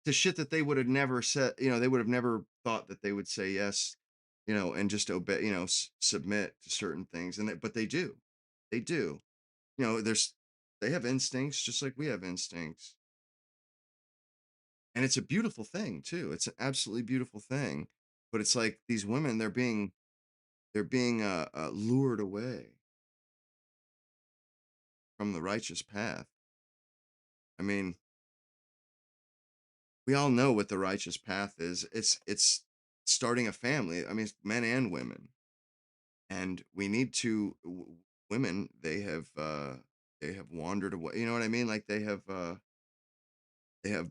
to shit that they would have never said, they would have never thought that they would say yes, and just obey, submit to certain things. But they do. They do. There's they have instincts just like we have instincts. And it's a beautiful thing too. It's an absolutely beautiful thing. But it's like these women, they're being lured away from the righteous path. I mean, we all know what the righteous path is. It's starting a family. I mean, it's men and women. And we need to women, they have wandered away. You know what I mean? Like they have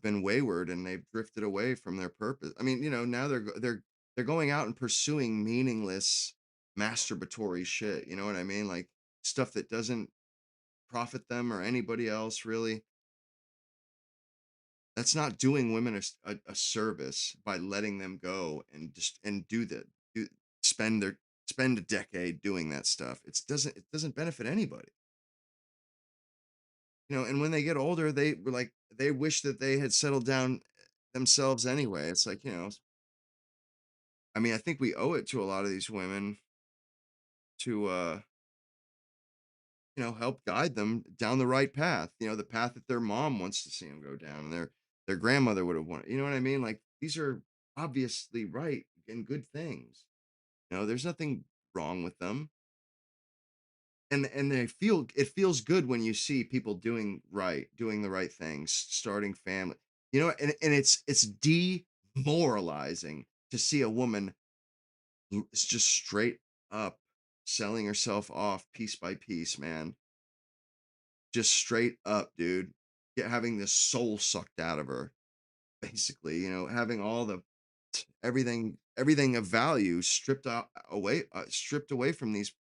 been wayward and they've drifted away from their purpose. I mean, now they're going out and pursuing meaningless masturbatory shit. You know what I mean? Like stuff that doesn't profit them or anybody else really. That's not doing women a service by letting them go and just and do spend a decade doing that stuff. It doesn't benefit anybody. And when they get older, they were like they wish that they had settled down themselves anyway. It's like, I mean, I think we owe it to a lot of these women to help guide them down the right path, the path that their mom wants to see them go down and their grandmother would have wanted. You know what I mean? Like these are obviously right and good things. There's nothing wrong with them. And it feels good when you see people doing the right things, starting family. And it's demoralizing to see a woman it's just straight up selling herself off piece by piece, man. Just straight up, dude. Having the soul sucked out of her, basically, having all the everything of value stripped away from these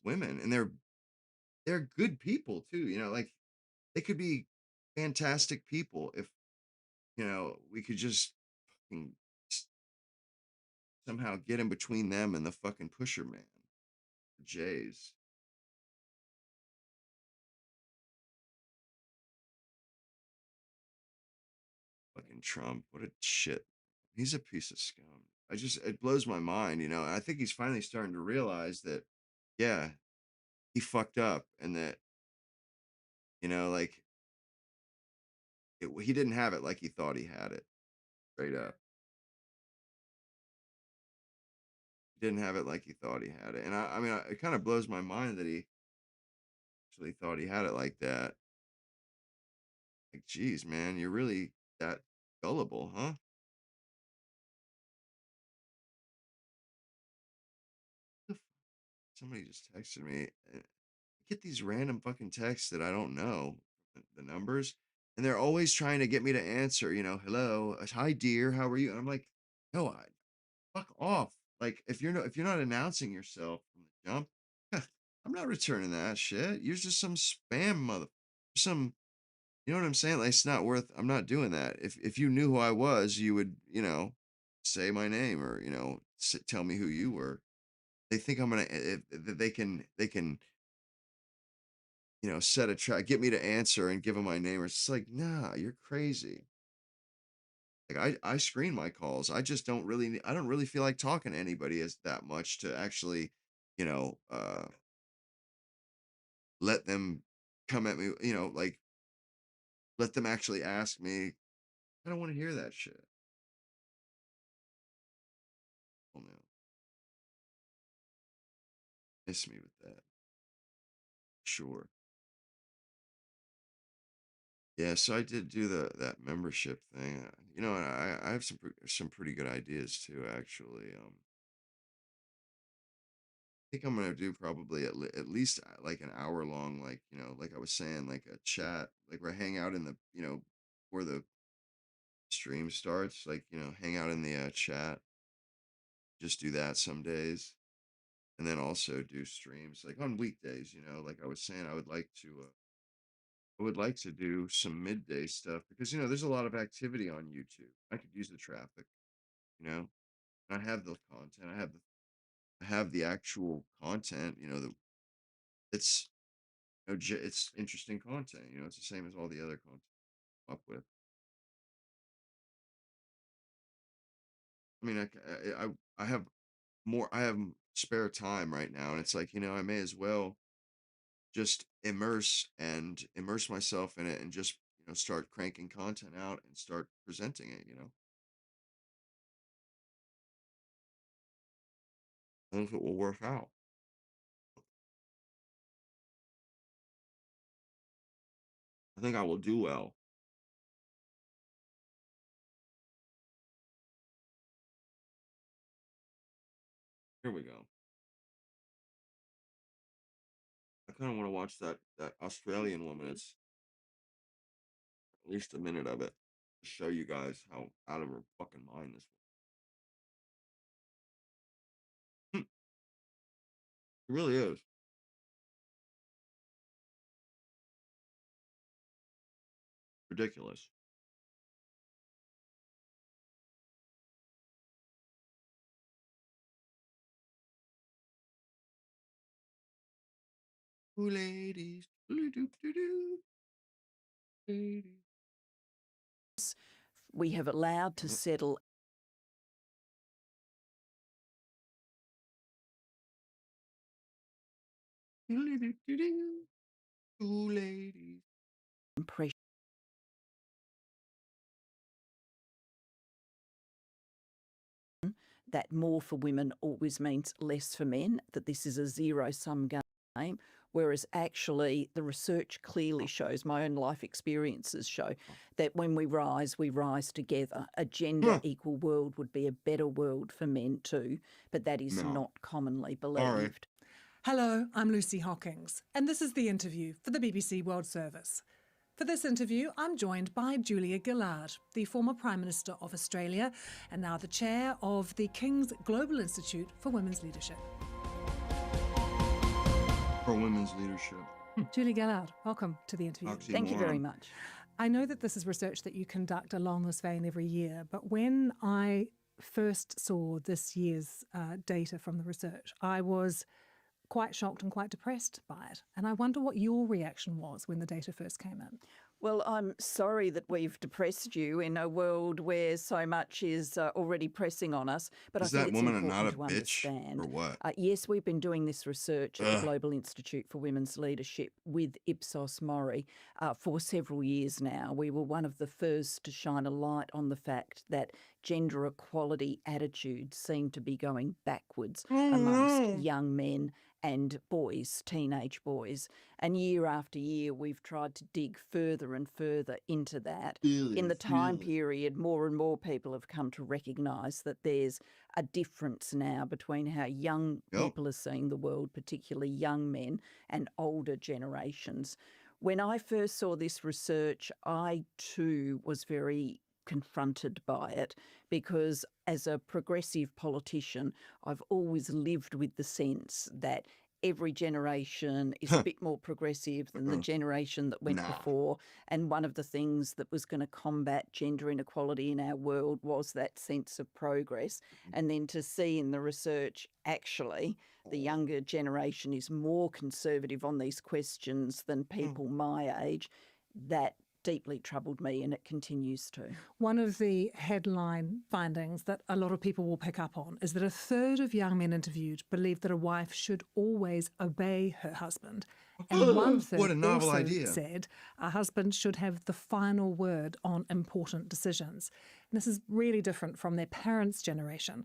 women, and they're good people too, like they could be fantastic people if we could just fucking somehow get in between them and the fucking pusher man, Jays. Fucking Trump, what a shit. He's a piece of scum. It blows my mind, and I think he's finally starting to realize that, yeah, he fucked up and that, like he didn't have it like he thought he had it. Straight up. He didn't have it like he thought he had it. And I mean, it kind of blows my mind that he actually thought he had it like that. Like, geez, man, you're really that gullible, huh? The f- Somebody just texted me. Get these random fucking texts that I don't know the numbers, and they're always trying to get me to answer. Hello, hi dear, how are you? And I'm like, no, fuck off. Like if you're not announcing yourself from the jump, I'm not returning that shit. You're just some spam mother, some. You know what I'm saying? Like it's not worth. I'm not doing that. If you knew who I was, you would say my name or tell me who you were. They think I'm gonna. They can set a trap, get me to answer and give them my name. It's just like, nah, you're crazy. Like I screen my calls. I don't really feel like talking to anybody as that much to actually, you know, uh, let them come at me, like let them actually ask me. I don't want to hear that shit. Oh no, miss me with that. Sure. Yeah, so I did do that membership thing. And I have some pretty good ideas too, actually. Think I'm gonna do probably at least like an hour long, like like I was saying, like a chat, like where I hang out in the before the stream starts, like hang out in the chat. Just do that some days, and then also do streams like on weekdays. Like I was saying, I would like to do some midday stuff because there's a lot of activity on YouTube. I could use the traffic, you know. I have the content. I have the actual content. It's it's interesting content. It's the same as all the other content I'm up with. I mean, I have I have spare time right now, and it's like I may as well just immerse myself in it, and just start cranking content out and start presenting it. I think it will work out. I think I will do well. Here we go. I kind of want to watch that Australian woman. It's at least a minute of it to show you guys how out of her fucking mind this woman. It really is ridiculous. Ooh, ladies. Doo-doo-doo-doo-doo. Ladies. We have allowed to settle Doo-doo-doo-doo-doo. Ooh, ladies. impression that more for women always means less for men, that this is a zero-sum game, whereas actually the research clearly shows, my own life experiences show, that when we rise together. A gender-equal world would be a better world for men too, but that is No. not commonly Sorry. believed. Hello, I'm Lucy Hockings, and this is The Interview for the BBC World Service. For this interview, I'm joined by Julia Gillard, the former Prime Minister of Australia and now the chair of the King's Global Institute for Women's Leadership. For women's leadership. Julia Gillard, welcome to The Interview. Thank you very much. I know that this is research that you conduct along this vein every year, but when I first saw this year's data from the research, I was quite shocked and quite depressed by it. And I wonder what your reaction was when the data first came in. Well, I'm sorry that we've depressed you in a world where so much is already pressing on us. But Is I that think it's woman important not a to bitch understand. or what? Yes, we've been doing this research at the Global Institute for Women's Leadership with Ipsos Mori for several years now. We were one of the first to shine a light on the fact that gender equality attitudes seem to be going backwards amongst young men and boys, teenage boys. And year after year, we've tried to dig further and further into that. In the time period, more and more people have come to recognise that there's a difference now between how young people are seeing the world, particularly young men, and older generations. When I first saw this research, I too was very confronted by it, because as a progressive politician, I've always lived with the sense that every generation is a bit more progressive than the generation that went before. And one of the things that was going to combat gender inequality in our world was that sense of progress. And then to see in the research, actually, the younger generation is more conservative on these questions than people my age, that deeply troubled me, and it continues to. One of the headline findings that a lot of people will pick up on is that a third of young men interviewed believe that a wife should always obey her husband. And one third What a novel also idea. said a husband should have the final word on important decisions. And this is really different from their parents' generation.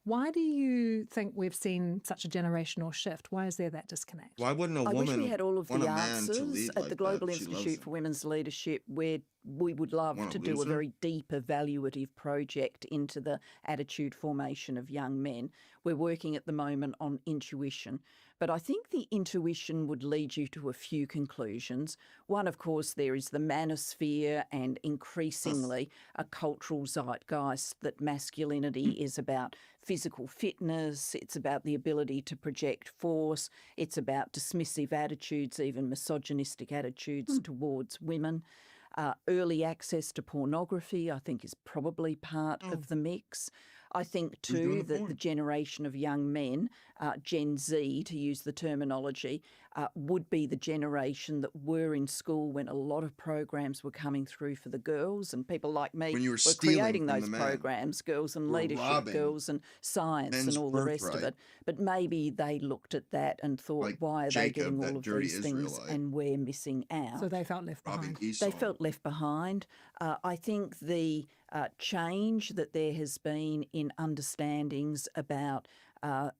Why do you think we've seen such a generational shift? Why is there that disconnect? Why wouldn't a I woman wish we had all of want the a man to answers lead at like the Global that? She loves Institute him. for Women's Leadership, where we would love Want a to do a loser? very deep evaluative project into the attitude formation of young men. We're working at the moment on intuition. But I think the intuition would lead you to a few conclusions. One, of course, there is the manosphere and increasingly a cultural zeitgeist that masculinity is about physical fitness, it's about the ability to project force, it's about dismissive attitudes, even misogynistic attitudes towards women. Early access to pornography, I think, is probably part of the mix. I think too that the generation of young men, Gen Z to use the terminology, would be the generation that were in school when a lot of programs were coming through for the girls, and people like me When you were were stealing creating from those the men. programs, Girls and We're Leadership, robbing Girls and Science men's and all the rest of birthright. it. But maybe they looked at that and thought, Like why are Jacob, they getting that all of dirty these things Israelite. and we're missing out? So they felt left Robbing behind. Esau. They felt left behind. I think the change that there has been in understandings about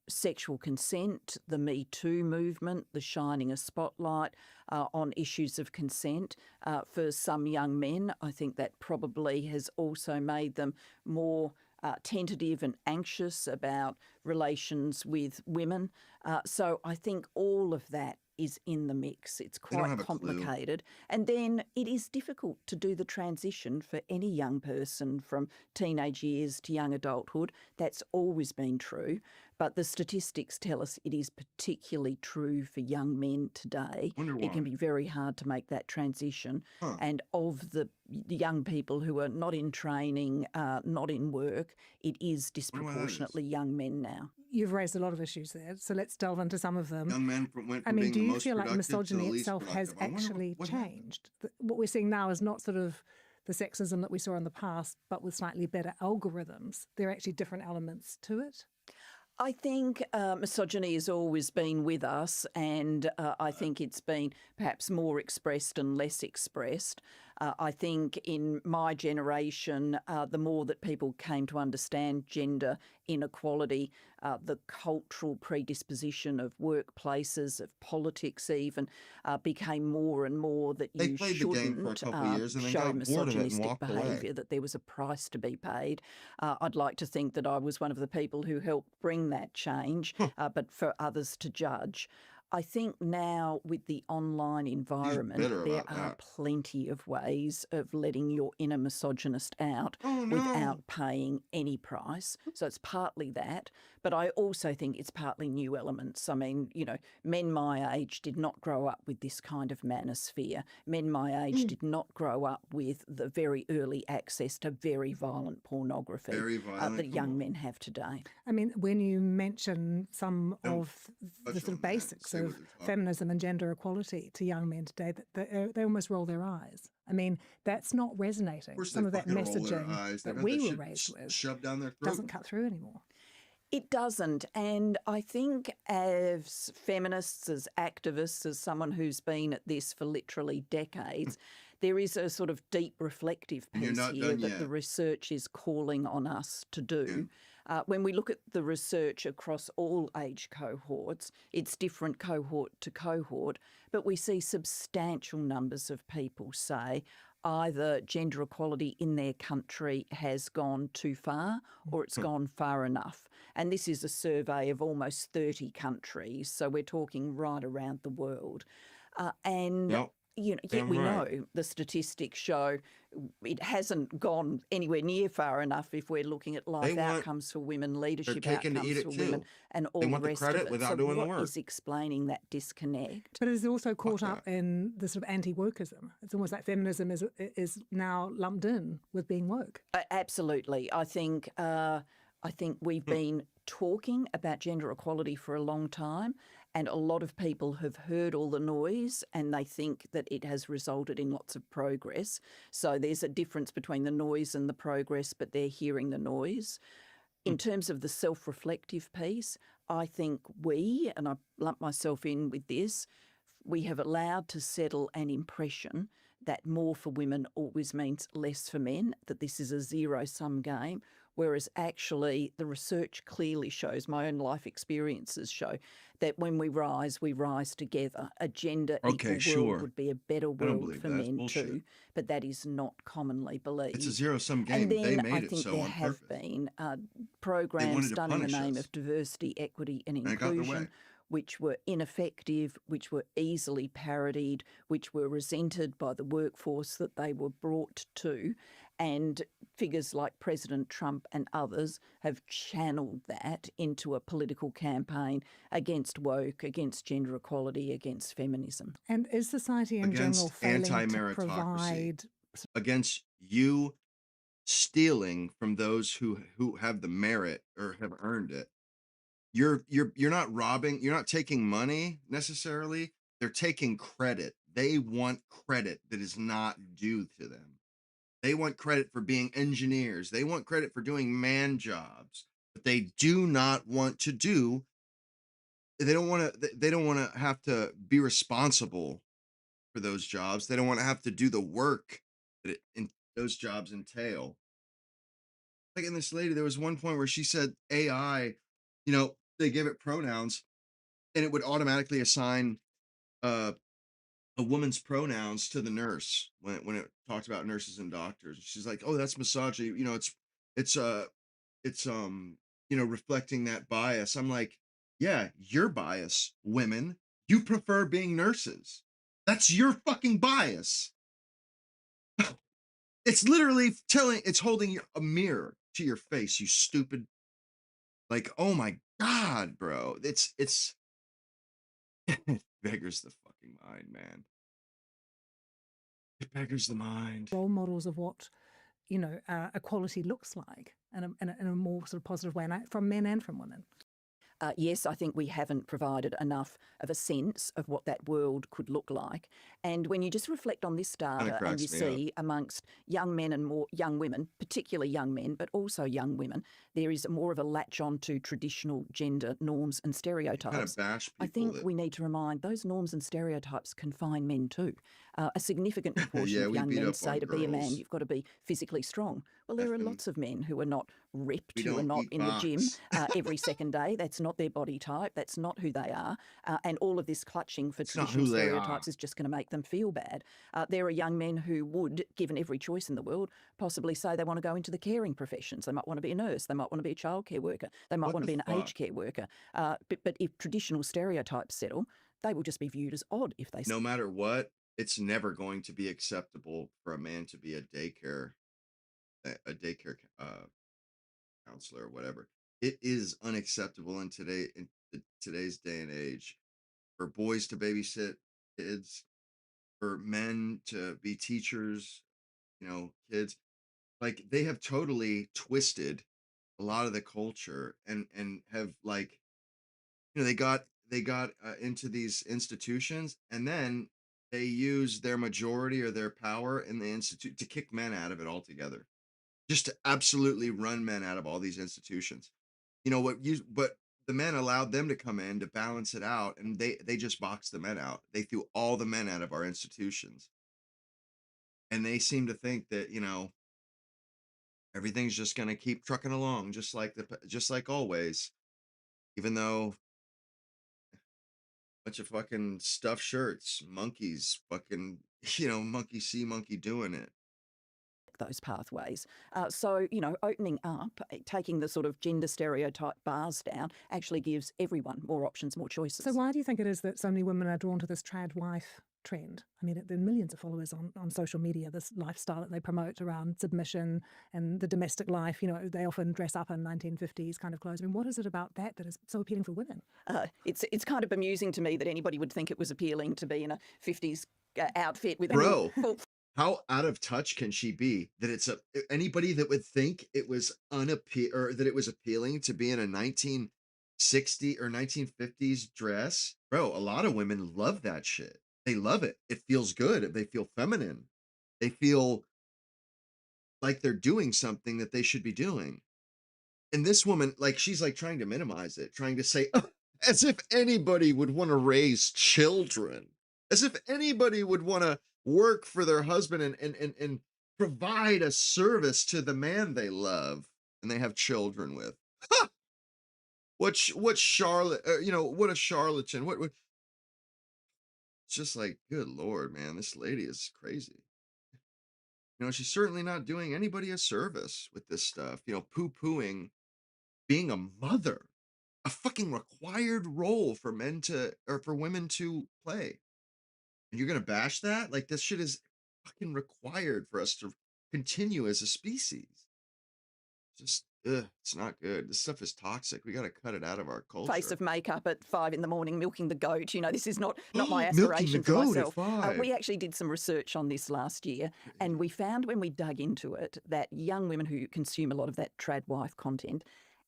sexual consent, the Me Too movement, the shining a spotlight on issues of consent for some young men, I think that probably has also made them more tentative and anxious about relations with women. So I think all of that is in the mix. It's They don't quite have a clue. complicated. And then it is difficult to do the transition for any young person from teenage years to young adulthood. That's always been true. But the statistics tell us it is particularly true for young men today. Wonder It can why. be very hard to make that transition. Huh. And of the young people who are not in training, not in work, it is disproportionately young men now. you've raised a lot of issues there, so let's delve into some of them. Young men went I from mean, being do the you most feel like productive to the misogyny least itself has productive. I wonder actually what happened. changed? What we're seeing now is not sort of the sexism that we saw in the past, but with slightly better algorithms. There are actually different elements to it. I think misogyny has always been with us, and I think it's been perhaps more expressed and less expressed. I think in my generation, the more that people came to understand gender inequality, the cultural predisposition of workplaces, of politics even, became more and more that They you played the game for a shouldn't couple years and then show got bored of it and misogynistic walked away. behaviour, that there was a price to be paid. I'd like to think that I was one of the people who helped bring that change, but for others to judge. I think now with the online He's environment, bitter there about are that. plenty of ways of letting your inner misogynist out Oh no! without paying any price. So it's partly that, but I also think it's partly new elements. I mean, men my age did not grow up with this kind of manosphere. Men my age did not grow up with the very early access to very violent pornography Very violent. that young men have today. I mean, when you mention some Don't of the touch sort on of that. basics Say what of they're talking feminism and gender equality to young men today, they almost roll their eyes. I mean, that's not Of resonating. course, they Some of that fucking roll their messaging eyes. They've that had we that were shit raised with shoved down their throat. doesn't cut through anymore. It doesn't. And I think as feminists, as activists, as someone who's been at this for literally decades, there is a sort of deep reflective And you're piece not here done that yet. the research is calling on us to do. Yeah. When we look at the research across all age cohorts, it's different cohort to cohort, but we see substantial numbers of people say either gender equality in their country has gone too far or it's gone far enough. And this is a survey of almost 30 countries, so we're talking right around the world. And Yep. yet Damn we right. know the statistics show it hasn't gone anywhere near far enough if we're looking at life want- outcomes for women, leadership taking to eat outcomes it for too. women, and all They the want the rest credit of it. without So doing the what work. is explaining that disconnect? But it's also caught Fuck up in the sort of anti-wokeism. It's almost like feminism is now lumped in with being woke. Absolutely. I think we've been talking about gender equality for a long time, and a lot of people have heard all the noise and they think that it has resulted in lots of progress. So there's a difference between the noise and the progress, but they're hearing the noise. In terms of the self-reflective piece, I think we, and I lump myself in with this, we have allowed to settle an impression that more for women always means less for men, that this is a zero-sum game, whereas actually the research clearly shows, my own life experiences show, that when we rise together. A gender Okay, equal sure. world would be a better I don't world believe for that. It's men bullshit. too, but that is not commonly believed. It's a zero-sum game. And then They made I it think so there on have purpose. been They programs wanted to done in the punish name us. of diversity, equity and And it got in the way. inclusion, which were ineffective, which were easily parodied, which were resented by the workforce that they were brought to. And figures like President Trump and others have channeled that into a political campaign against woke, against gender equality, against feminism. And is society in general Against failing to anti-meritocracy. provide Against you stealing from those who have the merit or have earned it. You're not robbing, you're not taking money necessarily. They're taking credit. They want credit that is not due to them. They want credit for being engineers. They want credit for doing man jobs, but they do not want to do. They don't want to have to be responsible for those jobs. They don't want to have to do the work that those jobs entail. Like in this lady, there was one point where she said AI, they give it pronouns and it would automatically assign a woman's pronouns to the nurse when it talked about nurses and doctors. She's like, "Oh, that's misogyny. It's reflecting that bias." I'm like, "Yeah, your bias, women. You prefer being nurses. That's your fucking bias." It's literally it's holding a mirror to your face, you stupid. Like, oh my God, bro. It's it beggars the fucking mind, man. It beggars the mind. role models of what equality looks like in a more sort of positive way, from men and from women? Yes, I think we haven't provided enough of a sense of what that world could look like. And when you just reflect on this Kind of data and you cracks me up. see amongst young men and more young women, particularly young men, but also young women, there is more of a latch on to traditional gender norms and You kind of stereotypes. bash I people think that, we need to remind those norms and stereotypes confine men too. A significant proportion yeah, of we young beat men up say on to be a man, girls. you've got to be physically strong. Well, there are Effing, lots of men who are not ripped, we who are don't not eat in the gym box. every second day. That's not their body type. That's not who they are. And all of this clutching for It's not traditional who they are. stereotypes is just going to make them feel bad. There are young men who would, given every choice in the world, possibly say they want to go into the caring professions. They might want to be a nurse. They might want to be a childcare worker. They might What want to the be an fuck? aged care worker. But if traditional stereotypes settle, they will just be viewed as odd if they. No matter what, it's never going to be acceptable for a man to be a daycare counselor or whatever. It is unacceptable in today's day and age for boys to babysit kids, for men to be teachers, kids. Like they have totally twisted a lot of the culture and have like, they got into these institutions, and then they use their majority or their power in the institute to kick men out of it altogether, just to absolutely run men out of all these institutions. But the men allowed them to come in to balance it out, and they just boxed the men out. They threw all the men out of our institutions, and they seem to think that everything's just going to keep trucking along, just like always, even though bunch of fucking stuffed shirts, monkeys, fucking monkey see, monkey doing it. Those pathways. Opening up, taking the sort of gender stereotype bars down, actually gives everyone more options, more choices. So why do you think it is that so many women are drawn to this trad wife trend? I mean, there are millions of followers on social media, this lifestyle that they promote around submission and the domestic life. They often dress up in 1950s kind of clothes. I mean, what is it about that is so appealing for women? It's kind of amusing to me that anybody would think it was appealing to be in a 50s outfit with a Bro, full how out of touch can she be that anybody that would think it was or that it was appealing to be in a 1960 or 1950s dress? Bro, a lot of women love that shit. They love it. It feels good. They feel feminine. They feel like they're doing something that they should be doing. And this woman, like, she's like trying to minimize it, trying to say, "Oh, as if anybody would want to raise children, as if anybody would want to work for their husband and provide a service to the man they love and they have children with." Ha! What Charlotte, what a charlatan. What it's just like, good Lord, man, this lady is crazy. She's certainly not doing anybody a service with this stuff, poo-pooing being a mother, a fucking required role for men to or for women to play. And you're gonna bash that? Like this shit is fucking required for us to continue as a species. Just it's not good. This stuff is toxic. We gotta cut it out of our face culture. of makeup at 5 in the morning milking the goat. This is not my Milking the aspiration for goat at myself. 5. We actually did some research on this last year, and we found when we dug into it that young women who consume a lot of that trad wife content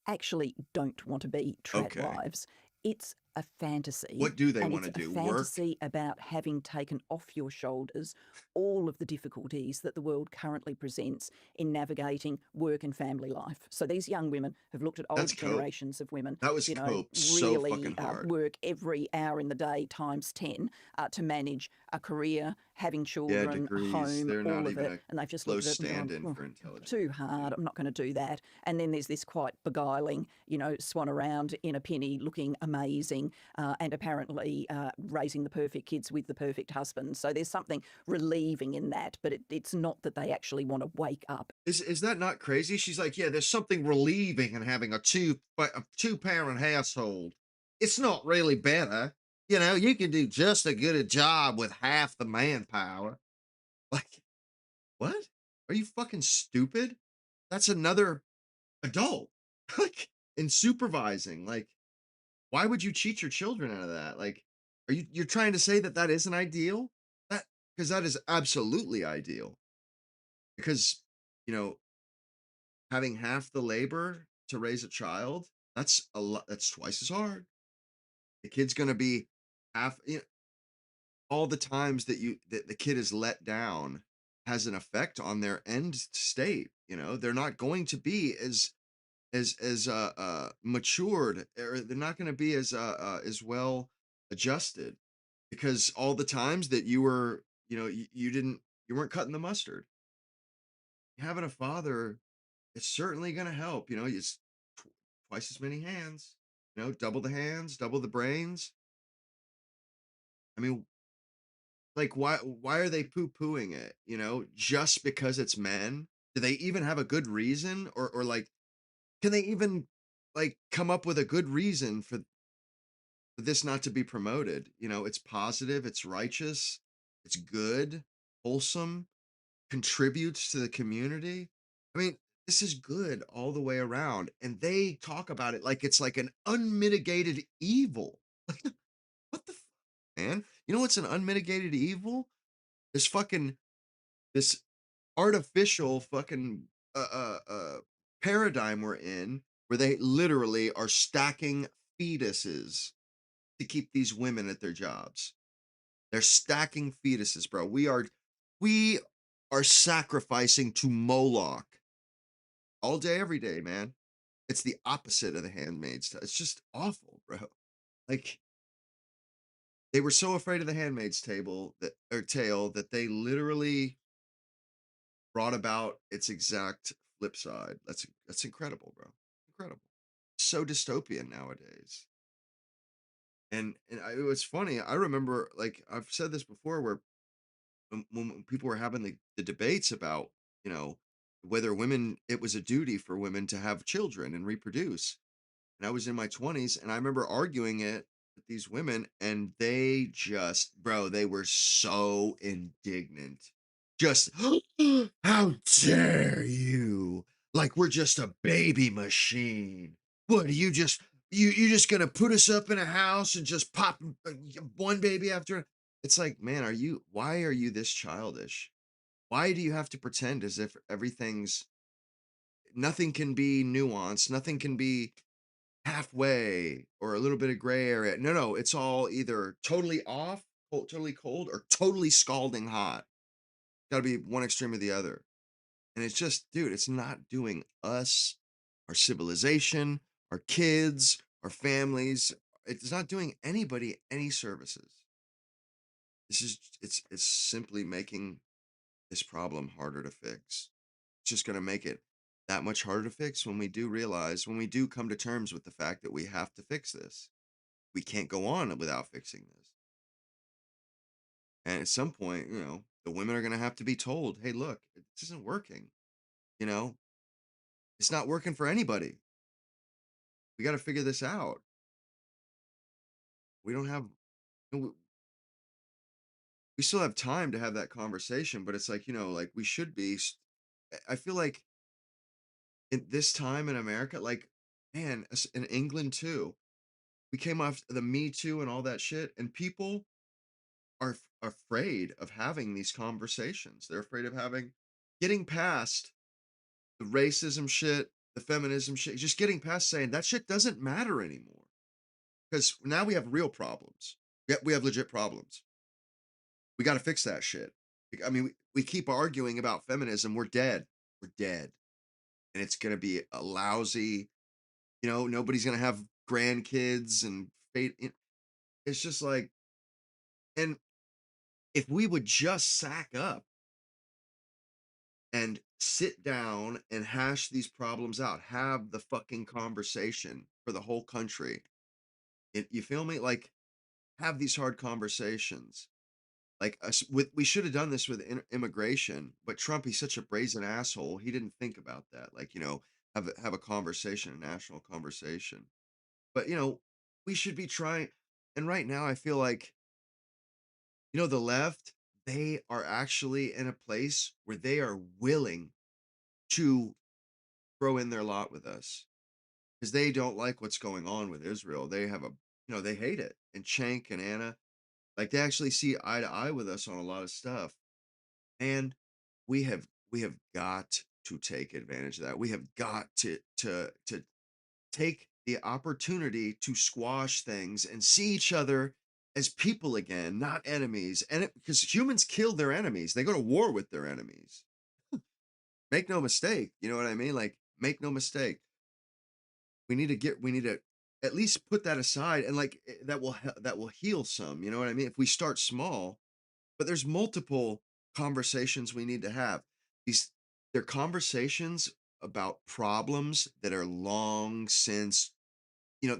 actually don't want to be trad Okay. wives. It's a fantasy, What do they and want it's to a do? Work? fantasy about having taken off your shoulders all of the difficulties that the world currently presents in navigating work and family life. So these young women have looked at That's older cope. generations of women, That was cope so really fucking hard. work every hour in the day times 10 to manage a career, having Yeah, children, a degrees. home, They're not all of even it. a And they've just looked close at it and gone, stand-in "Oh, for intelligent too people. hard. Yeah. I'm not going to do that." And then there's this quite beguiling, swan around in a penny looking amazing and apparently raising the perfect kids with the perfect husband. So there's something relieving in that, but it's not that they actually want to wake up. Is that not crazy? She's like, yeah, there's something relieving in having a two parent household. It's not really better. You can do just as good a job with half the manpower. Like, what? Are you fucking stupid? That's another adult. Like in supervising. Like, why would you cheat your children out of that? Like, you're trying to say that that isn't ideal? That because that is absolutely ideal. Because, you know, having half the labor to raise a child, That's a lot. That's twice as hard. The kid's gonna be half, all the times that the kid is let down has an effect on their end state. They're not going to be as matured, or they're not going to be as well adjusted, because all the times that you were, you weren't cutting the mustard. Having a father, it's certainly going to help. It's twice as many hands, double the hands, double the brains. I mean, like, why are they poo-pooing it, just because it's men? Do they even have a good reason, or like, can they even, like, come up with a good reason for this not to be promoted? It's positive, it's righteous, it's good, wholesome, contributes to the community. I mean, this is good all the way around, and they talk about it like it's like an unmitigated evil. What the man? You know what's an unmitigated evil? This fucking this artificial fucking paradigm we're in, where they literally are stacking fetuses to keep these women at their jobs. They're stacking fetuses, bro. We are sacrificing to Moloch all day, every day, man. It's the opposite of the Handmaid's Tale. It's just awful, bro. Like, they were so afraid of the Handmaid's Table that they literally brought about its exact flip side. That's incredible, bro. Incredible. So dystopian nowadays. It was funny. I remember, like, I've said this before, where when people were having the debates about, whether women, it was a duty for women to have children and reproduce. And I was in my 20s, and I remember arguing it with these women, and they just, bro, they were so indignant. Just, how dare you? Like, we're just a baby machine. What are you just, you just gonna put us up in a house and just pop one baby after? It's like, man, why are you this childish? Why do you have to pretend as if nothing can be nuanced, nothing can be halfway or a little bit of gray area? No, no, it's all either totally off, totally cold, or totally scalding hot. Got to be one extreme or the other. And it's just, dude, it's not doing us, our civilization, our kids, our families. It's not doing anybody any services. It's simply making this problem harder to fix. It's just going to make it that much harder to fix when we do realize, when we do come to terms with the fact that we have to fix this. We can't go on without fixing this. And at some point, the women are going to have to be told, hey, look, this isn't working. You know, it's not working for anybody. We got to figure this out. We don't have, we still have time to have that conversation, but it's like, like, we should be. I feel like in this time in America, like, man, in England too, we came off the Me Too and all that shit, and people are afraid of having these conversations. They're afraid of getting past the racism shit, the feminism shit, just getting past saying that shit doesn't matter anymore. Because now we have real problems. We have legit problems. We got to fix that shit. I mean, we keep arguing about feminism. We're dead. We're dead. And it's going to be a lousy, nobody's going to have grandkids and fate. It's just like, and if we would just sack up and sit down and hash these problems out, have the fucking conversation for the whole country. You feel me? Like, have these hard conversations. Like, we should have done this with immigration, but Trump, he's such a brazen asshole. He didn't think about that. Like, have a conversation, a national conversation. But we should be trying. And right now, I feel like, the left, they are actually in a place where they are willing to throw in their lot with us, because they don't like what's going on with Israel. They have they hate it. And Cenk and Anna, like, they actually see eye to eye with us on a lot of stuff. And we have got to take advantage of that. We have got to take the opportunity to squash things and see each other as people again, not enemies. And because humans kill their enemies, they go to war with their enemies. Make no mistake, you know what I mean? Like, make no mistake. We need to at least put that aside, and like that will heal some, you know what I mean? If we start small, but there's multiple conversations we need to have. These they're conversations about problems that are long since, you know,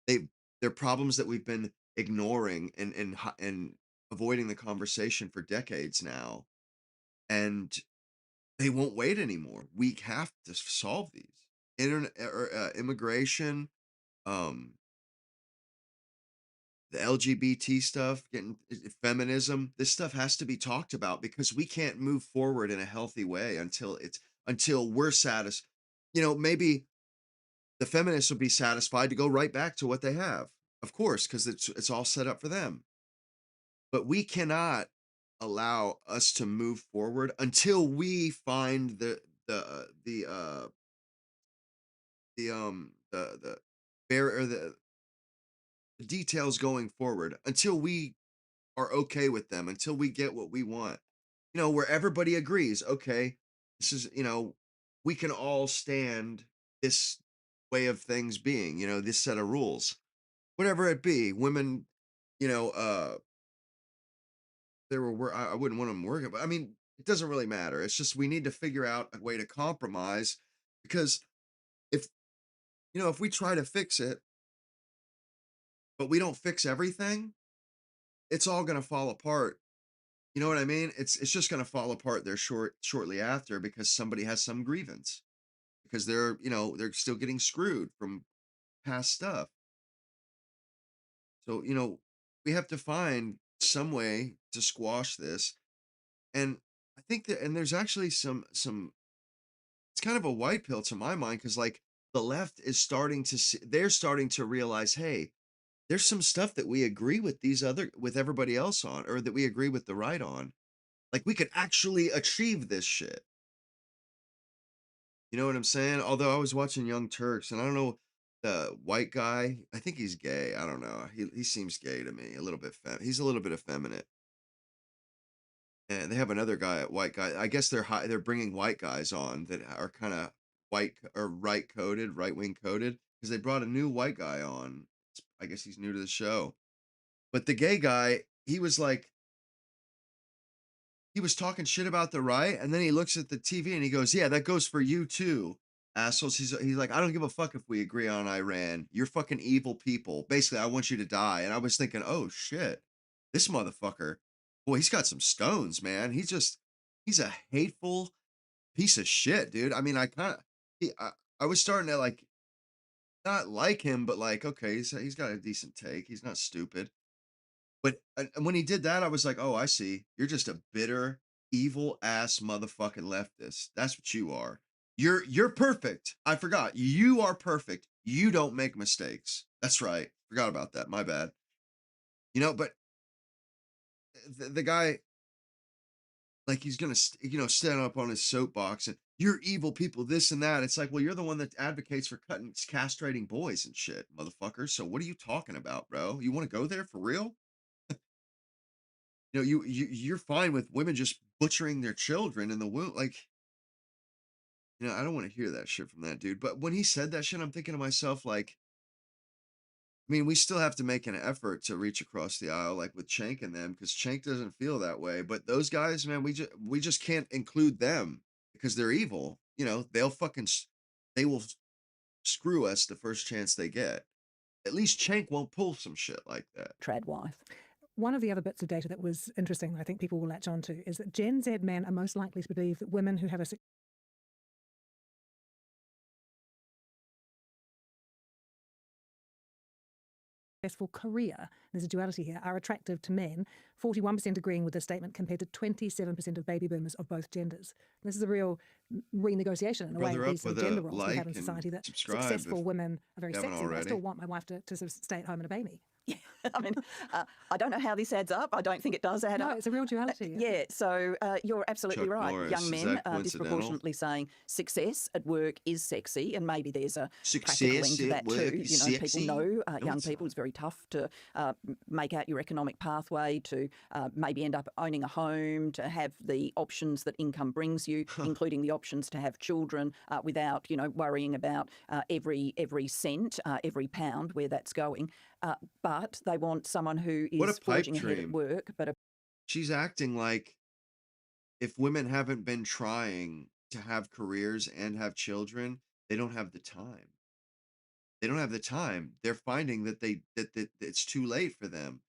they they're problems that we've been ignoring and avoiding the conversation for decades now, and they won't wait anymore. We have to solve these. Internet or immigration, um, the LGBT stuff, getting feminism. This stuff has to be talked about because we can't move forward in a healthy way until we're satisfied. You know, maybe the feminists will be satisfied to go right back to what they have, of course, because it's all set up for them. But we cannot allow us to move forward until we find the bear or the details going forward, until we are okay with them, until we get what we want. You know, where everybody agrees, okay, this is, you know, we can all stand this way of things being, you know, this set of rules, whatever it be. Women, you know, I wouldn't want them working, but I mean, it doesn't really matter. It's just we need to figure out a way to compromise, because if, you know, if we try to fix it, but we don't fix everything, it's all going to fall apart. You know what I mean? It's just going to fall apart there shortly after, because somebody has some grievance, because they're, you know, they're still getting screwed from past stuff. So, you know, we have to find some way to squash this. And I think that, and there's actually some it's kind of a white pill to my mind, because like the left is starting to see, they're starting to realize, hey, there's some stuff that we agree with everybody else on, or that we agree with the right on. Like, we could actually achieve this shit. You know what I'm saying? Although I was watching Young Turks, and I don't know, the white guy, I think he's gay. I don't know. He seems gay to me, a little bit he's a little bit effeminate. And they have another guy, a white guy. I guess they're bringing white guys on that are kind of white or right wing coded, because they brought a new white guy on. I guess he's new to the show. But the gay guy, he was talking shit about the right, and then he looks at the TV and he goes, "Yeah, that goes for you too, assholes." He's like, "I don't give a fuck if we agree on Iran. You're fucking evil people. Basically, I want you to die." And I was thinking, "Oh shit, this motherfucker, boy, he's got some stones, man. He's a hateful piece of shit, dude." I mean, I was starting to like not like him, but like, okay, he's got a decent take. He's not stupid. But and when he did that, I was like, "Oh, I see. You're just a bitter, evil ass motherfucking leftist. That's what you are. You're perfect. I forgot. You are perfect. You don't make mistakes. That's right. Forgot about that. My bad. You know, but the guy, like, he's gonna you know, stand up on his soapbox and you're evil people, this and that. It's like, well, you're the one that advocates for castrating boys and shit, motherfucker. So what are you talking about, bro? You want to go there for real? You know, you're fine with women just butchering their children in the womb. Like, you know, I don't want to hear that shit from that dude. But when he said that shit, I'm thinking to myself, like, I mean, we still have to make an effort to reach across the aisle, like with Chank and them, because Chank doesn't feel that way. But those guys, man, we just can't include them because they're evil. You know, they will screw us the first chance they get. At least Chank won't pull some shit like that. Trad wife. One of the other bits of data that was interesting, I think people will latch onto, is that Gen Z men are most likely to believe that women who have a successful career, there's a duality here, are attractive to men, 41% agreeing with this statement compared to 27% of baby boomers of both genders. This is a real renegotiation in a way Brother of up these sort with of gender a roles we have like in and society, that subscribe successful if women are very you haven't sexy, but I already. still want my wife to sort of stay at home and obey me. I mean, I don't know how this adds up. I don't think it does add No, up. it's a real duality. Yeah, so you're absolutely Chuck right. Norris, Young is men that are coincidental? disproportionately saying success at work is sexy, and maybe there's a practical Success end to at that work too. is You know, people sexy? know No, young it's people. not. It's very tough to make out your economic pathway, to maybe end up owning a home, to have the options that income brings you, including the options to have children without, you know, worrying about every cent, every pound, where that's going. But they want someone who What a is pipe forging ahead at dream. work, but She's acting like if women haven't been trying to have careers and have children, they don't have the time. They don't have the time. They're finding that that it's too late for them.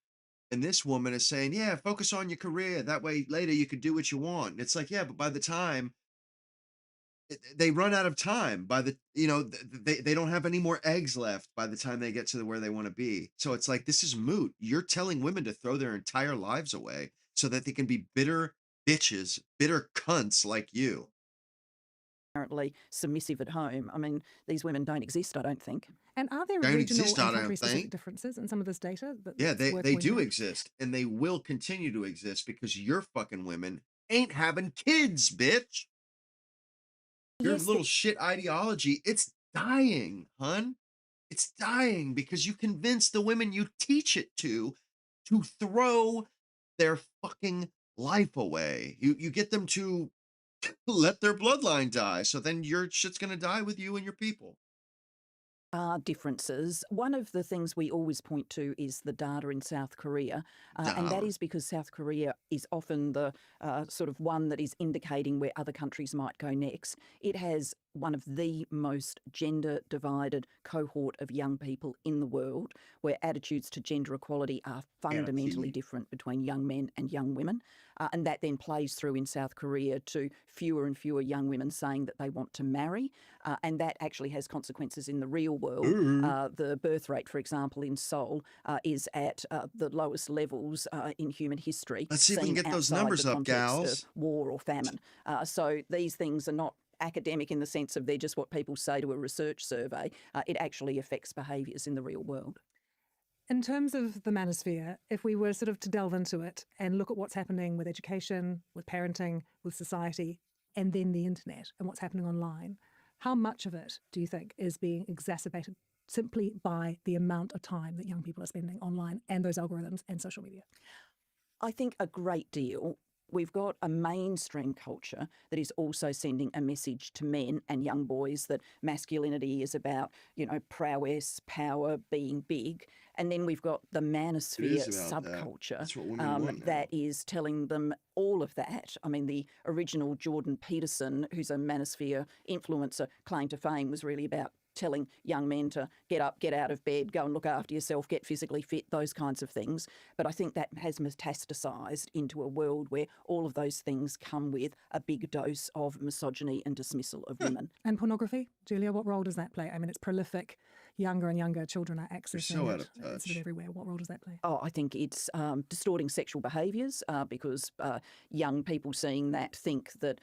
And this woman is saying, "Yeah, focus on your career. That way later you can do what you want." And it's like, "Yeah, but by the time they run out of time, by the they don't have any more eggs left by the time they get to where they want to be." So it's like, this is moot. You're telling women to throw their entire lives away so that they can be bitter bitches, bitter cunts like you. apparently submissive at home. I mean, these women don't exist, I don't think. And are there Don't regional exist, and I don't country-specific think. differences in some of this data Yeah, that's worth they pointing do out? exist, and they will continue to exist because your fucking women ain't having kids, bitch. Your Yes, little shit ideology, it's dying, hun. It's dying because you convince the women you teach it to throw their fucking life away. You get them to let their bloodline die. So then your shit's gonna die with you and your people. are differences. One of the things we always point to is the data in South Korea, and that Down. is because South Korea is often the sort of one that is indicating where other countries might go next. It has one of the most gender divided cohort of young people in the world, where attitudes to gender equality are fundamentally Anarchy. different between young men and young women. And that then plays through in South Korea to fewer and fewer young women saying that they want to marry. And that actually has consequences in the real world. Ooh. The birth rate, for example, in Seoul is at the lowest levels in human history, Let's see if we can seen get those outside the numbers up, context of gals. war or famine. So these things are not academic in the sense of they're just what people say to a research survey. It actually affects behaviours in the real world. In terms of the manosphere, if we were sort of to delve into it and look at what's happening with education, with parenting, with society, and then the internet and what's happening online, how much of it do you think is being exacerbated simply by the amount of time that young people are spending online and those algorithms and social media? I think a great deal. We've got a mainstream culture that is also sending a message to men and young boys that masculinity is about, you know, prowess, power, being big. And then we've got the It manosphere is about that. subculture That's what women want now. that is telling them all of that. I mean, the original Jordan Peterson, who's a manosphere influencer, claim to fame was really about telling young men to get up, get out of bed, go and look after yourself, get physically fit, those kinds of things. But I think that has metastasised into a world where all of those things come with a big dose of misogyny and dismissal of women. And pornography, Julia, what role does that play? I mean, it's prolific. Younger and younger children are accessing so out it. of It's sort touch. of everywhere. What role does that play? Oh, I think it's distorting sexual behaviours because young people seeing that think that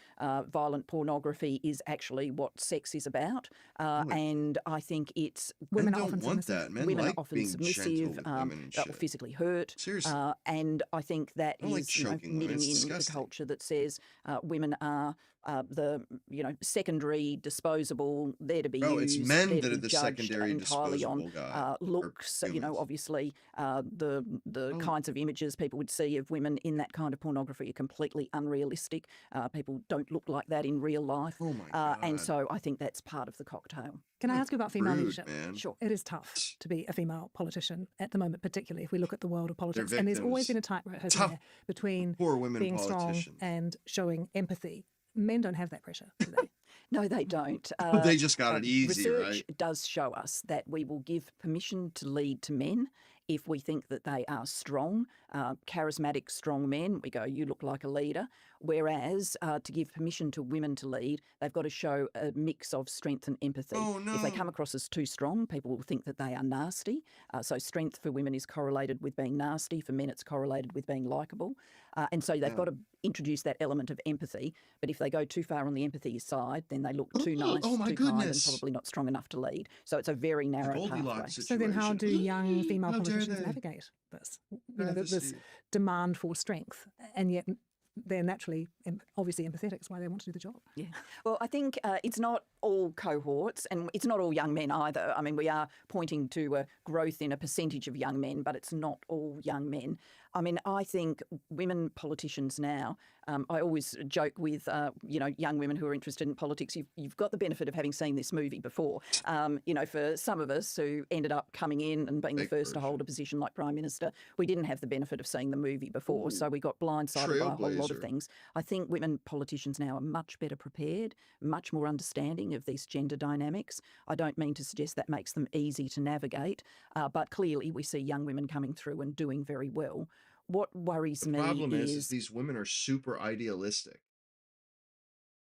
violent pornography is actually what sex is about. No, it- And I think it's Men Women are don't often want submissive. that. Men women like are often being gentle submissive, with women and or shit. physically hurt. Seriously. And I think that I don't like is, you know, choking women. knitting It's in the disgusting. culture that says women are the, you know, secondary, disposable, there to be Bro, it's used, men there that to are be the judged secondary entirely on disposable guy. Or looks. You know, humans. obviously the Oh. kinds of images people would see of women in that kind of pornography are completely unrealistic. People don't look like that in real life. Oh my God. And so I think that's part of the cocktail. Can I ask you about female Rude, leadership? man. Sure. It is tough to be a female politician at the moment, particularly if we look at the world of politics. And there's always victims. been a tightrope, hasn't Tough, there, between poor women being strong politicians. and showing empathy. Men don't have that pressure, do they? No, they don't. They just got it easy, research right? does show us that we will give permission to lead to men if we think that they are strong, charismatic, strong men. We go, you look like a leader. Whereas to give permission to women to lead, they've got to show a mix of strength and empathy. Oh no. If they come across as too strong, people will think that they are nasty. So strength for women is correlated with being nasty. For men, it's correlated with being likeable. And so they've Yeah. got to introduce that element of empathy. But if they go too far on the empathy side, then they look too nice, Oh my too kind, and goodness. probably not strong enough to lead. So it's a very The narrow pathway. Goldilocks So then how do young situation. female How dare politicians they? navigate this? You know, this Travesty. demand for strength, and yet they're naturally, obviously empathetic. It's why they want to do the job. Yeah. Well, I think it's not all cohorts, and it's not all young men either. I mean, we are pointing to a growth in a percentage of young men, but it's not all young men. I mean, I think women politicians now, I always joke with, young women who are interested in politics, you've got the benefit of having seen this movie before. For some of us who ended up coming in and being the Fake first to hold a version. position like Prime Minister, we didn't have the benefit of seeing the movie before, so we got blindsided by a whole lot of Trailblazer. things. I think women politicians now are much better prepared, much more understanding of these gender dynamics. I don't mean to suggest that makes them easy to navigate, but clearly we see young women coming through and doing very well. What worries The me problem is is these women are super idealistic.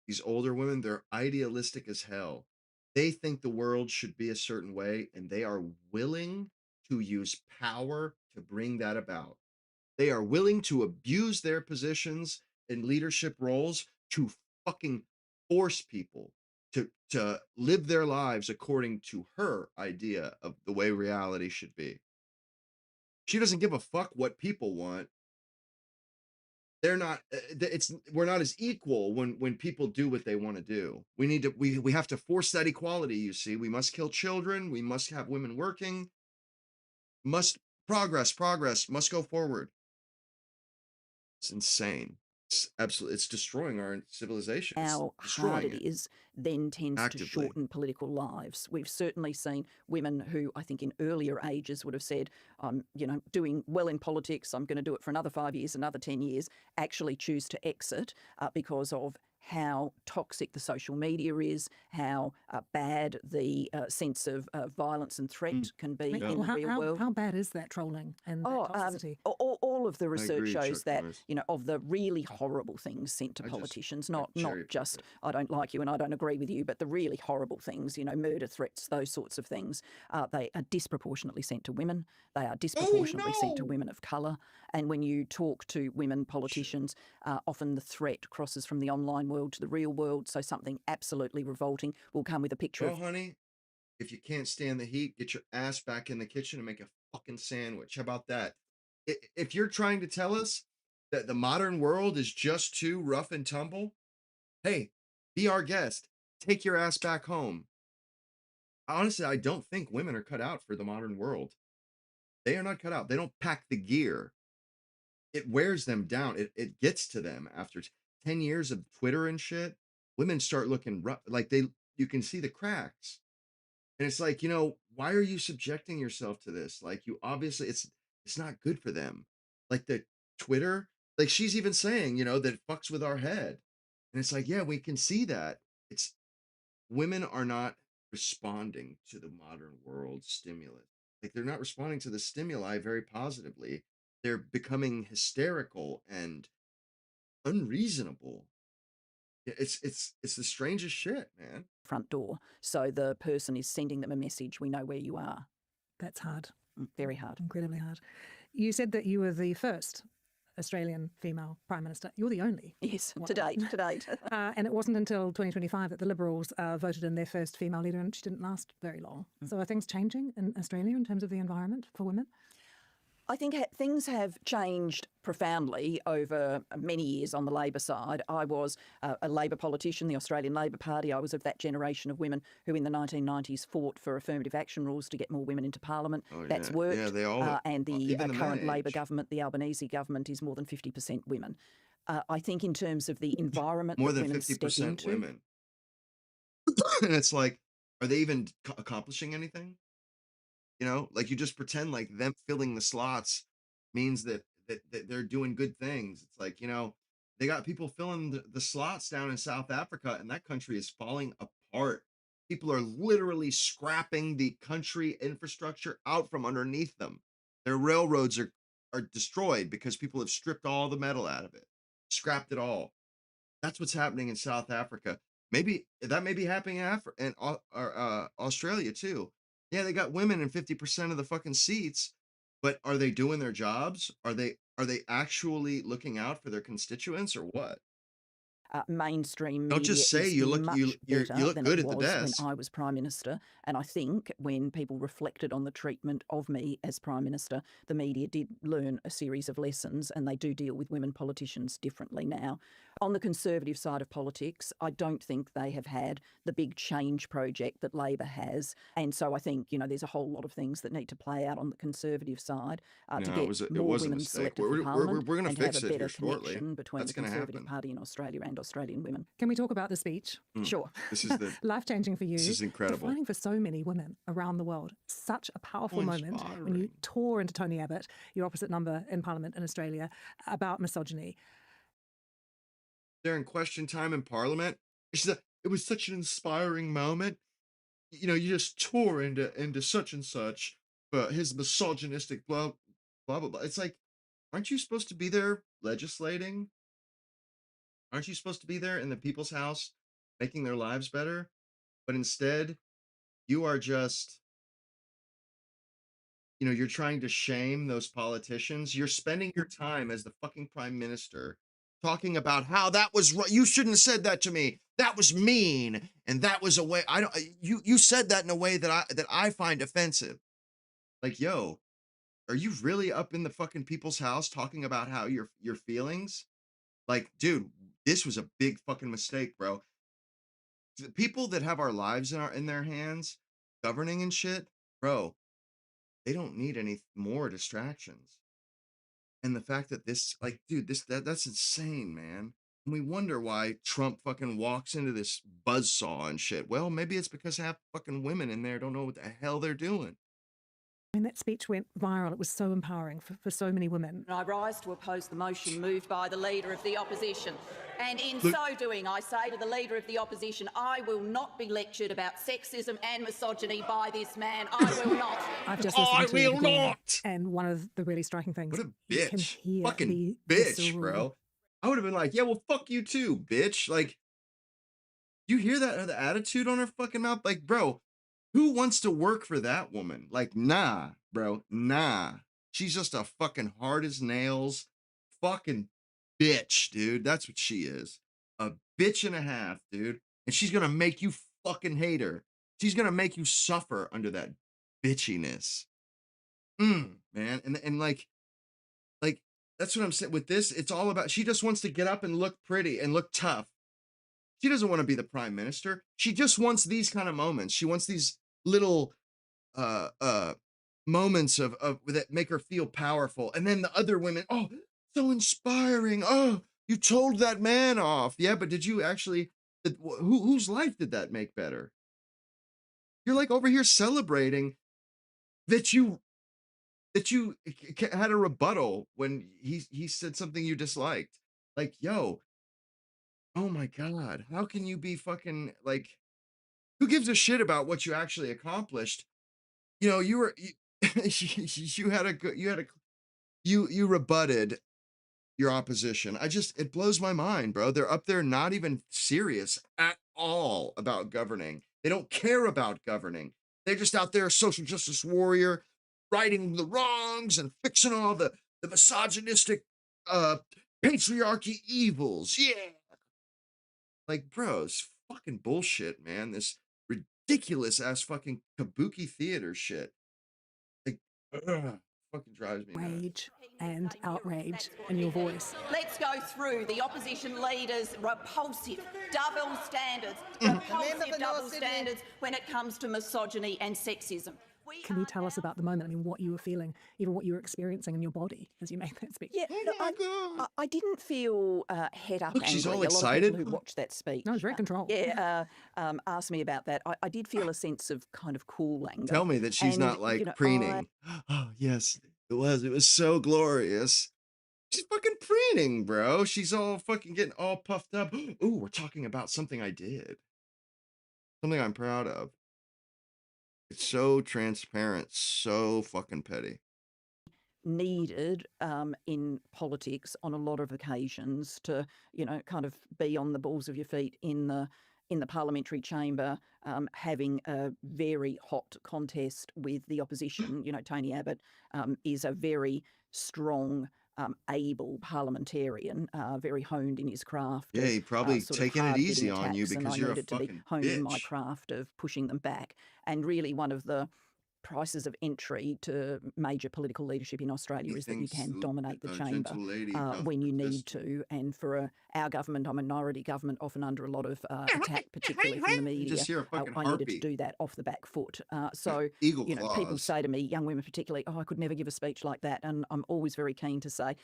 These older women, they're idealistic as hell. They think the world should be a certain way, and they are willing to use power to bring that about. They are willing to abuse their positions in leadership roles to fucking force people to live their lives according to her idea of the way reality should be. She doesn't give a fuck what people want. They're not it's we're not as equal when people do what they want to do. We have to force that equality, you see. We must kill children, we must have women working, must progress, must go forward. It's insane. It's absolutely, it's destroying our civilization. It's how hard destroying it it is then tends to actively. shorten political lives. We've certainly seen women who I think in earlier ages would have said, I'm doing well in politics, I'm going to do it for another 5 years, another 10 years, actually choose to exit because of how toxic the social media is, how bad the sense of violence and threat can be Yeah. in the real world. How bad is that trolling and that toxicity? All of the I research agree, shows Chuck that, Norris. of the really horrible things sent to I just politicians, like not cherry pick just it. I don't like you and I don't agree with you, but the really horrible things, murder threats, those sorts of things, they are disproportionately sent to women. They are disproportionately sent to No! women of colour. And when you talk to women politicians, often the threat crosses from the online world to the real world. So something absolutely revolting will come with a picture Well, of honey, if you can't stand the heat, get your ass back in the kitchen and make a fucking sandwich. How about that? If you're trying to tell us that the modern world is just too rough and tumble, hey, be our guest. Take your ass back home. Honestly, I don't think women are cut out for the modern world. They are not cut out. They don't pack the gear. It wears them down. It gets to them after 10 years of Twitter and shit. Women start looking rough, like you can see the cracks. And it's like, why are you subjecting yourself to this? Like, you obviously, it's not good for them. Like the Twitter, like she's even saying, that it fucks with our head. And it's like, yeah, we can see that. It's Women are not responding to the modern world stimulus. Like they're not responding to the stimuli very positively. They're becoming hysterical and unreasonable. It's the strangest shit, man. front door. So the person is sending them a message, we know where you are. That's hard. Very hard. Incredibly hard. You said that you were the first Australian female Prime Minister. You're the only. Yes, one. to date. And it wasn't until 2025 that the Liberals voted in their first female leader, and she didn't last very long. So are things changing in Australia in terms of the environment for women? I think things have changed profoundly over many years on the Labor side. I was a Labor politician, the Australian Labor Party. I was of that generation of women who in the 1990s fought for affirmative action rules to get more women into Parliament. Oh, That's yeah. worked. Yeah, they all, and the even the current men Labor age. government, the Albanese government, is more than 50% women. I think in terms of the environment More that than women step 50% into, women. And it's like, are they even accomplishing anything? Like you just pretend like them filling the slots means that they're doing good things. It's like, they got people filling the slots down in South Africa, and that country is falling apart. People are literally scrapping the country infrastructure out from underneath them. Their railroads are destroyed because people have stripped all the metal out of it, scrapped it all. That's what's happening in South Africa. Maybe that may be happening in Australia too. Yeah, they got women in 50% of the fucking seats, but are they doing their jobs? Are they actually looking out for their constituents or what? Mainstream Don't media just say is much you better look than it good at the was when desk. I was Prime Minister. And I think when people reflected on the treatment of me as Prime Minister, the media did learn a series of lessons, and they do deal with women politicians differently now. On the Conservative side of politics, I don't think they have had the big change project that Labor has. And so I think, there's a whole lot of things that need to play out on the Conservative side to No, get it more was a women mistake. selected for Parliament We're gonna and to have a fix it here better shortly. connection between That's the gonna Conservative happen. Party in Australia and Australian women. Can we talk about the speech? Sure. This is the Life-changing for this you. is incredible. Defining for so many women around the world. Such a powerful So moment when you inspiring. tore into Tony Abbott, your opposite number in Parliament in Australia, about misogyny. During question time in Parliament, she said, it was such an inspiring moment. You just tore into such and such, but his misogynistic blah blah blah. It's like, aren't you supposed to be there legislating? Aren't you supposed to be there in the people's house making their lives better? But instead, you are just, you're trying to shame those politicians. You're spending your time as the fucking prime minister talking about how that was right. You shouldn't have said that to me. That was mean, and that was a way I don't. You said that in a way that I find offensive. Like, yo, are you really up in the fucking people's house talking about how your feelings? Like, dude, this was a big fucking mistake, bro. The people that have our lives in their hands, governing and shit, bro, they don't need any more distractions. And the fact that this, like, dude, that's insane, man. And we wonder why Trump fucking walks into this buzzsaw and shit. Well, maybe it's because half fucking women in there don't know what the hell they're doing. When that speech went viral, it was so empowering for so many women. I rise to oppose the motion moved by the Leader of the Opposition. And in Look- so doing, I say to the Leader of the Opposition, I will not be lectured about sexism and misogyny by this man. I will not. I've just I listened to it will again, not. and one of the really striking things, What a you can bitch. hear Fucking the bitch, visceral- bro. I would have been like, yeah, well, fuck you too, bitch. Like, you hear that the attitude on her fucking mouth? Like, bro, who wants to work for that woman? Like, nah, bro, nah. She's just a fucking hard as nails fucking bitch, dude. That's what she is. A bitch and a half, dude. And she's gonna make you fucking hate her. She's gonna make you suffer under that bitchiness. Man. And like that's what I'm saying. With this, it's all about she just wants to get up and look pretty and look tough. She doesn't want to be the prime minister. She just wants these kind of moments. She wants these little uh uh moments of that make her feel powerful. And then the other women, oh, so inspiring. Oh, you told that man off. Yeah, but did you actually whose life did that make better? You're like over here celebrating that you had a rebuttal when he said something you disliked. Like, yo, oh my god, how can you be fucking like who gives a shit about what you actually accomplished? You had a good you rebutted your opposition. It blows my mind, bro. They're up there not even serious at all about governing. They don't care about governing. They're just out there social justice warrior, righting the wrongs and fixing all the misogynistic uh patriarchy evils. Yeah. Like, bro, it's fucking bullshit, man. This ridiculous ass fucking kabuki theater shit. Like, fucking drives me nuts. rage and outrage in your voice. Let's go through the opposition leaders' repulsive double standards, when it comes to misogyny and sexism. Can you tell us about the moment? I mean, what you were feeling, even what you were experiencing in your body as you made that speech? Yeah, Oh look, my God. I didn't feel head up Look, she's angry. all A lot of excited. people who watched that speech, No, it's very controlled. asked me about that. I did feel a sense of kind of cool anger. Tell me that she's And, not like preening. Oh, yes, it was. It was so glorious. She's fucking preening, bro. She's all fucking getting all puffed up. Ooh, we're talking about something I did. Something I'm proud of. It's so transparent, so fucking petty. needed in politics on a lot of occasions to, kind of be on the balls of your feet in the parliamentary chamber, having a very hot contest with the opposition. Tony Abbott is a very strong able parliamentarian, very honed in his craft Yeah, of he probably sort of taking it hard-hitting easy on you attacks, and I because you're a needed to be fucking honed in my bitch. craft of pushing them back. And really one of the prices of entry to major political leadership in Australia He is that you thinks can dominate the a chamber gentle lady doth when you need protest me. to. And for our government, a minority government, often under a lot of attack, particularly from the You just media, hear a fucking I needed to harpy. do that off the back foot. So, Eagle people claws. say to me, young women particularly, oh, I could never give a speech like that. And I'm always very keen to say,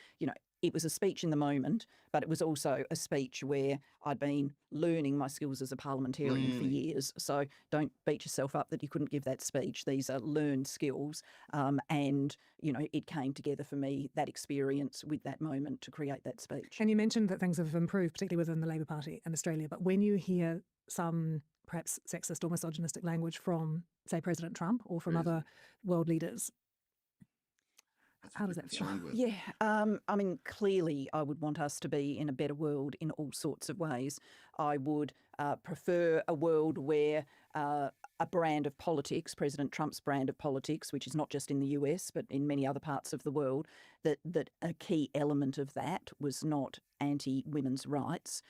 it was a speech in the moment, but it was also a speech where I'd been learning my skills as a parliamentarian for years. So don't beat yourself up that you couldn't give that speech. These are learned skills. And, it came together for me, that experience with that moment, to create that speech. And you mentioned that things have improved, particularly within the Labor Party in Australia. But when you hear some perhaps sexist or misogynistic language from, say, President Trump or from Crazy. other world leaders, That's how what does they're that feel? concerned with. Yeah, I mean, clearly, I would want us to be in a better world in all sorts of ways. I would prefer a world where a brand of politics, President Trump's brand of politics, which is not just in the US but in many other parts of the world, that a key element of that was not anti-women's rights.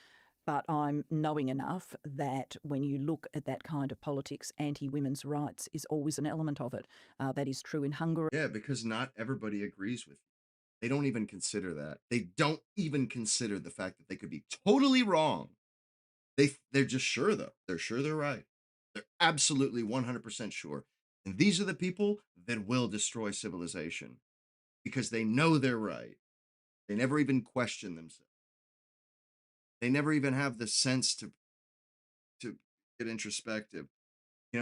But I'm knowing enough that when you look at that kind of politics, anti-women's rights is always an element of it. That is true in Hungary. Yeah, because not everybody agrees with you. They don't even consider that. They don't even consider the fact that they could be totally wrong. They're just sure though. They're sure they're right. They're absolutely 100% sure. And these are the people that will destroy civilization because they know they're right. They never even question themselves. They never even have the sense to get introspective.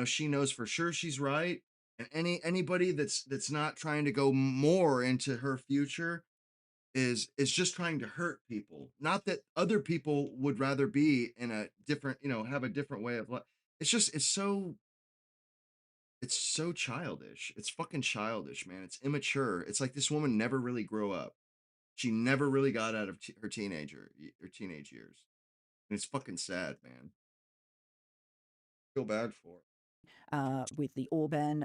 She knows for sure she's right. And anybody that's not trying to go more into her future is just trying to hurt people. Not that other people would rather be in a different, have a different way of life. It's so childish. It's fucking childish, man. It's immature. It's like this woman never really grew up. She never really got out of her teenage years. And it's fucking sad, man. Feel bad for her. With the Orban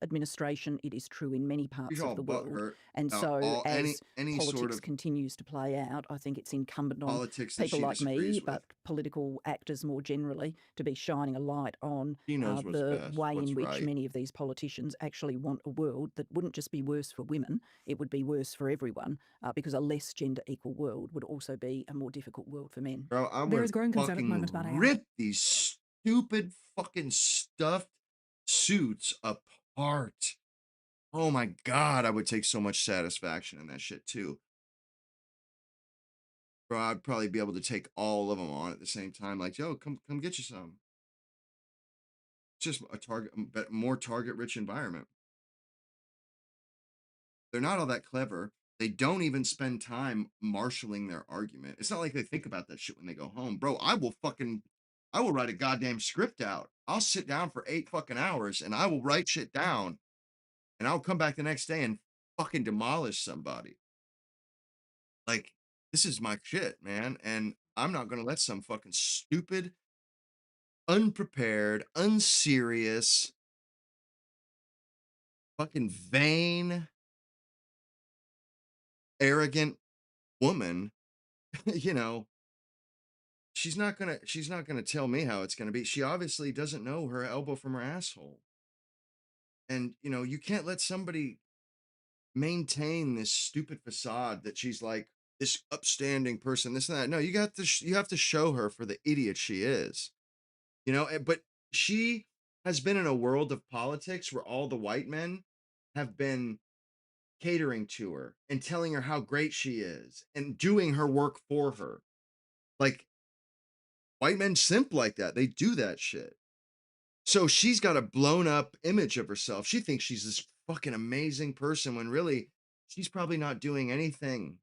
administration. It is true in many She's parts of all the world. butthurt And about so, all as any sort politics of continues to play out, I think it's incumbent on politics that people she like me, disagrees with. but political actors more generally, to be shining a light on She knows what's the best, way in what's which right. many of these politicians actually want a world that wouldn't just be worse for women, it would be worse for everyone, because a less gender equal world would also be a more difficult world for men. Bro, I There would is growing concern at the moment fucking about AI. rip these stupid fucking stuffed suits apart. Oh my god, I would take so much satisfaction in that shit too. Bro, I'd probably be able to take all of them on at the same time. Like, yo, come get you some. It's just a more target rich environment. They're not all that clever. They don't even spend time marshaling their argument. It's not like they think about that shit when they go home. Bro, I will write a goddamn script out. I'll sit down for 8 fucking hours and I will write shit down and I'll come back the next day and fucking demolish somebody. Like, this is my shit, man. And I'm not going to let some fucking stupid, unprepared, unserious, fucking vain, arrogant woman, you know, she's not gonna tell me how it's gonna be. She obviously doesn't know her elbow from her asshole. And you can't let somebody maintain this stupid facade that she's like this upstanding person, this and that. No, you have to show her for the idiot she is. But she has been in a world of politics where all the white men have been catering to her and telling her how great she is and doing her work for her. Like, white men simp like that. They do that shit. So she's got a blown up image of herself. She thinks she's this fucking amazing person when really she's probably not doing anything.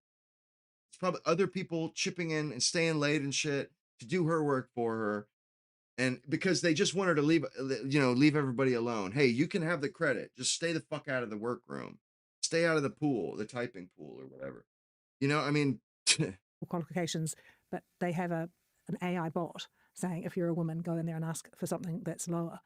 It's probably other people chipping in and staying late and shit to do her work for her. And because they just want her to leave everybody alone. Hey, you can have the credit. Just stay the fuck out of the workroom. Stay out of the pool, the typing pool or whatever. I mean, Qualifications, but they have an AI bot saying if you're a woman, go in there and ask for something that's lower.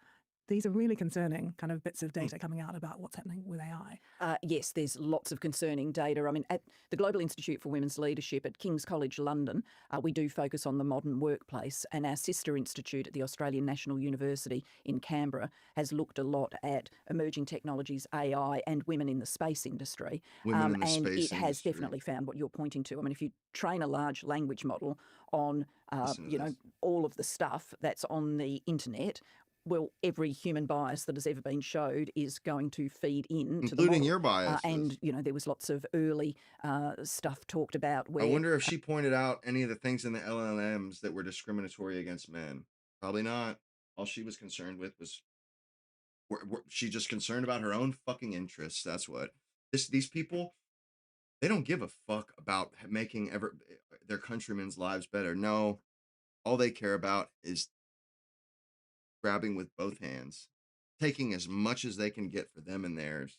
these are really concerning kind of bits of data coming out about what's happening with AI. Yes, there's lots of concerning data. I mean, at the Global Institute for Women's Leadership at King's College London, we do focus on the modern workplace, and our sister institute at the Australian National University in Canberra has looked a lot at emerging technologies, AI, and women in the space industry. Women in the And space it has industry. definitely found what you're pointing to. I mean, if you train a large language model on, Listen to this. all of the stuff that's on the internet, well, every human bias that has ever been showed is going to feed in to the Including model. your biases. And, there was lots of early stuff talked about I where wonder if she pointed out any of the things in the LLMs that were discriminatory against men. Probably not. All she was concerned with was she just concerned about her own fucking interests. That's what. These people, they don't give a fuck about making their countrymen's lives better. No, all they care about is grabbing with both hands, taking as much as they can get for them and theirs.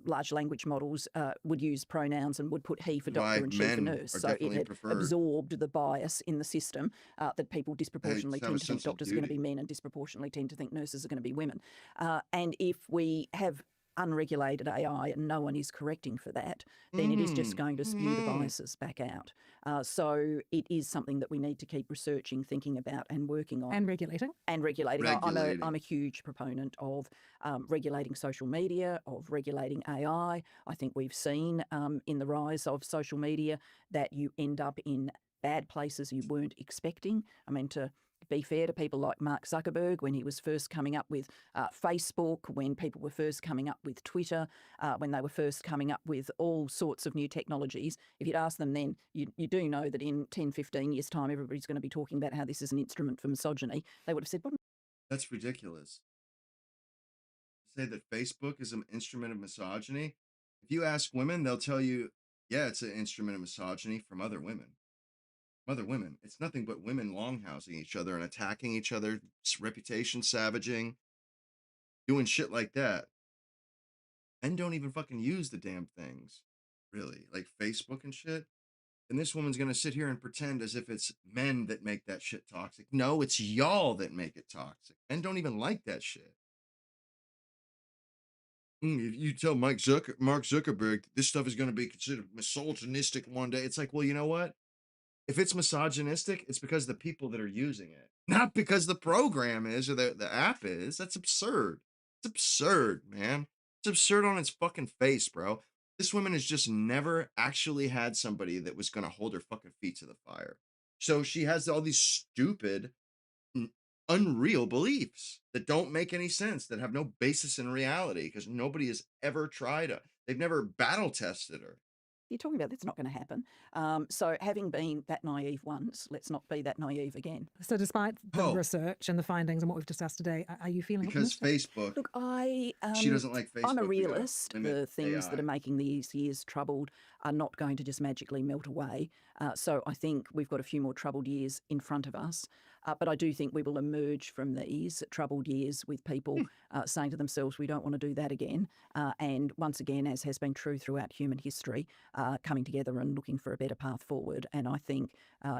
large language models would use pronouns and would put he for doctor Why and she for men nurse. are So it definitely had preferred. absorbed the bias in the system that people disproportionately have a tend to think sense of doctors are going to duty. be men and disproportionately tend to think nurses are going to be women. And if we have unregulated AI and no one is correcting for that, then it is just going to spew the biases back out. So it is something that we need to keep researching, thinking about and working on. And regulating. And regulating. Regulating. I'm a huge proponent of regulating social media, of regulating AI. I think we've seen in the rise of social media that you end up in bad places you weren't expecting. I mean, to be fair to people like Mark Zuckerberg, when he was first coming up with Facebook, when people were first coming up with Twitter, when they were first coming up with all sorts of new technologies, if you'd asked them then, you do know that in 10, 15 years' time, everybody's going to be talking about how this is an instrument for misogyny. They would have said, That's ridiculous. Say that Facebook is an instrument of misogyny. If you ask women, they'll tell you, yeah, it's an instrument of misogyny from other women. Other women. It's nothing but women longhousing each other and attacking each other, reputation savaging, doing shit like that. Men don't even fucking use the damn things, really, like Facebook and shit. And this woman's gonna sit here and pretend as if it's men that make that shit toxic. No, it's y'all that make it toxic. Men don't even like that shit. If you tell Mark Zuckerberg this stuff is going to be considered misogynistic one day, it's like, well, you know what? If it's misogynistic, it's because the people that are using it, not because the program is or the app is. That's absurd. It's absurd, man. It's absurd on its fucking face, bro. This woman has just never actually had somebody that was going to hold her fucking feet to the fire. So she has all these stupid, n- unreal beliefs that don't make any sense, that have no basis in reality because nobody has ever tried it. They've never battle tested her. you're talking about that's not going to happen. So having been that naive once, let's not be that naive again. So despite the Oh. research and the findings and what we've discussed today, are you feeling Because optimistic? Facebook, Look, she doesn't like Facebook. I'm a to realist. limit The things AI. that are making these years troubled are not going to just magically melt away. So I think we've got a few more troubled years in front of us. But I do think we will emerge from these troubled years with people saying to themselves, we don't want to do that again. And once again, as has been true throughout human history, coming together and looking for a better path forward. And I think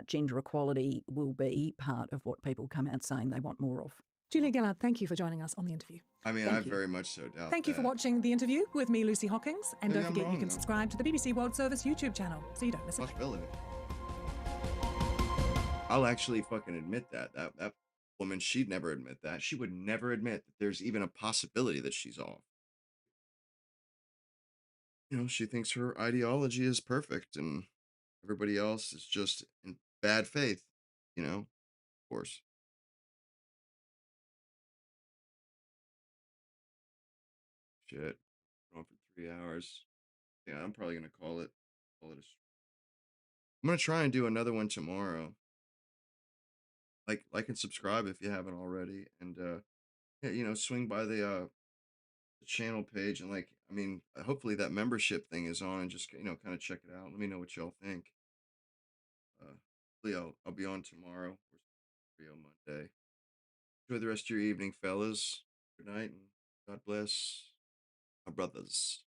gender equality will be part of what people come out saying they want more of. Julia Gillard, thank you for joining us on The Interview. I mean, Thank I you. very much so doubt Thank you for that. watching The Interview with me, Lucy Hockings. And Maybe don't I'm forget you wrong, can though. subscribe to the BBC World Service YouTube channel so you don't miss a thing. Possibility. I'll actually fucking admit that woman, she'd never admit that. She would never admit that there's even a possibility that she's off. You know, she thinks her ideology is perfect and everybody else is just in bad faith, of course. Shit. Going for 3 hours. Yeah, I'm probably gonna call it a I'm gonna try and do another one tomorrow. Like and subscribe if you haven't already. And yeah, swing by the channel page and I mean, hopefully that membership thing is on and just kind of check it out. Let me know what y'all think. Hopefully I'll be on tomorrow. We're free on Monday. Enjoy the rest of your evening, fellas. Good night and God bless my brothers.